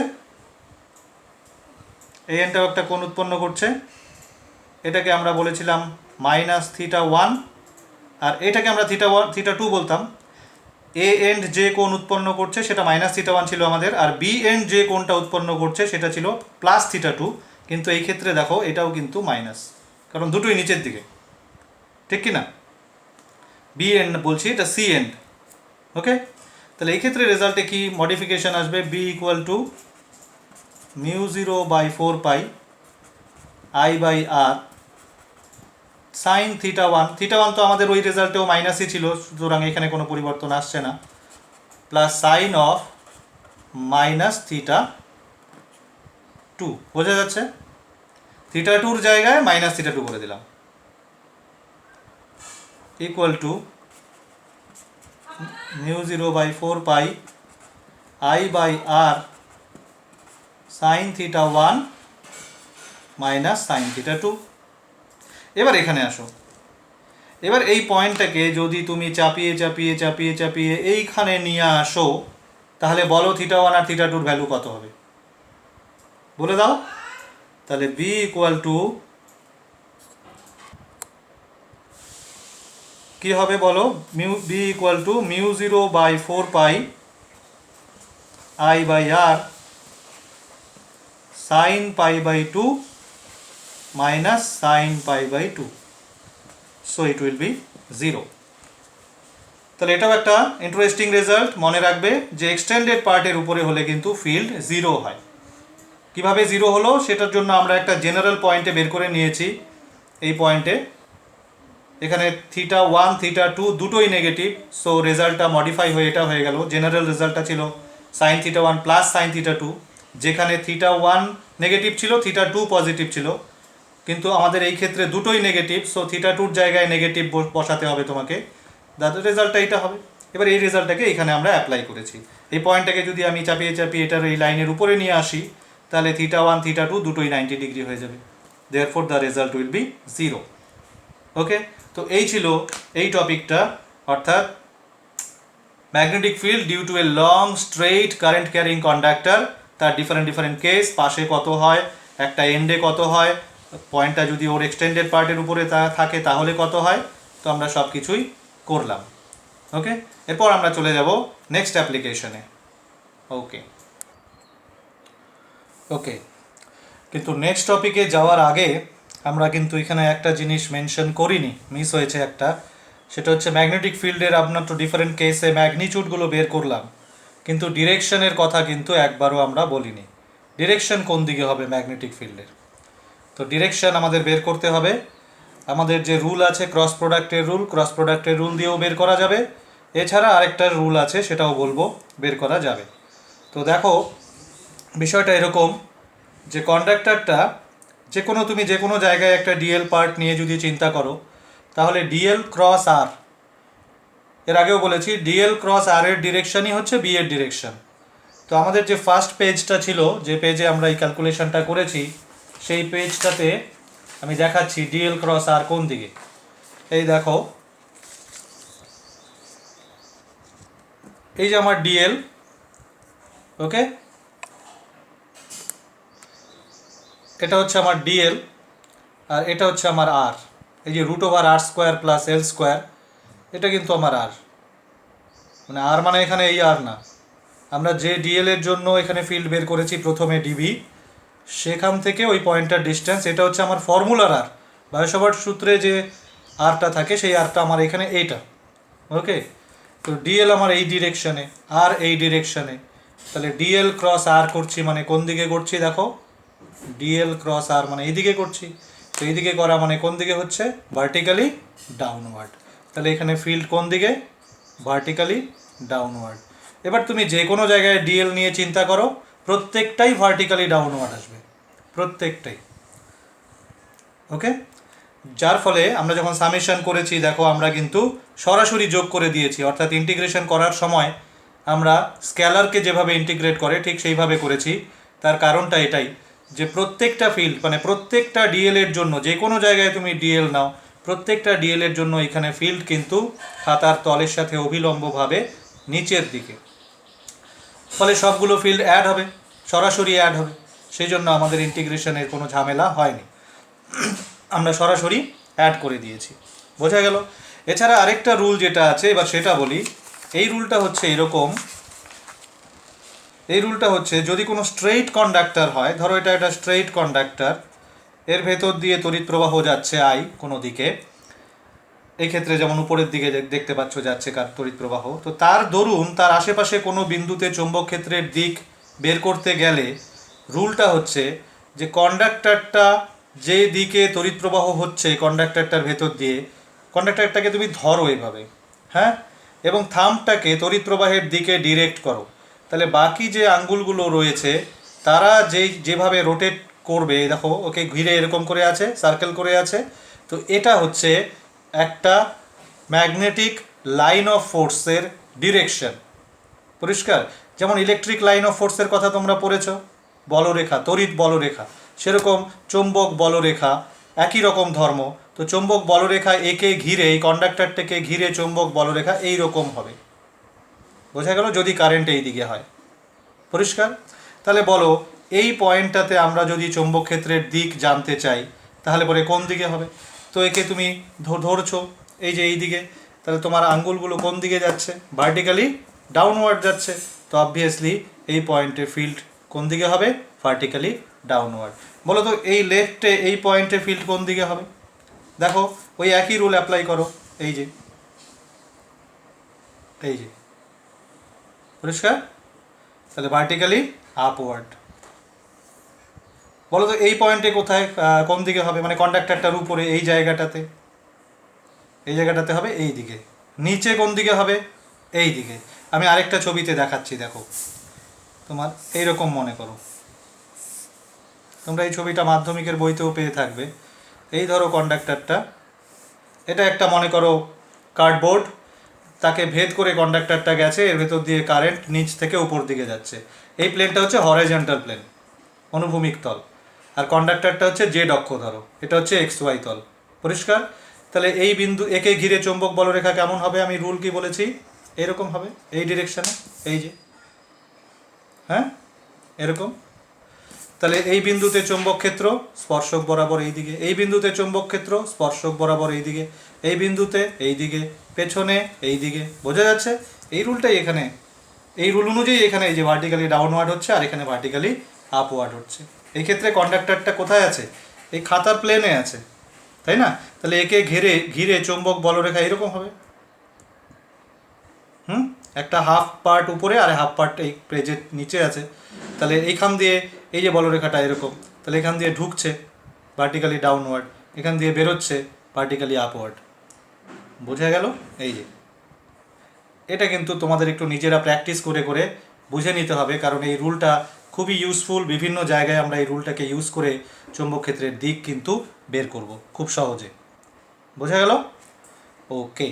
এই এনটাও একটা কোণ উৎপন্ন করছে, এটাকে আমরা বলেছিলাম -θ1 আর এটাকে আমরা θ2 বলতাম। এ এন্ড যে কোণ উৎপন্ন করছে সেটা -θ1 ছিল আমাদের, আর বি এন্ড যে কোণটা উৎপন্ন করছে সেটা ছিল +θ2। কিন্তু এই ক্ষেত্রে দেখো এটাও কিন্তু মাইনাস, কারণ দুটোই নিচের দিকে, ঠিক কি না? বি এন্ড বলছি, এটা সি এন্ড। ওকে, তাহলে এই ক্ষেত্রে রেজাল্টে কি মডিফিকেশন আসবে? B equal to μ0/4π I/r sine θ1। θ1 তো আমাদের ওই রেজাল্টেও মাইনাসই ছিল, সুতরাং এখানে কোনো পরিবর্তন আসছে না, প্লাস সাইন অফ -θ2। বোঝা যাচ্ছে? θ2-র জায়গায় -θ2 করে দিলাম, equal to μ0/4π I/r sine θ1 minus sine θ2। এবার এখানে আসো, এবার এই পয়েন্টটাকে যদি তুমি চাপিয়ে চাপিয়ে চাপিয়ে চাপিয়ে এইখানে নিয়ে আসো, তাহলে বলো θ1 আর θ2-র ভ্যালু কত হবে? বলে দাও। তাহলে বি ইকুয়াল টু কি হবে বলো? B equal to μ0/4π I/r sine π/2 minus sine π/2, so it will be 0। তাহলে এটাও একটা ইন্টারেস্টিং রেজাল্ট। মনে রাখবে যে এক্সটেন্ডেড পার্টের উপরে হলে কিন্তু ফিল্ড 0 হয়। কিভাবে 0 হলো সেটার জন্য আমরা একটা জেনারেল পয়েন্টে বের করে নিয়েছি। এই পয়েন্টে এখানে θ1 θ2 দুটোই নেগেটিভ, সো রেজাল্টটা মডিফাই হয়ে এটা হয়ে গেল। জেনারেল রেজাল্টটা ছিল সাইন θ1 প্লাস সাইন θ2, যেখানে θ1 নেগেটিভ ছিল, θ2 পজিটিভ ছিল, কিন্তু আমাদের এই ক্ষেত্রে দুটোই নেগেটিভ, সো θ2-র জায়গায় নেগেটিভ বসাতে হবে তোমাকে, তাদের রেজাল্টটা এইটা হবে। এবার এই রেজাল্টটাকে এখানে আমরা অ্যাপ্লাই করেছি। এই পয়েন্টটাকে যদি আমি চাপিয়ে চাপিয়ে এটার এই লাইনের উপরে নিয়ে আসি, তাহলে θ1 θ2 দুটোই 90 ডিগ্রি হয়ে যাবে, therefore the result will be 0। Okay, তো এই ছিল এই টপিকটা, অর্থাৎ magnetic field due to a long straight current carrying conductor, তার ডিফারেন্ট কেস, পাশে কত হয়, একটা এন্ডে কত হয়, পয়েন্টটা যদি ওর এক্সটেন্ডেড পার্টের উপরে থাকে তাহলে কত হয়, তো আমরা সব কিছুই করলাম। ওকে, এরপর আমরা চলে যাব নেক্সট অ্যাপ্লিকেশনে। ওকে ওকে, কিন্তু নেক্সট টপিকে যাওয়ার আগে আমরা কিন্তু এখানে একটা জিনিস মেনশন করিনি, মিস হয়েছে একটা, সেটা হচ্ছে ম্যাগনেটিক ফিল্ডের আপনার তো ডিফারেন্ট কেসে ম্যাগনিটিউডগুলো বের করলাম, কিন্তু ডিরেকশনের কথা কিন্তু একবারও আমরা বলিনি। ডিরেকশন কোন দিকে হবে ম্যাগনেটিক ফিল্ডের? তো ডিরেকশন আমাদের বের করতে হবে। আমাদের যে রুল আছে ক্রস প্রোডাক্টের রুল দিয়েও বের করা যাবে, এছাড়া আরেকটা রুল আছে সেটাও বলবো, বের করা যাবে। তো দেখো বিষয়টা এরকম যে কন্ডাক্টরটা তুমি যে কোনো জায়গায় একটা ডিএল পার্ট নিয়ে যদি চিন্তা করো, তাহলে ডিএল ক্রস আর, এর আগেও বলেছি ডিএল ক্রস আর এর ডিরেকশনই হচ্ছে বি এর ডিরেকশন। তো আমাদের যে ফার্স্ট পেজটা ছিল, যে পেজে আমরা এই ক্যালকুলেশনটা করেছি, সেই পেজটাতে আমি দেখাচ্ছি ডিএল ক্রস আর কোন দিকে। এই দেখো, এই যে আমার ডিএল, ওকে, এটা হচ্ছে আমার ডিএল, আর এটা হচ্ছে আমার আর। এই যে √r² প্লাস L², এটা কিন্তু আমার আর, মানে আর মানে এখানে এই আর না। আমরা যে ডিএল এর জন্য এখানে ফিল্ড বের করেছি প্রথমে ডিবি, সেখান থেকে ওই পয়েন্টটার ডিস্টেন্স, এটা হচ্ছে আমার ফর্মুলার আর। বায়োসাভার্ট সূত্রে যে আরটা থাকে সেই আরটা আমার এখানে এইটা। ওকে, তো ডিএল আমার এই ডিরেকশানে, আর এই ডিরেকশানে, তাহলে ডিএল ক্রস আর করছি মানে কোন দিকে করছি দেখো, ডিএল ক্রস আর মানে এইদিকে করছি। তো এইদিকে করা মানে কোন দিকে হচ্ছে, ভার্টিক্যালি ডাউনওয়ার্ড। তাহলে এখানে ফিল্ড কোন দিকে, ভার্টিক্যালি ডাউনওয়ার্ড। এবার তুমি যে কোনো জায়গায় ডিএল নিয়ে চিন্তা করো, প্রত্যেকটাই ভার্টিক্যালি ডাউনওয়ার্ড আসবে, প্রত্যেকটাই। ওকে, যার ফলে আমরা যখন সামেশন করেছি দেখো আমরা কিন্তু সরাসরি যোগ করে দিয়েছি, অর্থাৎ ইন্টিগ্রেশন করার সময় আমরা স্কেলারকে যেভাবে ইন্টিগ্রেট করে ঠিক সেইভাবে করেছি। তার কারণটা এটাই যে প্রত্যেকটা ফিল্ড মানে প্রত্যেকটা ডিএল এর জন্য, যে কোনো জায়গায় তুমি ডিএল নাও, প্রত্যেকটা ডিএল এর জন্য এখানে ফিল্ড কিন্তু খাতার তলের সাথে অভিলম্বভাবে নিচের দিকে। ফলে সবগুলো ফিল্ড অ্যাড হবে, সরাসরি অ্যাড হবে, সেই জন্য আমাদের ইন্টিগ্রেশনের কোনো ঝামেলা হয়নি, আমরা সরাসরি অ্যাড করে দিয়েছি। বোঝা গেল? এছাড়া আরেকটা রুল যেটা আছে এবার সেটা বলি। এই রুলটা হচ্ছে এরকম, এই রুলটা হচ্ছে যদি কোনো স্ট্রেইট কন্ডাক্টর হয়, ধরো এটা একটা স্ট্রেইট কন্ডাক্টর, এর ভেতর দিয়ে তড়িৎ প্রবাহ যাচ্ছে আই কোনো দিকে, এই ক্ষেত্রে যেমন উপরের দিকে দেখতে পাচ্ছ যাচ্ছে কার তড়িৎ প্রবাহ, তো তার দরুন তার আশেপাশে কোনো বিন্দুতে চৌম্বক ক্ষেত্রের দিক বের করতে গেলে রুলটা হচ্ছে যে কন্ডাক্টরটা যে দিকে তড়িৎ প্রবাহ হচ্ছে কন্ডাক্টরটার ভেতর দিয়ে, কন্ডাক্টরটাকে তুমি ধরো এভাবে, হ্যাঁ, এবং থাম্বটাকে তড়িৎ প্রবাহের দিকে ডিরেক্ট করো। তাহলে বাকি যে আঙ্গুলগুলো রয়েছে তারা যেভাবে রোটেট করবে, দেখো ওকে ঘিরে এরকম করে আছে, সার্কেল করে আছে, তো এটা হচ্ছে একটা ম্যাগনেটিক লাইন অফ ফোর্সের ডিরেকশন। পরিষ্কার? যেমন ইলেকট্রিক লাইন অফ ফোর্সের কথা তোমরা পড়েছ, বলরেখা, তড়িৎ বলরেখা, সেরকম চৌম্বক বলরেখা একই রকম ধর্ম। তো চৌম্বক বলরেখা একে ঘিরে, এই কন্ডাক্টরটাকে ঘিরে চৌম্বক বলরেখা এই রকম হবে। বোঝা গেল? যদি কারেন্ট এই দিকে হয়। পরিষ্কার? তাহলে বলো এই পয়েন্টটাতে আমরা যদি চৌম্বক ক্ষেত্রের দিক জানতে চাই তাহলে পরে কোন দিকে হবে? তো একে তুমি ধরছো এই যে এই দিকে, তাহলে তোমার আঙ্গুলগুলো কোন দিকে যাচ্ছে, ভার্টিক্যালি ডাউনওয়ার্ড যাচ্ছে। তো অবভিয়াসলি এই পয়েন্টে ফিল্ড কোন দিকে হবে, ভার্টিক্যালি ডাউনওয়ার্ড। বলো তো এই লেফটে এই পয়েন্টে ফিল্ড কোন দিকে হবে? দেখো ওই একই রুল অ্যাপ্লাই করো, এই যে এই যে, পরিষ্কার? তাহলে ভার্টিক্যালি আপওয়ার্ড। বলো তো এই পয়েন্টে কোথায় কোন দিকে হবে, মানে কন্ডাক্টরটার উপরে এই জায়গাটাতে, এই জায়গাটাতে হবে এই দিকে। নিচে কোন দিকে হবে, এই দিকে। আমি আরেকটা ছবিতে দেখাচ্ছি, দেখো তোমার এইরকম মনে করো, তোমরা এই ছবিটা মাধ্যমিকের বইতেও পেয়ে থাকবে। এই ধরো কন্ডাক্টরটা, এটা একটা মনে করো কার্ডবোর্ড, তাকে ভেদ করে কন্ডাক্টরটা গেছে, এর ভেতর দিয়ে কারেন্ট নিচ থেকে উপর দিকে যাচ্ছে। এই প্লেনটা হচ্ছে হরাইজন্টাল প্লেন, অনুভূমিক তল, আর কন্ডাক্টরটা হচ্ছে জেড অক্ষ, ধরো এটা হচ্ছে XY তল। পরিষ্কার? তাহলে এই বিন্দু একে ঘিরে চৌম্বক বলরেখা কেমন হবে, আমি রুল কি বলেছি, এরকম হবে, এই ডিরেকশানে, এই যে, হ্যাঁ এরকম। তাহলে এই বিন্দুতে চৌম্বক ক্ষেত্র স্পর্শক বরাবর এই দিকে, এই বিন্দুতে চৌম্বক ক্ষেত্র স্পর্শক বরাবর এই দিকে, এই বিন্দুতে এই দিকে, পেছনে এই দিকে। বোঝা যাচ্ছে? এই রুলটাই এখানে, এই রুল অনুযায়ী এখানে এই যে ভার্টিক্যালি ডাউনওয়ার্ড হচ্ছে আর এখানে ভার্টিক্যালি আপওয়ার্ড হচ্ছে। এই ক্ষেত্রে কন্ডাক্টরটা কোথায় আছে, এই খাতার প্লেনে আছে, তাই না? তাহলে একে ঘিরে ঘিরে চৌম্বক বলরেখা এরকম হবে, একটা হাফ পার্ট উপরে আর হাফ পার্ট এই পেজের নিচে আছে। তাহলে এইখান দিয়ে এই যে বলরেখাটা এরকম, তাহলে এখান দিয়ে ঢুকছে ভার্টিক্যালি ডাউনওয়ার্ড, এখান দিয়ে বেরোচ্ছে ভার্টিক্যালি আপওয়ার্ড। বোঝা গেল? এই যে, এটা কিন্তু তোমাদের একটু নিজেরা প্র্যাকটিস করে করে বুঝে নিতে হবে, কারণ এই রুলটা খুবই ইউজফুল। বিভিন্ন জায়গায় আমরা এই রুলটাকে ইউজ করে চৌম্বক ক্ষেত্রের দিক কিন্তু বের করব খুব সহজে। বোঝা গেল? ওকে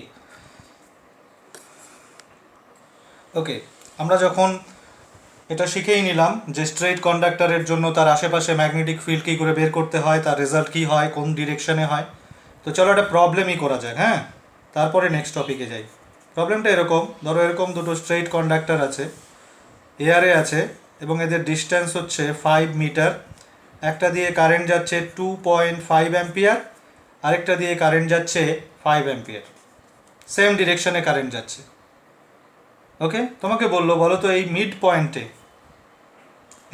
ওকে, আমরা যখন এটা শিখেই নিলাম যে স্ট্রেইট কন্ডাক্টরের জন্য তার আশেপাশে ম্যাগনেটিক ফিল্ড কী করে বের করতে হয়, তার রেজাল্ট কী হয়, কোন ডিরেকশনে হয়, তো চলো একটা প্রবলেমই করা যাক। হ্যাঁ, তারপরে নেক্সট টপিকে যাই। প্রবলেমটা এরকম, ধরো এরকম দুটো স্ট্রেইট কন্ডাক্টর আছে, এয়ারে আছে, এবং এদের ডিস্ট্যান্স হচ্ছে 5 মিটার একটা দিয়ে কারেন্ট যাচ্ছে 2.5 অ্যাম্পিয়ার, আরেকটা দিয়ে কারেন্ট যাচ্ছে 5 অ্যাম্পিয়ার, সেম ডিরেকশনে কারেন্ট যাচ্ছে। ওকে, তোমাকে বললো বলো তো এই মিড পয়েন্টে,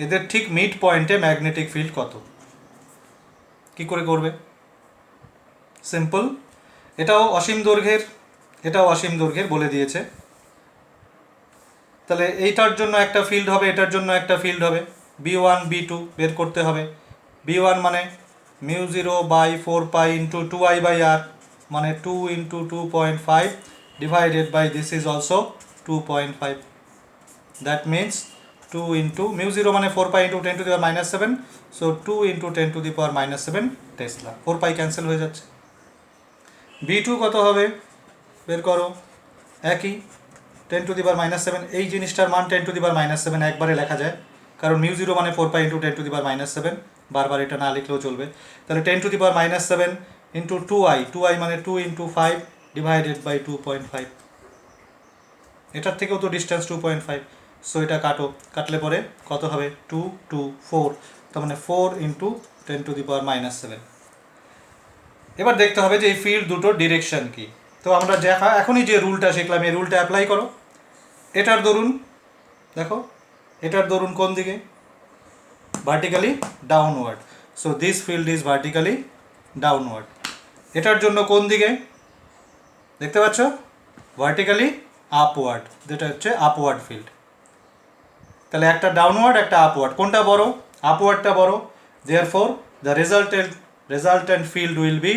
এদের ঠিক মিড পয়েন্টে ম্যাগনেটিক ফিল্ড কত, কি করে করবে? সিম্পল, এটাও অসীম দৈর্ঘ্যের, এটাও অসীম দৈর্ঘ্যের বলে দিয়েছে। তাহলে এইটার জন্য একটা ফিল্ড হবে, এটার জন্য একটা ফিল্ড হবে, B1 B2 বের করতে হবে। B1 মানে μ0/4 ইন্টু 2I/r, মানে 2 into 2.5 divided by this is also 2.5, that means 2 into μ0 মানে 4 pi into 10⁻⁷, so 2 into 10⁻⁷ tesla. 4 pi cancel হয়ে যাচ্ছে। B2 কত হবে বের করো, একই 10⁻⁷, এই জিনিসটার মান 10⁻⁷ একবারে লেখা যায়, কারণ μ0 মানে 4 পাই ইন্টু 10⁻⁷, বারবার এটা না লিখলেও চলবে। তাহলে 10⁻⁷ ইন্টু 2i মানে 2 ইন্টু 5 ডিভাইডেড বাই 2.5, এটার থেকেও তো ডিস্টেন্স 2.5, সো এটা কাটো, কাটলে পরে কত হবে 2 2 4, তার মানে 4 ইন্টু 10⁻⁷। এবার দেখতে হবে যে এই ফিল্ড দুটোর ডিরেকশন কি। তো আমরা এখনই যে রুলটা শিখলাম এই রুলটা অ্যাপ্লাই করো। এটার দরুন দেখো, এটার দরুন কোন দিকে, vertically downward, so this field is vertically downward. এটার জন্য কোন দিকে দেখতে পাচ্ছ, ভার্টিক্যালি আপওয়ার্ড, যেটা হচ্ছে আপওয়ার্ড ফিল্ড। তাহলে একটা ডাউনওয়ার্ড একটা আপওয়ার্ড, কোনটা বড়? আপওয়ার্ডটা বড়, therefore the resultant field will be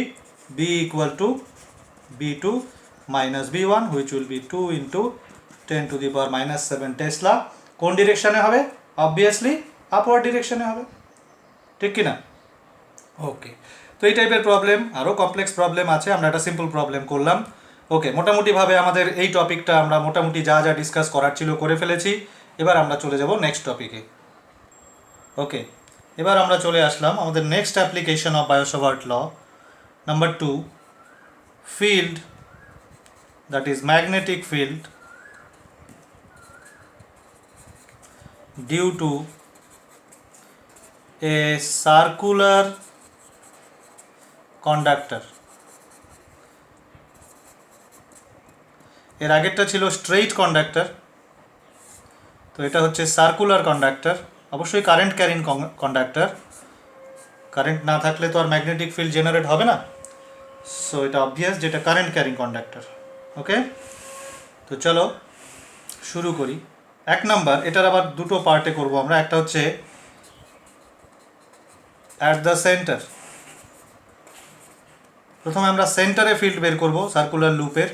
B equal to B2 minus B1 which will be 2 into 10⁻⁷ Tesla. কোন ডিরেকশনে হবে? অবভিয়াসলি আপওয়ার্ড ডিরেকশনে হবে, ঠিক কি না? ওকে, তো এই টাইপের প্রবলেম আরও কমপ্লেক্স প্রবলেম আছে, আমরা একটা সিম্পল প্রবলেম করলাম। ওকে, মোটামুটিভাবে আমাদের এই টপিকটা আমরা মোটামুটি যা যা ডিসকাস করার ছিল করে ফেলেছি। এবার আমরা চলে যাব নেক্সট টপিকে। ওকে, এবার আমরা চলে আসলাম আমাদের next application of Biot Savart law number 2, field, that is magnetic field due to a circular conductor। এর আগেরটা ছিল স্ট্রেইট কন্ডাক্টর, তো এটা হচ্ছে সার্কুলার কন্ডাক্টর, অবশ্যই কারেন্ট ক্যারিং কন্ডাক্টর, কারেন্ট না থাকলে তো আর ম্যাগনেটিক ফিল্ড জেনারেট হবে না, সো এটা অবভিয়াস যেটা কারেন্ট ক্যারিং কন্ডাক্টর। ওকে, তো চলো শুরু করি। 1 নাম্বার, এটার আবার দুটো পার্টে করব আমরা, একটা হচ্ছে অ্যাট দ্য সেন্টার। প্রথমে আমরা সেন্টারে ফিল্ড বের করব সার্কুলার লুপের,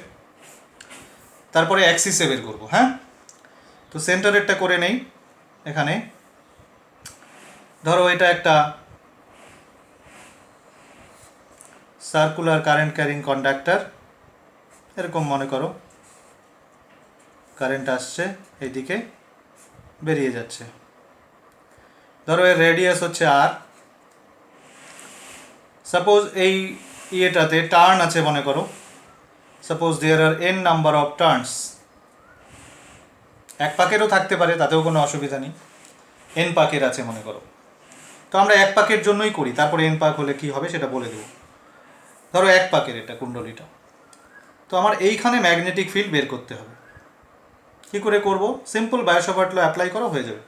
তারপরে অ্যাক্সিসে বের করব। হ্যাঁ, তো সেন্টারেরটা করে নেই। এখানে ধরো এটা একটা সার্কুলার কারেন্ট ক্যারিং কন্ডাক্টর, এরকম মনে করো কারেন্ট আসছে এইদিকে, বেরিয়ে যাচ্ছে। ধরো এর রেডিয়াস হচ্ছে আর, সাপোজ এই ইয়েটাতে টার্ন আছে মনে করো, suppose there are n number of turns, এক পাকেরও থাকতে পারে, তাতেও কোনো অসুবিধা নেই, n পাকের আছে মনে করো। তো আমরা এক পাকের জন্যই করি, তারপরে n পাক হলে কি হবে সেটা বলে দেব। ধরো এক পাকের এটা কুণ্ডলিটা, তো আমার এইখানে ম্যাগনেটিক ফিল্ড বের করতে হবে। কী করে করব? সিম্পল, বায়ো-সাভার্ট ল অ্যাপ্লাই করা হয়ে যাবে।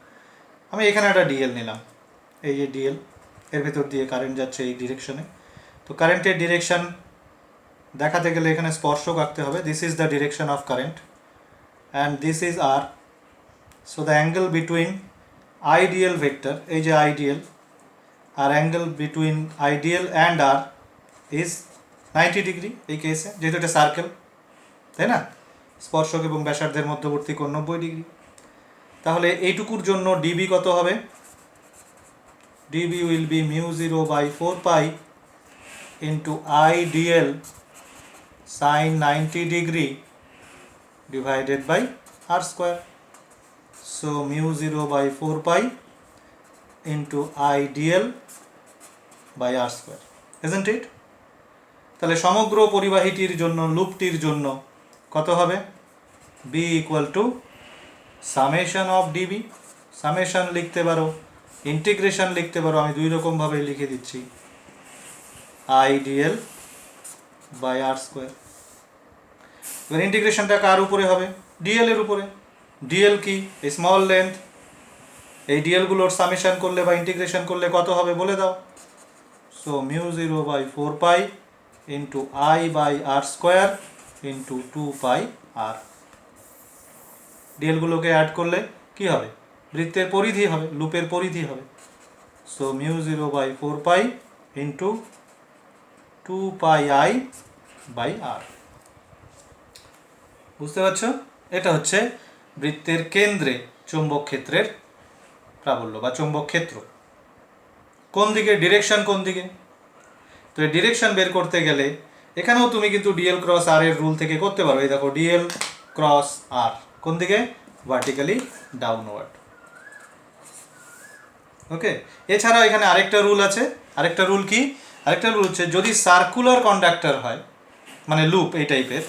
আমি এখানে একটা ডিএল নিলাম, এই যে ডিএল, এর ভেতর দিয়ে কারেন্ট যাচ্ছে এই ডিরেকশনে। তো কারেন্টের ডিরেকশন দেখাতে গেলে এখানে স্পর্শক আঁকতে হবে, this is the direction of current and this is R. So the angle between ideal vector, এই যে আইডিয়াল, আর angle between ideal and R is 90 degree এই কেসে, যেহেতু এটা সার্কেল, তাই না? স্পর্শক এবং ব্যাসার্ধের মধ্যবর্তী কোণ 90 ডিগ্রি। তাহলে এইটুকুর জন্য ডিবি কত হবে? DB will be μ0/4 pi into Idl sine 90 degree divided by R square. So μ0/4 pi into Idl by R square, isn't it? তাহলে সমগ্র পরিবাহীটির জন্য, লুপটির জন্য কত হবে? B equal to summation of dB, summation লিখতে পারো ইন্টিগ্রেশন লিখতে পারো, আমি দুই রকমভাবে লিখে দিচ্ছি, I DL by R square. এবার ইন্টিগ্রেশনটা কার উপরে হবে? ডিএল এর উপরে। ডিএল কি? Small length. এই ডিএলগুলোর সামেশন করলে বা ইন্টিগ্রেশন করলে কত হবে বলে দাও। So mu 0/4 into I by R square into 2 r. ডিএলগুলোকে অ্যাড করলে কি হবে? বৃত্তের পরিধি হবে, লুপের পরিধি হবে। So mu 0/4 into 2 by r. বুঝতে পারছো? এটা হচ্ছে বৃত্তের কেন্দ্রে চৌম্বক ক্ষেত্রের প্রাবল্য বা চৌম্বক ক্ষেত্র। কোন দিকে? ডিরেকশন কোন দিকে? তো এই ডিরেকশন বের করতে গেলে এখানেও তুমি কিন্তু ডিএল ক্রস আর এর রুল থেকে করতে পারো। এই দেখো, ডিএল ক্রস আর কোন দিকে? Vertically downward. ওকে, এছাড়াও এখানে আরেকটা রুল আছে। আরেকটা রুল কি? আরেকটা রুল হচ্ছে যদি সার্কুলার কন্ডাক্টর হয়, মানে লুপ এই টাইপের,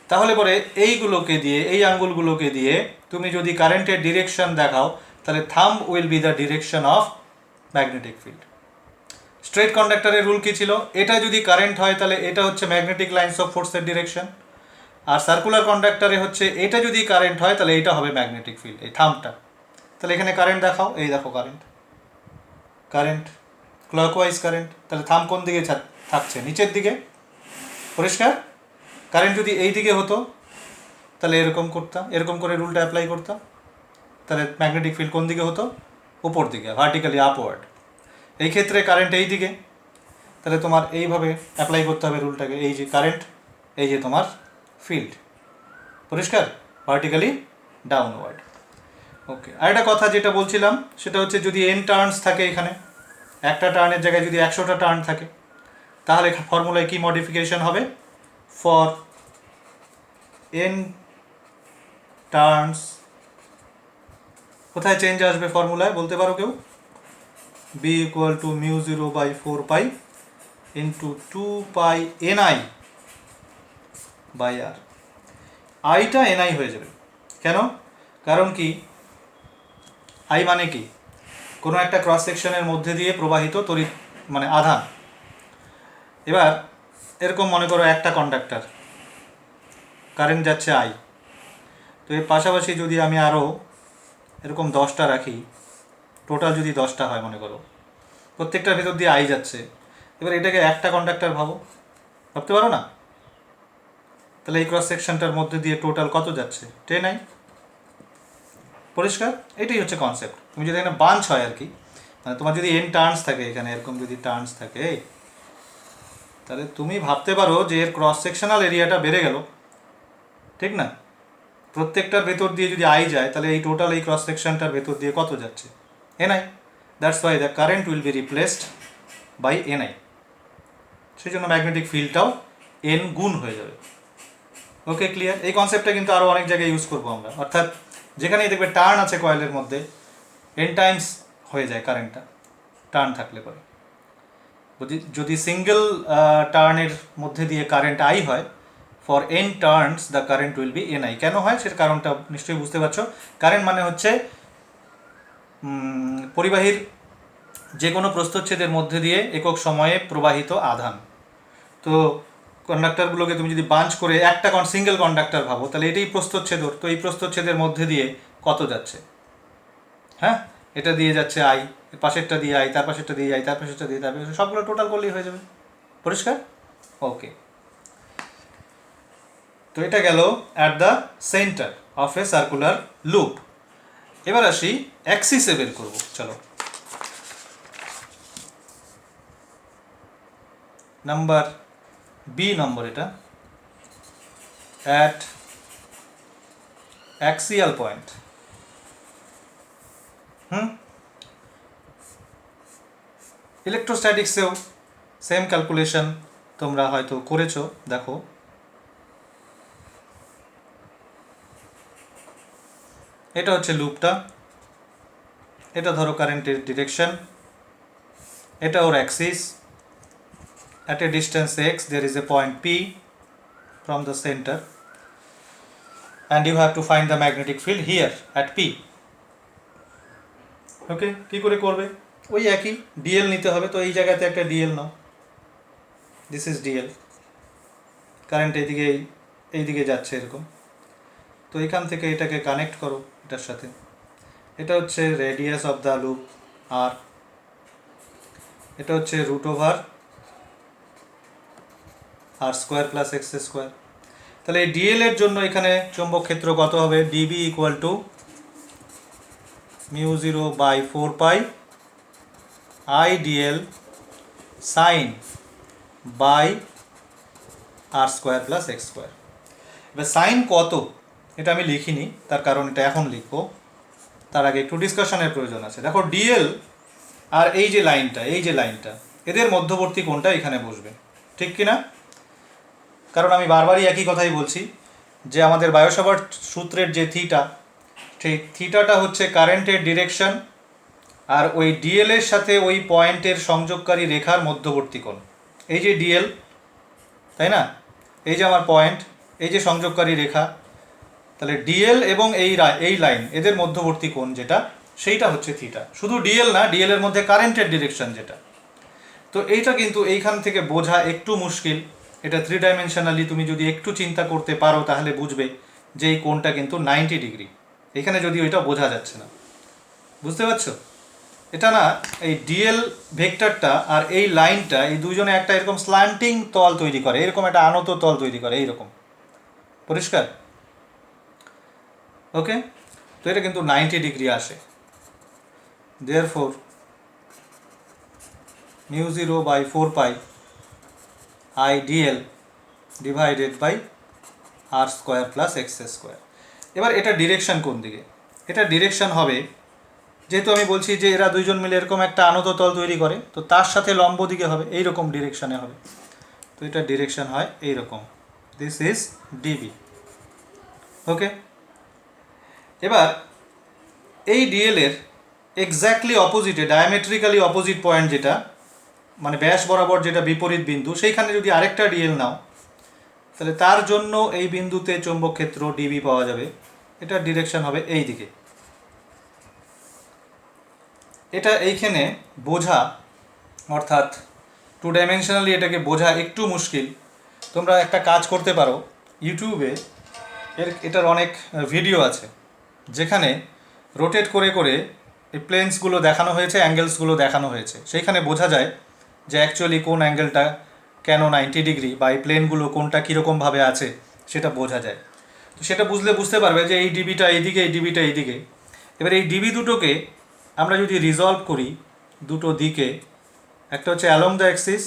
তাহলে পরে এইগুলোকে দিয়ে, এই আঙ্গুলগুলোকে দিয়ে তুমি যদি কারেন্টের ডিরেকশন দেখাও, তাহলে thumb will be the direction of magnetic field. Straight কন্ডাক্টরের রুল কি ছিল? এটা যদি কারেন্ট হয় তাহলে এটা হচ্ছে ম্যাগনেটিক লাইন্স অফ ফোর্সের ডিরেকশন। আর সার্কুলার কন্ডাক্টরে হচ্ছে এটা যদি কারেন্ট হয় তাহলে এটা হবে ম্যাগনেটিক ফিল্ড, এই থাম্বটা। তাহলে এখানে কারেন্ট দেখাও, এই দেখো কারেন্ট, কারেন্ট ক্লকওয়াইজ কারেন্ট। তাহলে থাম্ব কোন দিকে থাকছে? নিচের দিকে। পরিষ্কার? কারেন্ট যদি এই দিকে হতো তাহলে এরকম করতাম, এরকম করে রুলটা অ্যাপ্লাই করতাম, তাহলে ম্যাগনেটিক ফিল্ড কোন দিকে হতো? উপর দিকে, ভার্টিক্যালি আপওয়ার্ড। এই ক্ষেত্রে কারেন্ট এই দিকে, তাহলে তোমার এইভাবে অ্যাপ্লাই করতে হবে রুলটাকে। এই যে কারেন্ট, এই যে তোমার ফিল্ড। পরিষ্কার? Vertically downward. ওকে, আর একটা কথা যেটা বলছিলাম সেটা হচ্ছে যদি এন টার্নস থাকে, এখানে একটা টার্নের জায়গায় যদি 100টা টার্ন থাকে, তাহলে ফর্মুলায় কি মডিফিকেশন হবে? ফর এন টার্নস কোথায় চেঞ্জ আসবে ফর্মুলায় বলতে পারো কেউ? B equal to mu 0/4 into 2 by r. আইটা এনআই হয়ে যাবে। কেন? কারণ কি? আই মানে কি? কোনো একটা ক্রস সেকশনের মধ্যে দিয়ে প্রবাহিত তড়িৎ, মানে আধান। এবার এরকম মনে করো একটা কন্ডাক্টর, কারেন্ট যাচ্ছে আই, তো এর পাশাপাশি যদি আমি আরও এরকম 10টা রাখি, টোটাল যদি 10টা হয় মনে করো, প্রত্যেকটার ভেতর দিয়ে আই যাচ্ছে। এবার এটাকে একটা কন্ডাক্টর ভাবতে পারো না? তাহলে এই ক্রস সেকশনটার মধ্যে দিয়ে টোটাল কত যাচ্ছে? 10I। পরিষ্কার? এটাই হচ্ছে কনসেপ্ট। তুমি যদি এখানে বাঞ্চ হয় আর কি, মানে তোমার যদি এন টার্নস থাকে, এখানে এরকম যদি টার্নস থাকে, তাহলে তুমি ভাবতে পারো যে এর ক্রস সেকশনাল এরিয়াটা বেড়ে গেল, ঠিক না? প্রত্যেকটার ভেতর দিয়ে যদি আই যায়, তাহলে এই টোটাল এই ক্রস সেকশনটার ভেতর দিয়ে কত যাচ্ছে? NI. That's why the current will be replaced by NI. সেই জন্য ম্যাগনেটিক ফিল্ডটাও এন গুণ হয়ে যাবে। Okay, clear? এই কনসেপ্টটা কিন্তু আরও অনেক জায়গায় ইউজ করবো আমরা। অর্থাৎ যেখানেই দেখবে টার্ন আছে কয়েলের মধ্যে, এন টাইমস হয়ে যায় কারেন্টটা টার্ন থাকলে পরে। যদি সিঙ্গেল টার্নের মধ্যে দিয়ে কারেন্ট আই হয়, for N turns the current will B N I. কেন হয় সেটার কারণটা নিশ্চয়ই বুঝতে পারছো। কারেন্ট মানে হচ্ছে পরিবাহীর যে কোনো প্রস্থচ্ছেদের মধ্যে দিয়ে একক সময়ে প্রবাহিত আধান। তো কন্ডাক্টরগুলোকে তুমি যদি বাঞ্চ করে একটা সিঙ্গেল কন্ডাক্টর ভাবো, তাহলে এটাই প্রস্থচ্ছেদর। তো এই প্রস্থচ্ছেদের মধ্যে দিয়ে কত যাচ্ছে? হ্যাঁ, এটা দিয়ে যাচ্ছে আই, পাশেরটা দিয়ে আই, তার পাশেরটা দিয়ে আই, তার পাশেরটা দিয়ে, তার পাশে সবগুলো টোটাল করলেই হয়ে যাবে। পরিষ্কার? ওকে, তো এটা গেল at the centre of A circular loop. এবার আসি অ্যাক্সিসে বের করবো। চলো, নাম্বার বি নম্বর, এটা অ্যাট অ্যাক্সিয়াল পয়েন্ট। ইলেকট্রোস্ট্যাটিক্সেও সেম ক্যালকুলেশন তোমরা হয়তো করেছো। দেখো, এটা হচ্ছে লুপটা, এটা ধরো কারেন্টের ডিরেকশন, এটা ওর Axis. at a distance x there is a point P from the center and you have to find the magnetic field here at P. ওকে, কী করে করবে? ওই একই ডিএল নিতে হবে। তো এই জায়গাতে একটা DL now, this is DL, current এইদিকে যাচ্ছে এরকম। তো এখান থেকে এটাকে কানেক্ট করো এটার সাথে। এটা হচ্ছে রেডিয়াস অফ দ্য লুপ আর, এটা হচ্ছে √r² + x²। তাহলে এই ডিএল এর জন্য এখানে চৌম্বক ক্ষেত্র কত হবে? DB = μ0/4π IDL sin r² + x²। এবার সাইন কত এটা আমি লিখিনি, তার কারণ এটা এখন লিখবো, তার আগে একটু ডিসকাশনের প্রয়োজন আছে। দেখো ডিএল আর এই যে লাইনটা এদের মধ্যবর্তী কোণটা এখানে বসবে, ঠিক কি না? কারণ আমি বারবারই একই কথাই বলছি যে আমাদের বায়ো-সাভার্ট সূত্রের যে থিটা, সেই থিটাটা হচ্ছে কারেন্টের ডিরেকশন আর ওই ডিএল এর সাথে ওই পয়েন্টের সংযোগকারী রেখার মধ্যবর্তী কোণ। এই যে ডিএল, তাই না? এই যে আমার পয়েন্ট, এই যে সংযোগকারী রেখা, তাহলে ডিএল এবং এই লাইন এদের মধ্যবর্তী কোণ যেটা, সেইটা হচ্ছে থিটা। শুধু ডিএল না, ডিএল এর মধ্যে কারেন্টের ডিরেকশন যেটা। তো এইটা কিন্তু এইখান থেকে বোঝা একটু মুশকিল। এটা 3 ডাইমেনশনালি তুমি যদি একটু চিন্তা করতে পারো তাহলে বুঝবে যে এই কোণটা কিন্তু 90 ডিগ্রি। এখানে যদিও এটা বোঝা যাচ্ছে না, বুঝতে পারছো? এটা না, এই ডিএল ভেক্টরটা আর এই লাইনটা, এই দুজনে একটা এরকম স্ল্যান্টিং তল তৈরি করে, এরকম একটা আনত তল তৈরি করে, এইরকম। পরিষ্কার? ওকে, তো এটা কিন্তু 90 ডিগ্রি আসে। Therefore μ0/4π IDL / r² + x²। এবার এটা ডিরেকশন কোন দিকে? এটা ডিরেকশন হবে, যেহেতু আমি বলছি যে এরা দুইজন মিলে এরকম একটা আনত তল তৈরি করে, তো তার সাথে লম্ব দিকে হবে, এইরকম ডিরেকশনে হবে। তো এটা ডিরেকশন হয় এইরকম, দিস ইজ ডিবি। ওকে, এবার এই ডিএল এর এক্স্যাক্টলি অপোজিটে, ডায়ামেট্রিক্যালি অপোজিট পয়েন্ট যেটা, মানে ব্যাস বরাবর যেটা বিপরীত বিন্দু, সেইখানে যদি আরেকটা ডিএল নাও, তাহলে তার জন্য এই বিন্দুতে চৌম্বক ক্ষেত্র ডিবি পাওয়া যাবে। এটার ডিরেকশন হবে এই দিকে। এটা এইখানে বোঝা, অর্থাৎ 2 ডাইমেনশনালি এটাকে বোঝা একটু মুশকিল। তোমরা একটা কাজ করতে পারো, ইউটিউবে এটার অনেক ভিডিও আছে যেখানে রোটেট করে করে এই প্লেনসগুলো দেখানো হয়েছে, অ্যাঙ্গেলসগুলো দেখানো হয়েছে। সেইখানে বোঝা যায় যে অ্যাকচুয়ালি কোন অ্যাঙ্গেলটা কেন 90 ডিগ্রি, বা এই প্লেনগুলো কোনটা কীরকমভাবে আছে সেটা বোঝা যায়। তো সেটা বুঝতে পারবে যে এই ডিবিটা এইদিকে, এই ডিবিটা এইদিকে। এবার এই ডিবি দুটোকে আমরা যদি রিজলভ করি দুটো দিকে, একটা হচ্ছে অ্যালং দ্য অ্যাক্সিস,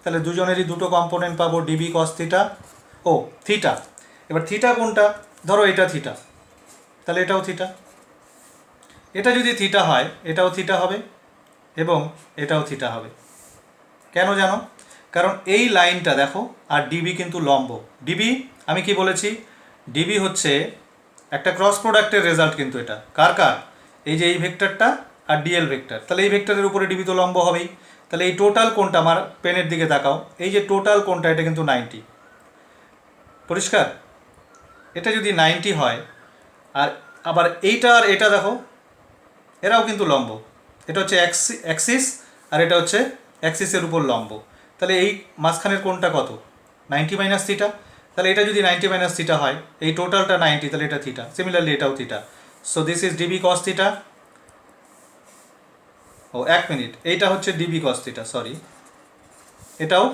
তাহলে দুজনেরই দুটো কম্পোনেন্ট পাবো, ডিবি কস থিটা ও থিটা। এবার থিটা কোনটা? ধরো এটা থিটা, তাহলে এটাও থিটা। এটা যদি থিটা হয় এটাও থিটা হবে এবং এটাও থিটা হবে। কেন জানো? কারণ এই লাইনটা দেখো, আর ডিবি কিন্তু লম্ব। ডিবি আমি কি বলেছি? ডিবি হচ্ছে একটা ক্রস প্রোডাক্টের রেজাল্ট, কিন্তু এটা কার? এই যে এই ভেক্টরটা আর ডিএল ভেক্টর, তাহলে এই ভেক্টরের উপরে ডিবি তো লম্ব হবেই। তাহলে এই টোটাল কোণটা, আমার পেনের দিকে তাকাও, এই যে টোটাল কোণটা এটা কিন্তু 90। পরিষ্কার? এটা যদি 90 হয়, আর আবার এইটা আর এটা দেখো, এরাও কিন্তু লম্ব। এটা হচ্ছে অ্যাক্সিস আর এটা হচ্ছে অ্যাক্সিসের উপর লম্ব। তাহলে এই মাঝখানের কোণটা কত? 90 - থিটা। তাহলে এটা যদি 90 - থিটা হয়, এই টোটালটা 90, তাহলে এটা থিটা। সিমিলারলি এটাও theta. So this is DB cos theta. ও 1 মিনিট, এইটা হচ্ছে ডিবি কস থিটা, সরি, এটাও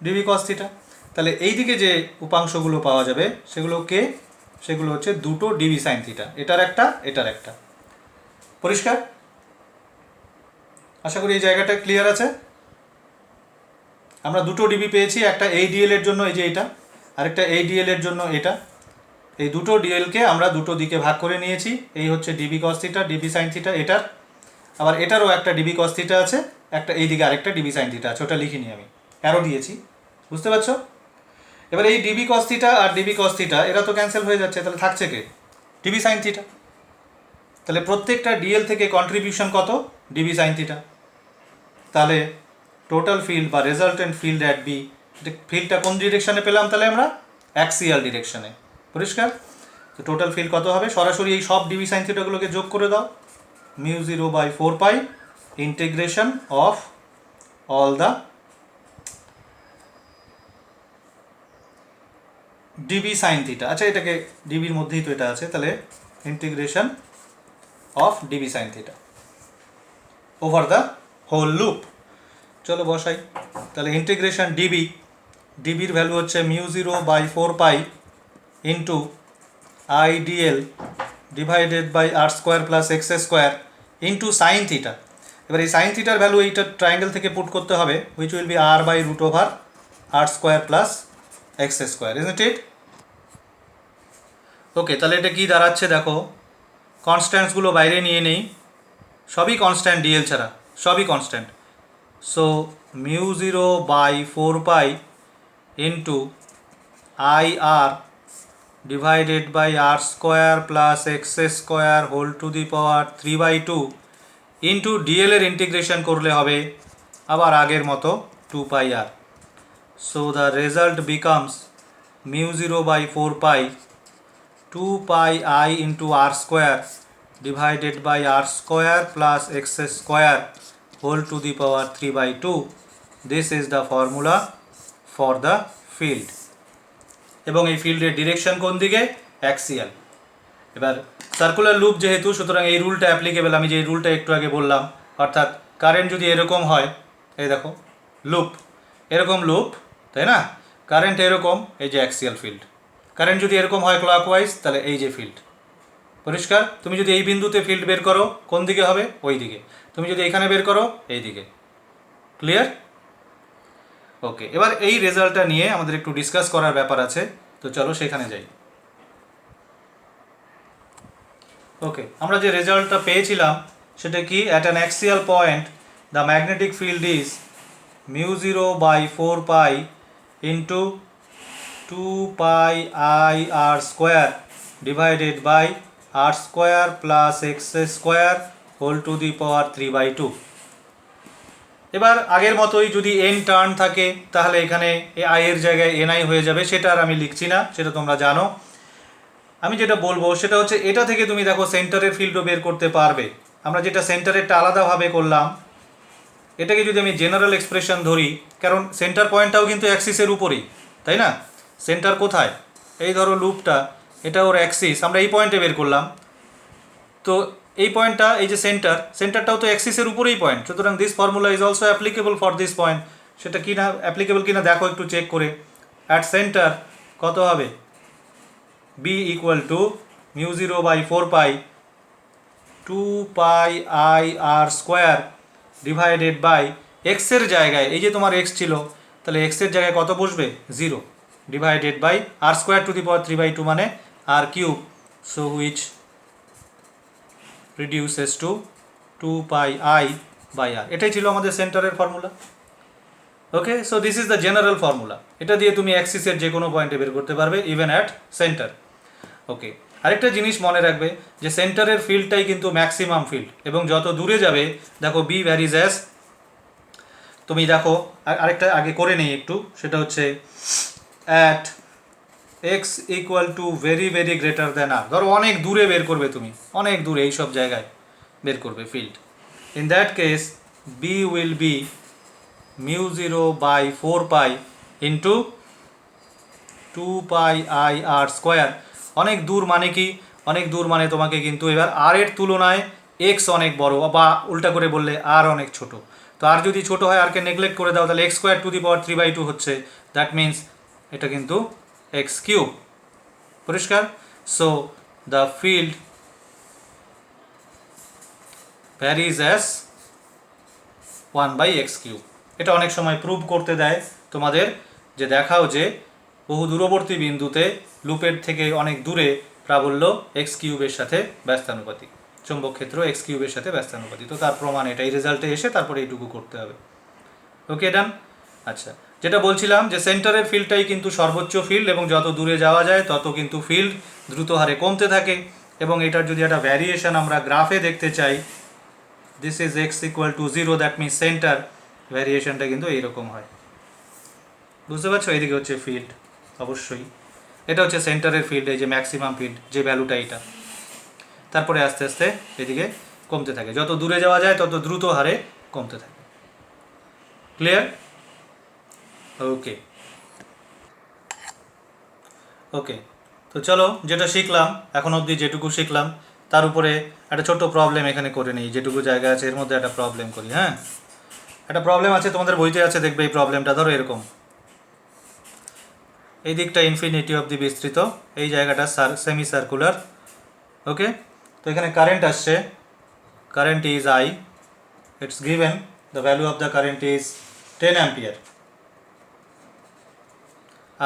ডিবি কস থিটা। তাহলে এই দিকে যে উপাংশগুলো পাওয়া যাবে সেগুলো হচ্ছে দুটো ডিবি সাইন থিটা, এটার একটা এটার একটা। পরিষ্কার? আশা করি এই জায়গাটা ক্লিয়ার আছে। আমরা দুটো ডিবি পেয়েছি, একটা এই ডিএল এর জন্য এই যে এটা, আরেকটা এই ডিএল এর জন্য এটা। এই দুটো ডিএলকে আমরা দুটো দিকে ভাগ করে নিয়েছি। এই হচ্ছে DB cos theta, DB sine theta এটার। আবার এটারও একটা ডিবি কস থিটা আছে, একটা এই দিকে আরেকটা ডিবি সাইন থিটা আছে, ওটা লিখিনি আমি, অ্যারো দিয়েছি। বুঝতে পারছো? এবার এই ডিবি কস থিটা আর ডিবি কস থিটা এরা তো ক্যান্সেল হয়ে যাচ্ছে, তাহলে থাকছে কে? DB sine theta. তাহলে প্রত্যেকটা ডিএল থেকে কন্ট্রিবিউশন কত? DB sine theta. তাহলে টোটাল ফিল্ড বা রেজাল্টেন্ট ফিল্ড অ্যাট বি, ফিল্ডটা কোন ডিরেকশনে পেলাম? তাহলে আমরা অ্যাক্সিয়াল ডিরেকশনে। পরিষ্কার? তো টোটাল ফিল্ড কত হবে, সরাসরি এই সব ডিবি সাইন থিটাগুলোকে যোগ করে দাও, mu 0/4 pi integration of all the DB sine theta. আচ্ছা এটাকে ডিবির মধ্যেই তো এটা আছে, তাহলে integration of DB sine theta over the whole loop. চলো বসাই, তাহলে ইন্টিগ্রেশন ডিবির ভ্যালু হচ্ছে mu 0/4 pi into IDL divided by R square plus x square into sine theta. এবার এই সাইন থিটার ভ্যালু এইটা ট্রায়াঙ্গেল থেকে পুট করতে হবে, হুইচ উইল বি r/√ওভার r square plus x square, isn't it? Okay, তাহলে এটা কি দাঁড়াচ্ছে দেখো, কনস্ট্যান্টসগুলো বাইরে নিয়ে নেই, সবই কনস্ট্যান্ট ডিএল ছাড়া, সবই constant. So mu 0/4 pi into I r divided by R square plus x square whole to the power 3/2 ইন্টু ডিএলের ইন্টিগ্রেশন করলে হবে আবার আগের মতো 2 πr। So the result becomes mu 0/4 pi 2 πi into r square divided by R square plus x square whole to the power 3/2। This is the formula for the field. এবং এই ফিল্ডের ডিরেকশন কোন দিকে, অ্যাক্সিয়াল। এবার circular loop যেহেতু, সুতরাং এই রুলটা applicable, আমি যে এই রুলটা একটু আগে বললাম, অর্থাৎ কারেন্ট যদি এরকম হয়, এই দেখো লুপ, এরকম লুপ, তাই না, কারেন্ট এরকম, এই যে অ্যাক্সিয়াল ফিল্ড। কারেন্ট যদি এরকম হয় ক্লকওয়াইজ, তাহলে এই যে ফিল্ড, পরিষ্কার? তুমি যদি এই বিন্দুতে ফিল্ড বের করো, কোন দিকে হবে, ওই দিকে। তুমি যদি এখানে বের করো, এই দিকে। ক্লিয়ার? ওকে, এবার এই রেজাল্টটা নিয়ে আমাদের একটু ডিসকাস করার ব্যাপার আছে, তো চলো সেখানে যাই। ওকে, আমরা যে রেজাল্টটা পেয়েছিলাম সেটা কি, at an axial point the magnetic field is mu 0/4 pi into 2 πi R square divided by R square plus x square whole to the power 3/2। এবার আগের মতোই যদি এন টার্ন থাকে, তাহলে এখানে আই এর জায়গায় এনআই হয়ে যাবে, সেটা আর আমি লিখছি না, সেটা তোমরা জানো। আমি যেটা বলবো সেটা হচ্ছে, এটা থেকে তুমি দেখো সেন্টারের ফিল্ডও বের করতে পারবে। আমরা যেটা সেন্টারেরটা আলাদাভাবে করলাম, এটাকে যদি আমি জেনারেল এক্সপ্রেশন ধরি, কারণ সেন্টার পয়েন্টটাও কিন্তু অ্যাক্সিসের উপরেই, তাই না? সেন্টার কোথায়, এই ধরো লুপটা, এটা ওর অ্যাক্সিস, আমরা এই পয়েন্টে বের করলাম, তো এই পয়েন্টটা, এই যে সেন্টারটাও তো অ্যাক্সিসের উপরেই পয়েন্ট, সুতরাং this formula is also applicable for this point. সেটা কি না অ্যাপ্লিকেবল কিনা দেখো একটু চেক করে। অ্যাট সেন্টার কত হবে, B equal to mu 0/4 pi 2 πi R square divided by এক্সের জায়গায়, এই যে তোমার এক্স ছিল, তাহলে এক্সের জায়গায় কত বসবে, 0, divided by R square to the power 3/2 মানে r cube, so which reduces to 2 πi/r। এটাই ছিল আমাদের সেন্টারের formula. Okay, so this is the general formula. এটা দিয়ে তুমি অ্যাক্সিসের যে কোনো পয়েন্টে বের করতে পারবে, ইভেন অ্যাট সেন্টার। ওকে, আরেকটা জিনিস মনে রাখবে যে সেন্টারের ফিল্ডটাই কিন্তু ম্যাক্সিমাম ফিল্ড, এবং যত দূরে যাবে, দেখো বি ভ্যারিজ অ্যাজ, তুমি দেখো আরেকটা আগে করে নেই একটু, সেটা হচ্ছে at x equal to very very greater than r. ধরো অনেক দূরে বের করবে তুমি, অনেক দূরে এইসব জায়গায় বের করবে field, in that case B will be mu 0/4 pi into 2 πi R square. অনেক দূর মানে কি, অনেক দূর মানে তোমাকে কিন্তু এবার আর এর তুলনায় এক্স অনেক বড়, বা উল্টা করে বললে আর অনেক ছোট। তো আর যদি ছোট হয়, আরকে নেগলেক্ট করে দাও, তাহলে x square to the power 3/2 হচ্ছে, দ্যাট মিন্স এটা কিন্তু এক্স কিউব। পরিষ্কার? So the field varies as 1/x³। এটা অনেক সময় প্রুভ করতে দেয় তোমাদের, যে দেখাও যে বহু দূরবর্তী বিন্দুতে লুপের থেকে অনেক দূরে প্রাবল্য x³ সাথে ব্যস্তানুপাতিক, চৌম্বক ক্ষেত্র x³ সাথে ব্যস্তানুপাতিক। তো তার প্রমাণ এটাই, রেজাল্টে এসে তারপরে এইটুকু করতে হবে। ওকে ডান। আচ্ছা, যেটা বলছিলাম যে সেন্টারের ফিল্ডটাই কিন্তু সর্বোচ্চ ফিল্ড, এবং যত দূরে যাওয়া যায় তত কিন্তু ফিল্ড দ্রুত হারে কমতে থাকে। এবং এটার যদি একটা ভ্যারিয়েশন আমরা গ্রাফে দেখতে চাই, this is x equal to 0, that means centre, ভ্যারিয়েশনটা কিন্তু এইরকম হয়। বুঝতে পারছো? এইদিকে হচ্ছে ফিল্ড, অবশ্যই। এটা হচ্ছে সেন্টারের ফিল্ড, এই যে ম্যাক্সিমাম ফিল্ড যে ভ্যালুটা এটা, তারপরে আস্তে আস্তে এদিকে কমতে থাকে, যত দূরে যাওয়া যায় তত দ্রুত হারে কমতে থাকে। ক্লিয়ার? ওকে ওকে, তো চলো যেটা শিখলাম এখন অবধি, যেটুকু শিখলাম তার উপরে একটা ছোট্ট প্রবলেম এখানে করে নিই, যেটুকু জায়গা আছে এর মধ্যে একটা প্রবলেম করি। হ্যাঁ, একটা প্রবলেম আছে, তোমাদের বইতে আছে, দেখবে এই প্রবলেমটা। ধরো এরকম, এই দিকটা ইনফিনিটি অবধি বিস্তৃত, এই জায়গাটা সেমি সার্কুলার। ওকে, তো এখানে কারেন্ট আসছে, current is I, it's given, the value of the current is 10 ampere.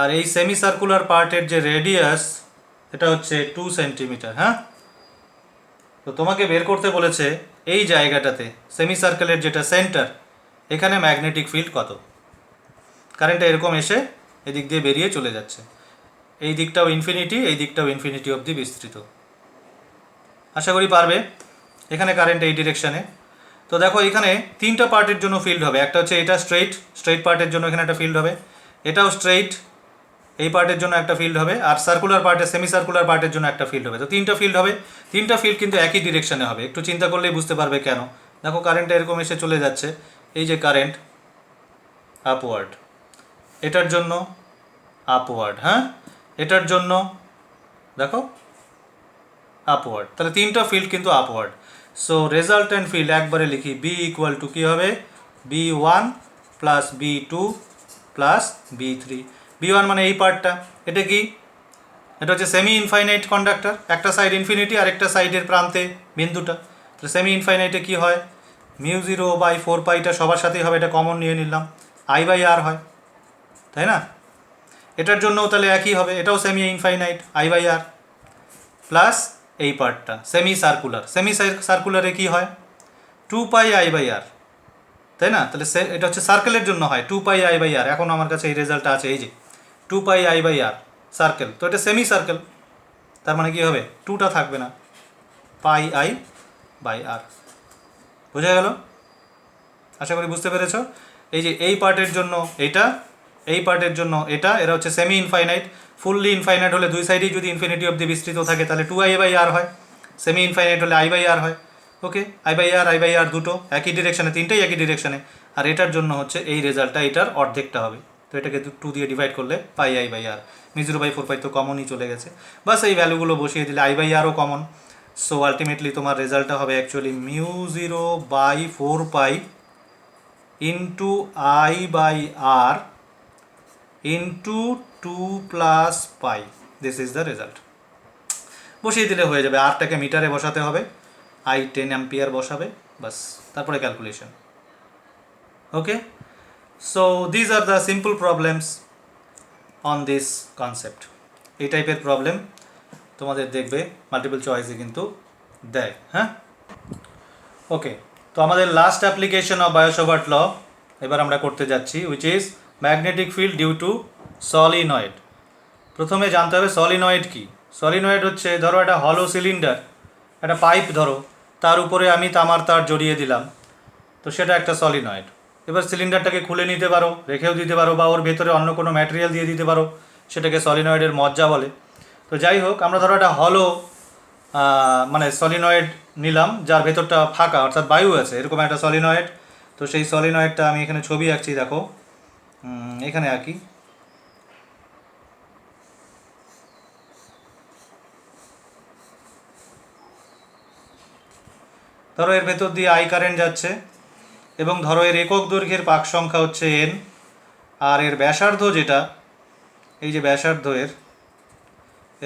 আর এই সেমি সার্কুলার পার্টের যে রেডিয়াস এটা হচ্ছে 2 সেন্টিমিটার। হ্যাঁ, তো তোমাকে বের করতে বলেছে এই জায়গাটাতে সেমি সার্কেলের যেটা সেন্টার, এখানে ম্যাগনেটিক ফিল্ড কত। কারেন্টটা এরকম এসে এদিক দিয়ে বেরিয়ে চলে যাচ্ছে, এই দিকটাও ইনফিনিটি, এই দিকটাও ইনফিনিটি অবধি বিস্তৃত। আশা করি পারবে। এখানে কারেন্ট এই ডিরেকশানে। তো দেখো এখানে তিনটা পার্টের জন্য ফিল্ড হবে, একটা হচ্ছে এটা স্ট্রেইট পার্টের জন্য এখানে একটা ফিল্ড হবে, এটাও স্ট্রেইট এই পার্টের জন্য একটা ফিল্ড হবে, আর সার্কুলার পার্টের সেমি সার্কুলার পার্টের জন্য একটা ফিল্ড হবে। তো তিনটা ফিল্ড হবে, তিনটা ফিল্ড কিন্তু একই ডিরেকশানে হবে। একটু চিন্তা করলেই বুঝতে পারবে কেন। দেখো কারেন্টটা এরকম এসে চলে যাচ্ছে, এই যে কারেন্ট আপওয়ার্ড, এটার জন্য আপওয়ার্ড, হ্যাঁ, এটার জন্য দেখো আপওয়ার্ড, তাহলে তিনটা ফিল্ড কিন্তু আপওয়ার্ড। সো রেজাল্টেন্ট ফিল্ড একবারে লিখি, বি ইকুয়াল টু কী হবে, B1 plus B2 plus B3। B1 মানে এই পার্টটা, এটা কি, এটা হচ্ছে সেমি ইনফাইনাইট কন্ডাক্টর, একটা সাইড ইনফিনিটি আর একটা সাইডের প্রান্তে বিন্দুটা। তাহলে সেমি ইনফাইনাইটে কী হয়, μ0/4π সবার সাথেই হবে, এটা কমন নিয়ে নিলাম, I/R হয়, তাই না। এটার জন্যও তাহলে একই হবে, এটাও সেমি ইনফাইনাইট, I/R প্লাস এই পার্টটা সেমি সার্কুলারে কী হয়, 2πI/R, তাই না। তাহলে এটা হচ্ছে সার্কেলের জন্য হয় 2πI/R। এখন আমার কাছে এই রেজাল্টটা আছে, এই যে 2πI/R সার্কেল, তো এটা সেমি সার্কেল, তার মানে কী হবে, 2টা থাকবে না, πI/R। বোঝা গেল? আশা করি বুঝতে পেরেছ। এই যে এই পার্টের জন্য এটা, এই পার্টের জন্য এটা, এরা হচ্ছে সেমি ইনফাইনাইট। ফুললি ইনফাইনাইট হলে দুই সাইডেই যদি ইনফিনিটি অবধি বিস্তৃত থাকে তাহলে 2I/R হয়, সেমি ইনফাইনাইট হলে I/R হয়। ওকে, I/R দুটো একই ডিরেকশানে, তিনটেই একই ডিরেকশানে। আর এটার জন্য হচ্ছে এই রেজাল্টটা এটার অর্ধেকটা হবে, তো এটাকে 2 দিয়ে ডিভাইড করলে πI/R, μ0/4π তো কমনই চলে গেছে, বাস এই ভ্যালুগুলো বসিয়ে দিলে I/Rও কমন। সো আলটিমেটলি তোমার রেজাল্টটা হবে actually μ0/4π into I/R into 2 plus pi, this is the result. বসিয়ে দিলে হয়ে যাবে, আরটাকে মিটারে বসাতে হবে, I 10 অ্যাম্পিয়ার বসাবে, বাস, তারপরে calculation. Okay, so these are the simple problems on this concept. এই টাইপের প্রবলেম তোমাদের দেখবে মাল্টিপল চয়েসে কিন্তু দেয়। হ্যাঁ, ওকে, তো আমাদের last application of Biot Savart law এবার আমরা করতে যাচ্ছি, which is magnetic field due to solenoid. প্রথমে জানতে হবে সলিনয়েড কি। সলিনয়েড হচ্ছে, ধরো একটা হলো সিলিন্ডার, একটা পাইপ ধরো, তার উপরে আমি তামার তার জড়িয়ে দিলাম, তো সেটা একটা সলিনয়েড। এবার সিলিন্ডারটাকে খুলে নিতে পারো, রেখেও দিতে পারো, বা ওর ভেতরে অন্য কোনো ম্যাটেরিয়াল দিয়ে দিতে পারো, সেটাকে সলিনয়েডের মজ্জা বলে। তো যাই হোক, আমরা ধরো একটা হলো মানে সলিনয়েড নিলাম যার ভেতরটা ফাঁকা, অর্থাৎ বায়ু আছে, এরকম একটা সলিনয়েড। তো সেই সলিনয়েডটা আমি এখানে ছবি আঁকছি, দেখো এখানে আঁকি। ধরো এর ভেতর দিয়ে I কারেন্ট যাচ্ছে, এবং ধরো এর একক দৈর্ঘ্যের পাক সংখ্যা হচ্ছে N, আর এর ব্যাসার্ধ যেটা, এই যে ব্যাসার্ধ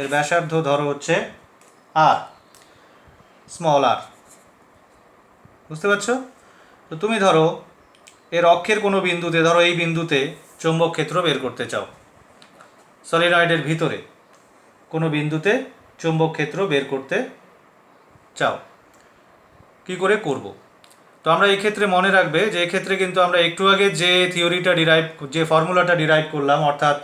এর ব্যাসার্ধ ধরো হচ্ছে R, স্মল r, বুঝতে পারছো। তো তুমি ধরো এর অক্ষের কোনো বিন্দুতে, ধরো এই বিন্দুতে চৌম্বক ক্ষেত্র বের করতে চাও, সলিনয়েডের ভিতরে কোনো বিন্দুতে চৌম্বক ক্ষেত্র বের করতে চাও, কি করে করব। তো আমরা এই ক্ষেত্রে মনে রাখবে যে এক্ষেত্রে কিন্তু আমরা একটু আগে যে যে ফর্মুলাটা ডিরাইভ করলাম, অর্থাৎ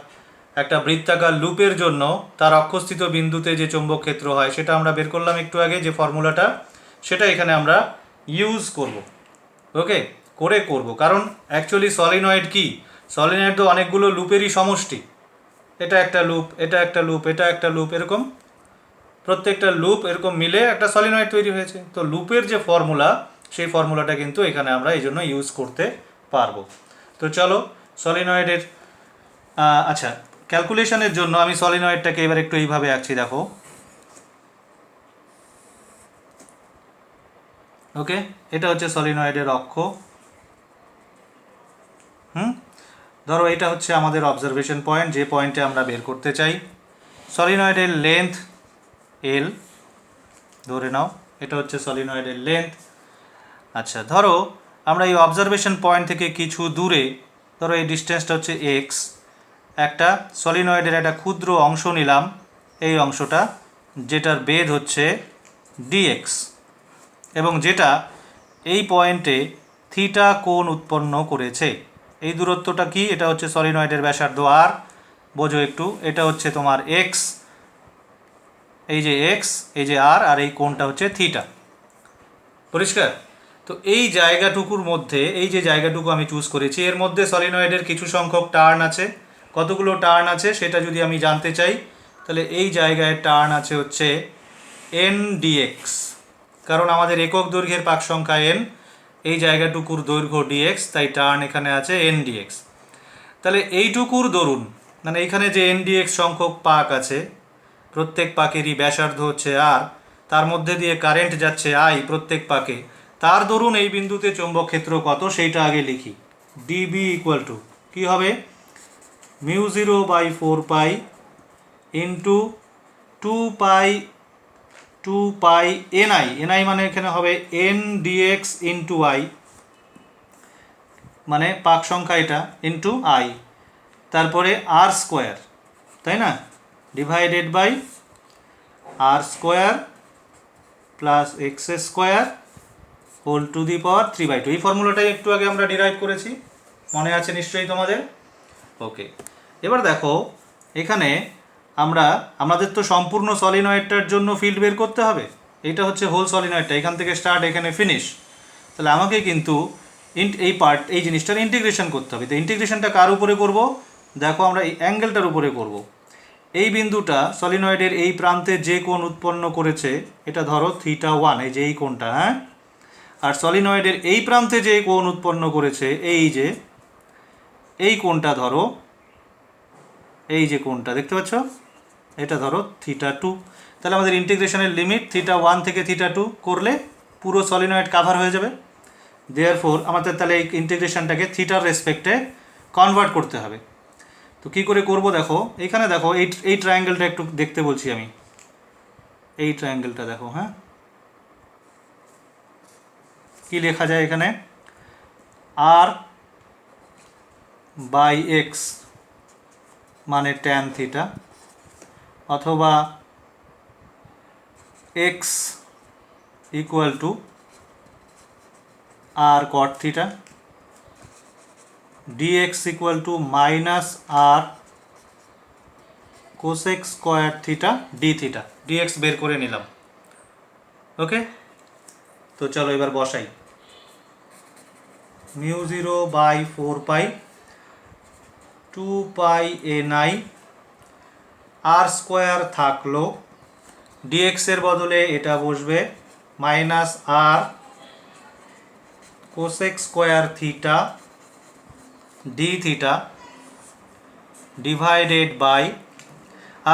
একটা বৃত্তাকার লুপের জন্য তার অক্ষস্থিত বিন্দুতে যে চৌম্বক ক্ষেত্র হয় সেটা আমরা বের করলাম একটু আগে, যে ফর্মুলাটা, সেটা এখানে আমরা ইউজ করব। ওকে, করব, কারণ অ্যাকচুয়ালি সলিনয়েড কি, সলিনয়েড তো অনেকগুলো লুপেরই সমষ্টি, এটা একটা লুপ, এটা একটা লুপ, এটা একটা লুপ, এরকম প্রত্যেকটা লুপ এরকম মিলে একটা সলিনয়েড তৈরি হয়েছে। তো লুপের যে ফর্মুলা, সেই ফর্মুলাটা কিন্তু এখানে আমরা এই জন্য ইউজ করতে পারবো। তো চলো সলিনয়েডের আচ্ছা ক্যালকুলেশনের জন্য আমি সলিনয়েডটাকে এবার একটু এইভাবে আঁকছি, দেখো। ওকে, এটা হচ্ছে সলিনয়েডের অক্ষ। ধরো এটা হচ্ছে আমাদের অবজারভেশন পয়েন্ট, যে পয়েন্টে আমরা বের করতে চাই। সলিনয়েডের লেন্থ এল ধরে নাও, এটা হচ্ছে সলিনয়েডের লেন্থ। আচ্ছা ধরো আমরা এই অবজারভেশন পয়েন্ট থেকে কিছু দূরে, ধরো এই ডিস্টেন্সটা হচ্ছে এক্স, একটা সলিনয়েডের একটা ক্ষুদ্র অংশ নিলাম, এই অংশটা, যেটার বেধ হচ্ছে ডিএক্স, এবং যেটা এই পয়েন্টে থিটা কোণ উৎপন্ন করেছে। এই দূরত্বটা কি? এটা হচ্ছে সলিনয়েডের ব্যাসার্ধ আর, বোঝো একটু, এটা হচ্ছে তোমার এক্স, এই যে এক্স, এই যে আর, আর এই কোণটা হচ্ছে থিটা। পরিষ্কার? তো এই জায়গাটুকুর মধ্যে, এই যে জায়গাটুকু আমি চুজ করেছি, এর মধ্যে সলিনয়েডের কিছু সংখ্যক টার্ন আছে। কতগুলো টার্ন আছে সেটা যদি আমি জানতে চাই, তাহলে এই জায়গায় টার্ন আছে হচ্ছে এন ডিএক্স, কারণ আমাদের একক দৈর্ঘ্যের পাক সংখ্যা এন, এই জায়গাটুকুর দৈর্ঘ্য ডিএক্স, তাই টার্ন এখানে আছে এন ডিএক্স। তাহলে এইটুকুর দরুন, মানে এইখানে যে এন ডিএক্স সংখ্যক পাক আছে, প্রত্যেক পাকেরই ব্যাসার্ধ হচ্ছে আর, তার মধ্যে দিয়ে কারেন্ট যাচ্ছে আই প্রত্যেক পাকে, তার দরুন এই বিন্দুতে চৌম্বক ক্ষেত্র কত সেইটা আগে লিখি। ডিবি ইকুয়াল টু কী হবে? মিউ 0/4 ইন্টু 2 পাই এনআই, এনআই মানে এখানে হবে এন ডিএক্স ইন্টু আই, মানে পাক সংখ্যা এটা, ইন্টু আই, তারপরে আর স্কোয়ার, তাই না, divided by R square plus x square whole to the power 3/2। এই ফর্মুলাটাই একটু আগে আমরা ডিরাইভ করেছি, মনে আছে নিশ্চয়ই তোমাদের? ওকে, এবার দেখো এখানে আমাদের তো সম্পূর্ণ সলিনয়েডটার জন্য ফিল্ড বের করতে হবে। এইটা হচ্ছে হোল সলিনয়েডটা, এখান থেকে স্টার্ট এখানে ফিনিশ। তাহলে আমাকে কিন্তু এই জিনিসটার ইন্টিগ্রেশন করতে হবে। তো ইন্টিগ্রেশনটা কার উপরে করব? দেখো আমরা এই অ্যাঙ্গেলটার উপরে করব। এই বিন্দুটা সলিনয়েডের এই প্রান্তে যে কোণ উৎপন্ন করেছে, এটা ধরো θ1, এই যে এই কোণটা, হ্যাঁ। আর সলিনয়েডের এই প্রান্তে যে কোণ উৎপন্ন করেছে, এই যে এই কোণটা ধরো, এই যে কোণটা দেখতে পাচ্ছ, এটা ধরো θ2। তাহলে আমাদের ইন্টিগ্রেশনের লিমিট θ1 থেকে θ2 করলে পুরো সলিনয়েড কাভার হয়ে যাবে। দেয়ারফোর আমাদের তাহলে এই ইন্টিগ্রেশনটাকে থিটার রেসপেক্টে কনভার্ট করতে হবে। তো কী করে করব? দেখো এইখানে দেখো এই ট্রায়াঙ্গেলটা একটু দেখতে বলছি আমি, এই ট্রায়াঙ্গেলটা দেখো, হ্যাঁ, কি লেখা যায় এখানে? আর বাই এক্স মানে ট্যান থিটা, অথবা X equal to R cot theta, DX equal to minus R cosec square theta D theta. DX বের করে নিলাম। ওকে, তো চলো এবার বসাই। মিউ 0/4 2 এনআই, আর স্কোয়ার থাকলো, ডিএক্সের বদলে এটা বসবে minus R cosec square theta D theta divided by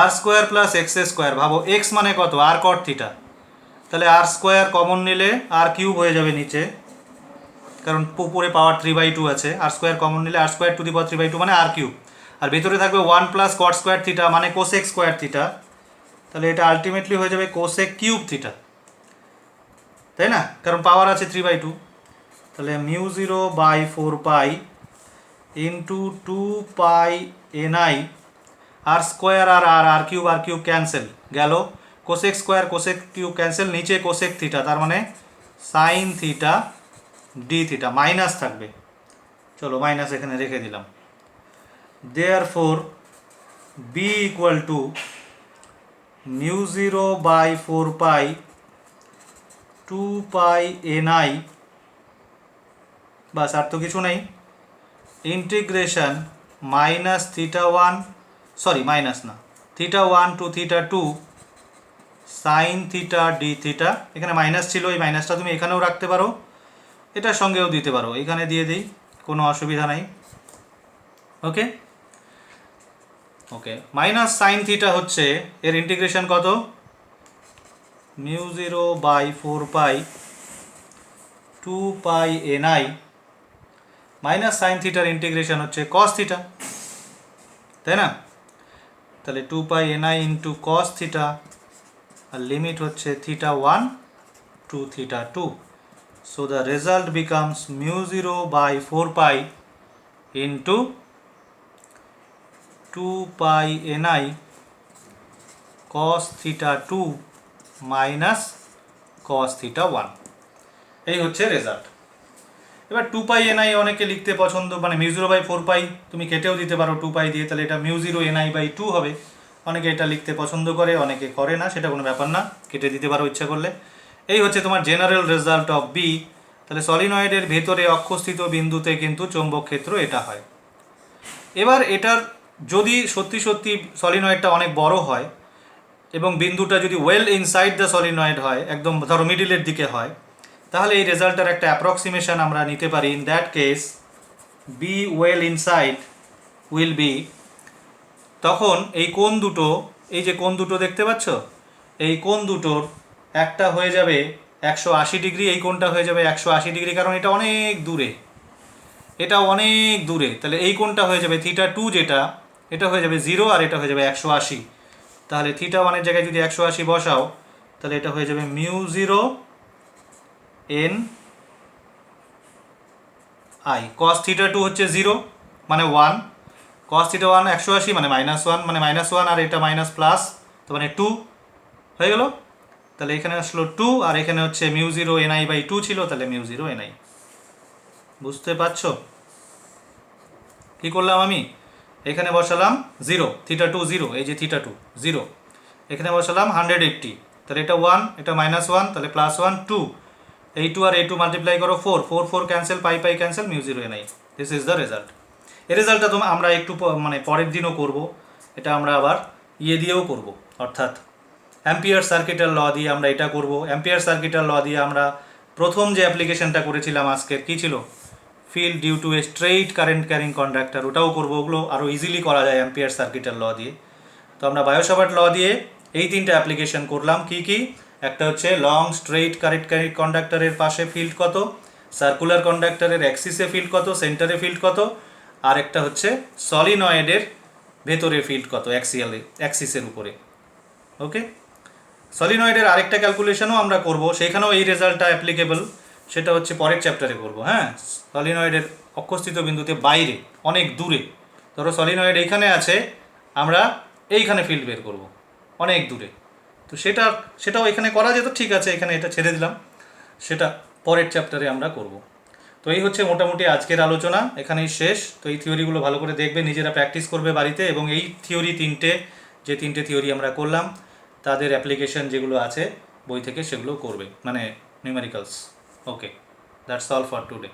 R square plus x square. ভাবো এক্স মানে কত? আর কট থিটা, তাহলে আর স্কোয়ার কমন নিলে আর কিউব হয়ে যাবে নিচে, কারণ উপরে পাওয়ার 3/2 আছে। আর স্কোয়ার কমন নিলে আর স্কোয়ার টু দি পাওয়ার 3/2 মানে আর কিউব, আর ভিতরে থাকবে 1 প্লাস কট স্কোয়ার থিটা মানে কোসেক স্কোয়ার থিটা, তাহলে এটা আলটিমেটলি হয়ে যাবে কোসেক কিউব থিটা, তাই না, কারণ পাওয়ার আছে 3/2। তাহলে mu 0/4 into 2 NI, r square আর আর কিউব ক্যান্সেল গেল, cosec square cosec cube cancel, নিচে কোসেক থিটা, তার মানে sine theta D theta, minus থাকবে, চলো মাইনাস এখানে রেখে দিলাম। Therefore B equal to mu 0/4 2 NI, বাস আর তো কিছু নেই, ইন্টিগ্রেশন মাইনাস θ1 সরি মাইনাস না, theta 1 to theta 2 sine theta D theta, এখানে মাইনাস ছিল, এই মাইনাসটা তুমি এখানেও রাখতে পারো, এটার সঙ্গেও দিতে পারো, এখানে দিয়ে দিই, কোনো অসুবিধা নাই। Okay okay, minus sine theta হচ্ছে এর ইন্টিগ্রেশন কত, μ0/4 2 পাই ni মাইনাস সাইন থিটার ইন্টিগ্রেশন হচ্ছে কস থিটা, তাই না? তাহলে 2 পাই ni ইন্টু কস থিটা, আর লিমিট হচ্ছে theta 1 to theta 2। So the result becomes μ0/4 pi into 2 pi ni cos theta 2 minus cos theta 1, এই হচ্ছে রেজাল্ট। এবার 2 পাই ni অনেকে লিখতে পছন্দ, মানে μ0/4 পাই তুমি কেটেও দিতে পারো 2 পাই দিয়ে, তাহলে এটা μ0 ni/2 হবে। অনেকে এটা লিখতে পছন্দ করে, অনেকে করে না, সেটা কোনো ব্যাপার না, কেটে দিতে পারো ইচ্ছা করলে। এই হচ্ছে তোমার জেনারেল রেজাল্ট অফ বি। তাহলে সলিনয়েডের ভেতরে অক্ষস্থিত বিন্দুতে কিন্তু চৌম্বক ক্ষেত্র এটা হয়। এবার এটার যদি সত্যি সত্যি সলিনয়েডটা অনেক বড় হয় এবং বিন্দুটা যদি ওয়েল ইনসাইড দ্য সলিনয়েড হয়, একদম ধরো মিডিলের দিকে হয়, তাহলে এই রেজাল্টটার একটা অ্যাপ্রক্সিমেশন আমরা নিতে পারি। In that case B well inside will be, তখন এই কোণ দুটো, এই যে কোণ দুটো দেখতে পাচ্ছ, এই কোণ দুটোর একটা হয়ে যাবে 180 ডিগ্রি, এই কোণটা হয়ে যাবে 180 ডিগ্রি, কারণ এটা অনেক দূরে, এটা অনেক দূরে। তাহলে এই কোণটা হয়ে যাবে থিটা 2, যেটা এটা হয়ে যাবে 0, আর এটা হয়ে যাবে 180। তাহলে থিটা 1-এর জায়গায় যদি 180 বসাও, তাহলে এটা হয়ে যাবে μ0 n i। cos থিটা 2 হচ্ছে 0 মানে 1, cos থিটা 1 180 মানে -1, মানে -1, আর এটা মাইনাস প্লাস, তো মানে 2 হয়ে গেল। তাহলে এখানে আসলো 2, আর এখানে হচ্ছে μ0 ni/2 ছিল, তাহলে μ0 ni। বুঝতে পারছো কি করলাম আমি? এখানে বসালাম 0, থিটা 2 0, এই যে থিটা 2 0, এখানে বসালাম 180, তাহলে এটা 1, এটা -1, তাহলে +1 2, এই 2 আর এই 2 মাল্টিপ্লাই করো 4 4 4 cancel, pi pi cancel, μ0 ni। This is the result. এই রেজাল্টটা আমরা একটু মানে পরের দিনও করব, এটা আমরা আবার দিয়েও করব, অর্থাৎ অ্যাম্পিয়ার সার্কিটের ল দিয়ে আমরা এটা করব। অ্যাম্পিয়ার সার্কিটের ল দিয়ে আমরা প্রথম যে অ্যাপ্লিকেশনটা করেছিলাম আজকের, কী ছিল, field due to a straight current carrying conductor, ওটাও করবো। ওগুলো আরও ইজিলি করা যায় অ্যাম্পিয়ার সার্কিটের ল দিয়ে। তো আমরা বায়োসাভার্ট ল দিয়ে এই তিনটে অ্যাপ্লিকেশন করলাম। কি কি? একটা হচ্ছে লং স্ট্রেইট কারেন্ট ক্যারিং কন্ডাক্টরের পাশে ফিল্ড কত, সার্কুলার কন্ডাক্টরের অ্যাক্সিসে ফিল্ড কত, সেন্টারে ফিল্ড কত, আর একটা হচ্ছে সলিনয়েডের ভেতরে ফিল্ড কত, অ্যাক্সিসের উপরে। ওকে, সলিনয়েডের আরেকটা ক্যালকুলেশনও আমরা করব, সেইখানেও এই রেজাল্টটা অ্যাপ্লিকেবল, সেটা হচ্ছে পরের চ্যাপ্টারে করব। হ্যাঁ, সলিনয়েডের অক্ষস্থিত বিন্দুতে বাইরে অনেক দূরে, ধরো সলিনয়েড এইখানে আছে, আমরা এইখানে ফিল্ড বের করব অনেক দূরে, তো সেটাও এখানে করা যেত, ঠিক আছে, এখানে এটা ছেড়ে দিলাম, সেটা পরের চ্যাপ্টারে আমরা করব। তো এই হচ্ছে মোটামুটি আজকের আলোচনা, এখানেই শেষ। তো এই থিওরিগুলো ভালো করে দেখবে, নিজেরা প্র্যাকটিস করবে বাড়িতে, এবং এই থিওরি যে তিনটে থিওরি আমরা করলাম তাদের অ্যাপ্লিকেশন যেগুলো আছে বই থেকে সেগুলো করবে, মানে numericals. Okay, that's all for today.